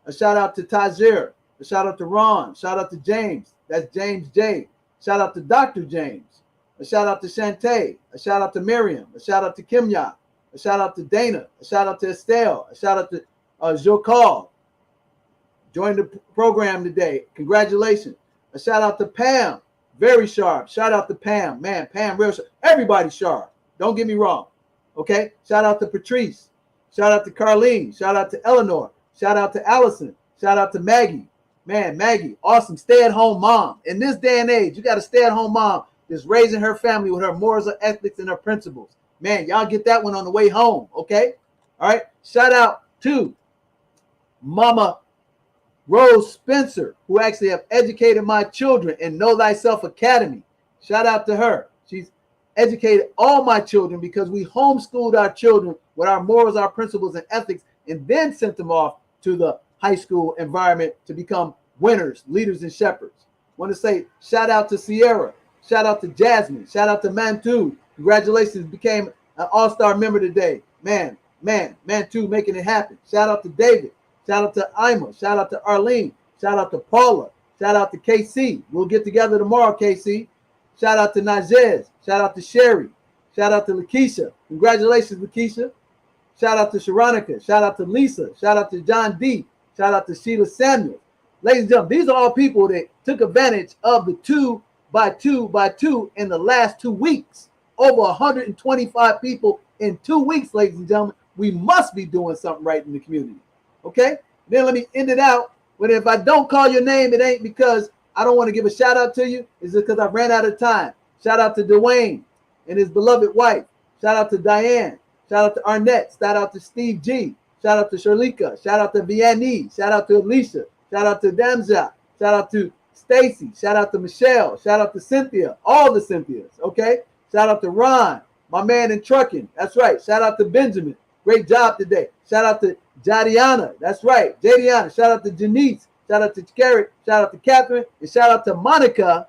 A: a shout out to Tajir, a shout out to Ron, shout out to James. That's James J. Shout out to Dr. James. A shout out to Shantae, a shout out to Miriam, a shout out to Kimya, a shout out to Dana, a shout out to Estelle, a shout out to Jokal. Joined the program today. Congratulations. A shout out to Pam, very sharp. Shout out to Pam. Man, Pam, real sharp. Everybody sharp. Don't get me wrong. Okay? Shout out to Patrice. Shout out to Carlene. Shout out to Eleanor. Shout out to Allison. Shout out to Maggie. Man, Maggie, awesome stay-at-home mom. In this day and age, you got a stay-at-home mom that's raising her family with her morals, her ethics, and her principles. Man, y'all get that one on the way home, okay? All right. Shout out to Mama Rose Spencer, who actually have educated my children in Know Thyself Academy. Shout out to her. She's educated all my children because we homeschooled our children with our morals, our principles, and ethics, and then sent them off to the high school environment to become winners, leaders, and shepherds. Want to say shout out to Sierra, shout out to Jasmine, shout out to Mantu. Congratulations, became an all-star member today. Mantu making it happen. Shout out to David, shout out to Ima, shout out to Arlene, shout out to Paula, shout out to KC. We'll get together tomorrow, KC. Shout out to Najez, shout out to Sherry, shout out to Lakeisha. Congratulations, Lakeisha. Shout out to Sharonica, shout out to Lisa, shout out to John D, shout out to Sheila Samuel. Ladies and gentlemen, these are all people that took advantage of the 2x2x2 in the last 2 weeks. Over 125 people in 2 weeks, ladies and gentlemen. We must be doing something right in the community. Okay? Then let me end it out with, if I don't call your name, it ain't because I don't want to give a shout out to you. It's just because I ran out of time. Shout out to Dwayne and his beloved wife. Shout out to Diane. Shout out to Arnett. Shout out to Steve G. Shout out to Sharlika. Shout out to Vianney. Shout out to Alicia. Shout out to Damja. Shout out to Stacy. Shout out to Michelle. Shout out to Cynthia. All the Cynthias. Okay? Shout out to Ron, my man in trucking. That's right. Shout out to Benjamin. Great job today. Shout out to Jadiana. That's right. Jadiana. Shout out to Janice. Shout out to Garrett. Shout out to Catherine. And shout out to Monica,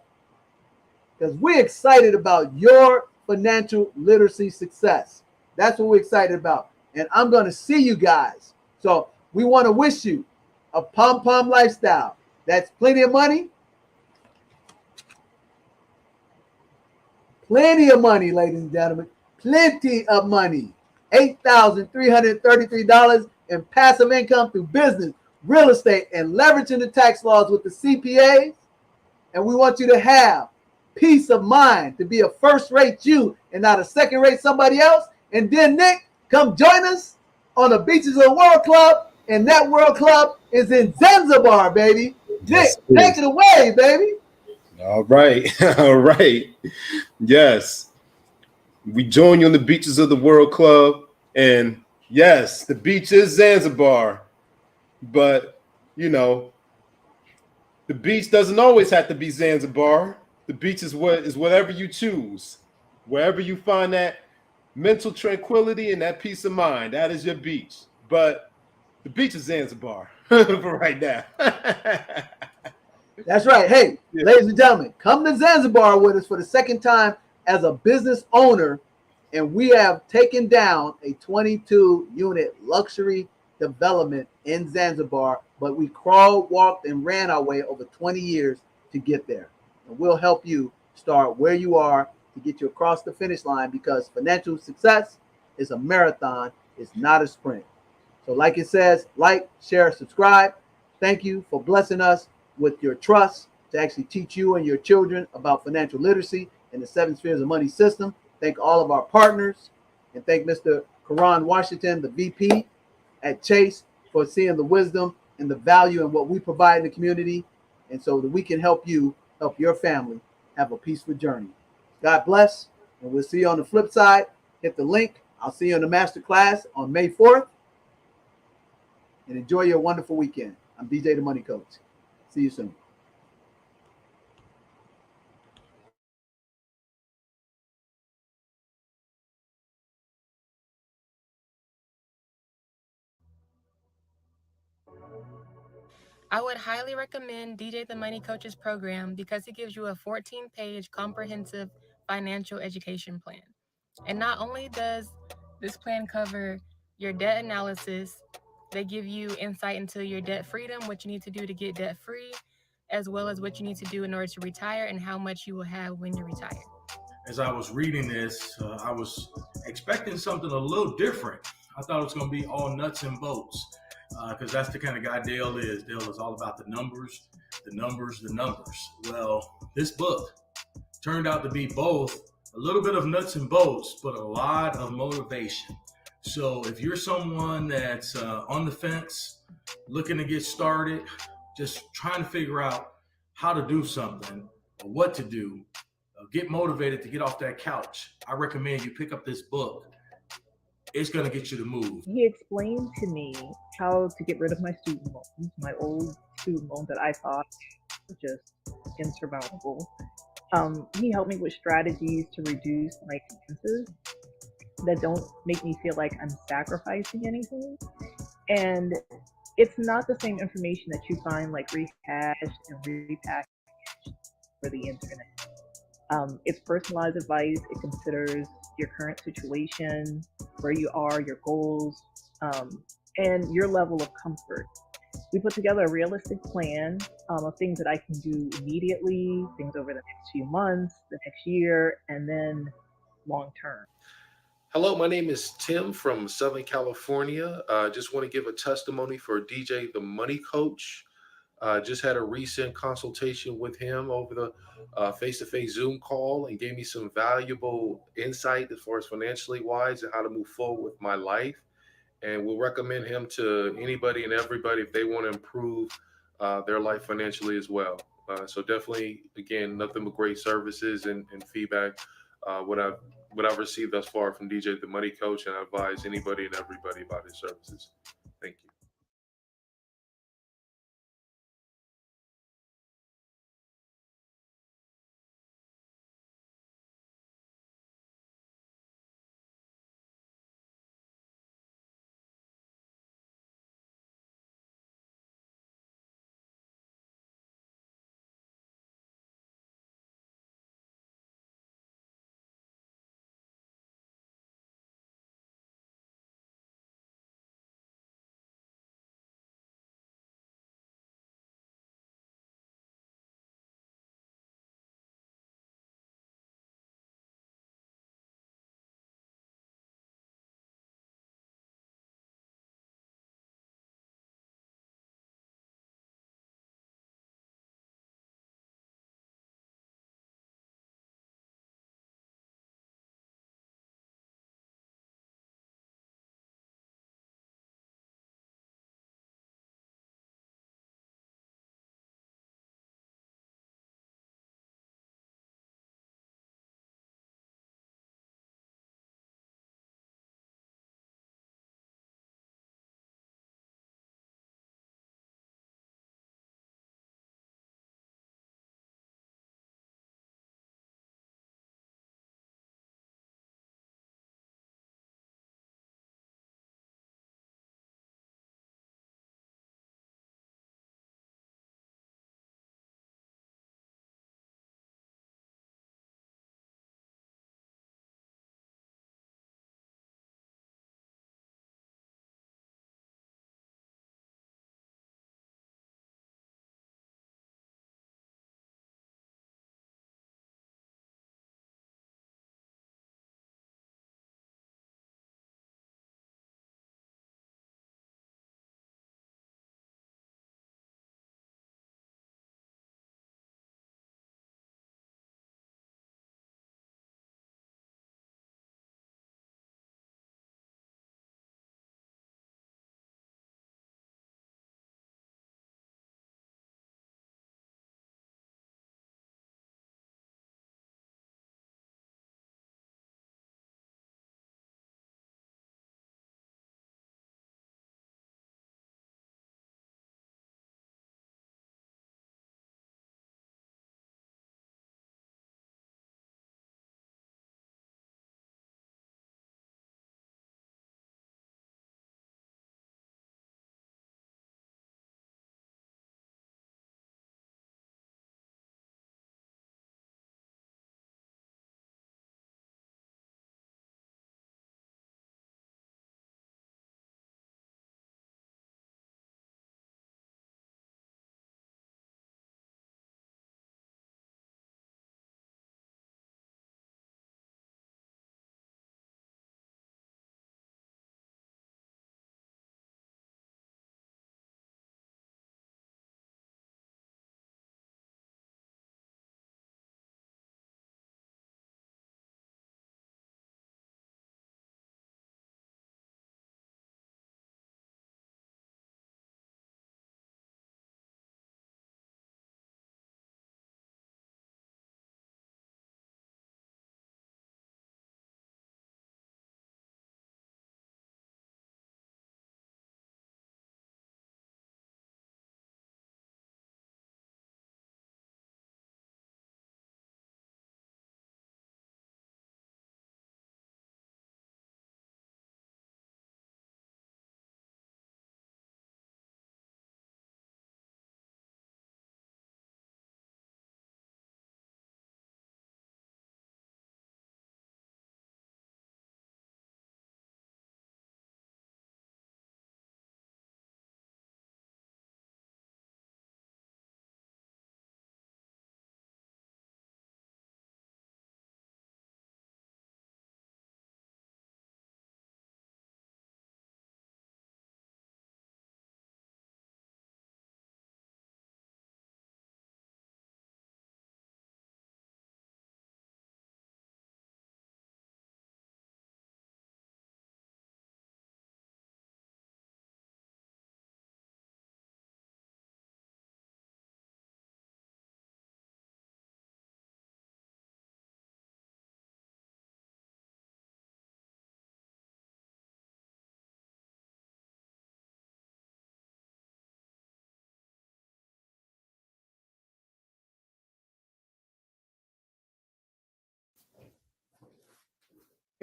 A: because we're excited about your financial literacy success. That's what we're excited about. And I'm going to see you guys. So we want to wish you a pom-pom lifestyle. That's plenty of money. Plenty of money, ladies and gentlemen. Plenty of money. $8,333 in passive income through business, real estate, and leveraging the tax laws with the CPAs. And we want you to have peace of mind to be a first-rate you and not a second-rate somebody else. And then, Nick, come join us on the beaches of the World Club. And that World Club is in Zanzibar, baby. Nick, take it away, baby.
B: All right. All right. Yes. We join you on the beaches of the World Club. And yes, the beach is Zanzibar. But, you know, the beach doesn't always have to be Zanzibar. The beach is whatever you choose. Wherever you find that mental tranquility and that peace of mind, that is your beach. But the beach is Zanzibar for right now.
A: That's right. Hey, ladies and gentlemen, come to Zanzibar with us for the second time as a business owner. And we have taken down a 22-unit luxury development in Zanzibar, but we crawled, walked, and ran our way over 20 years to get there. And we'll help you start where you are to get you across the finish line, because financial success is a marathon. It's not a sprint. So like it says, like, share, subscribe. Thank you for blessing us with your trust to actually teach you and your children about financial literacy and the 7 spheres of money system. Thank all of our partners, and thank Mr. Karan Washington, the VP at Chase, for seeing the wisdom and the value in what we provide in the community, and so that we can help you help your family have a peaceful journey. God bless, and we'll see you on the flip side. Hit the link. I'll see you in the Masterclass on May 4th, and enjoy your wonderful weekend. I'm DJ the Money Coach. See you soon.
E: I would highly recommend DJ the Money Coaches program because it gives you a 14-page comprehensive financial education plan. And not only does this plan cover your debt analysis, they give you insight into your debt freedom, what you need to do to get debt free, as well as what you need to do in order to retire and how much you will have when you retire.
F: As I was reading this, I was expecting something a little different. I thought it was going to be all nuts and bolts, because that's the kind of guy Dale is. Dale is all about the numbers, the numbers, the numbers. Well, this book turned out to be both a little bit of nuts and bolts, but a lot of motivation. So if you're someone that's on the fence, looking to get started, just trying to figure out how to do something or what to do, get motivated to get off that couch, I recommend you pick up this book. It's going to get you to move.
G: He explained to me how to get rid of my student loans, my old student loans that I thought were just insurmountable. He helped me with strategies to reduce my expenses that don't make me feel like I'm sacrificing anything. And it's not the same information that you find like rehashed and repackaged for the internet. It's personalized advice. It considers your current situation, where you are, your goals, and your level of comfort. We put together a realistic plan of things that I can do immediately, things over the next few months, the next year, and then long term.
B: Hello, my name is Tim from Southern California. Just want to give a testimony for DJ the Money Coach. Just had a recent consultation with him over the face-to-face Zoom call and gave me some valuable insight as far as financially wise and how to move forward with my life. And we'll recommend him to anybody and everybody if they want to improve their life financially as well. So definitely, again, nothing but great services and feedback. What I've received thus far from DJ the Money Coach, and I advise anybody and everybody about his services. Thank you.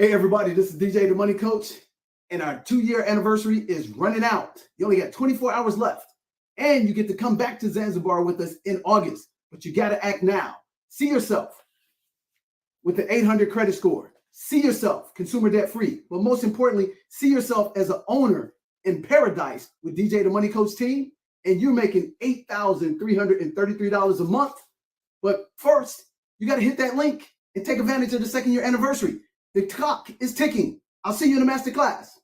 A: Hey everybody, this is DJ the Money Coach, and our 2-year anniversary is running out. You only got 24 hours left, and you get to come back to Zanzibar with us in August, but you got to act now. See yourself with the 800 credit score. See yourself consumer debt free, but most importantly, see yourself as an owner in paradise with DJ the Money Coach team, and you're making $8,333 a month. But first, you got to hit that link and take advantage of the 2nd year anniversary. The clock is ticking. I'll see you in the masterclass.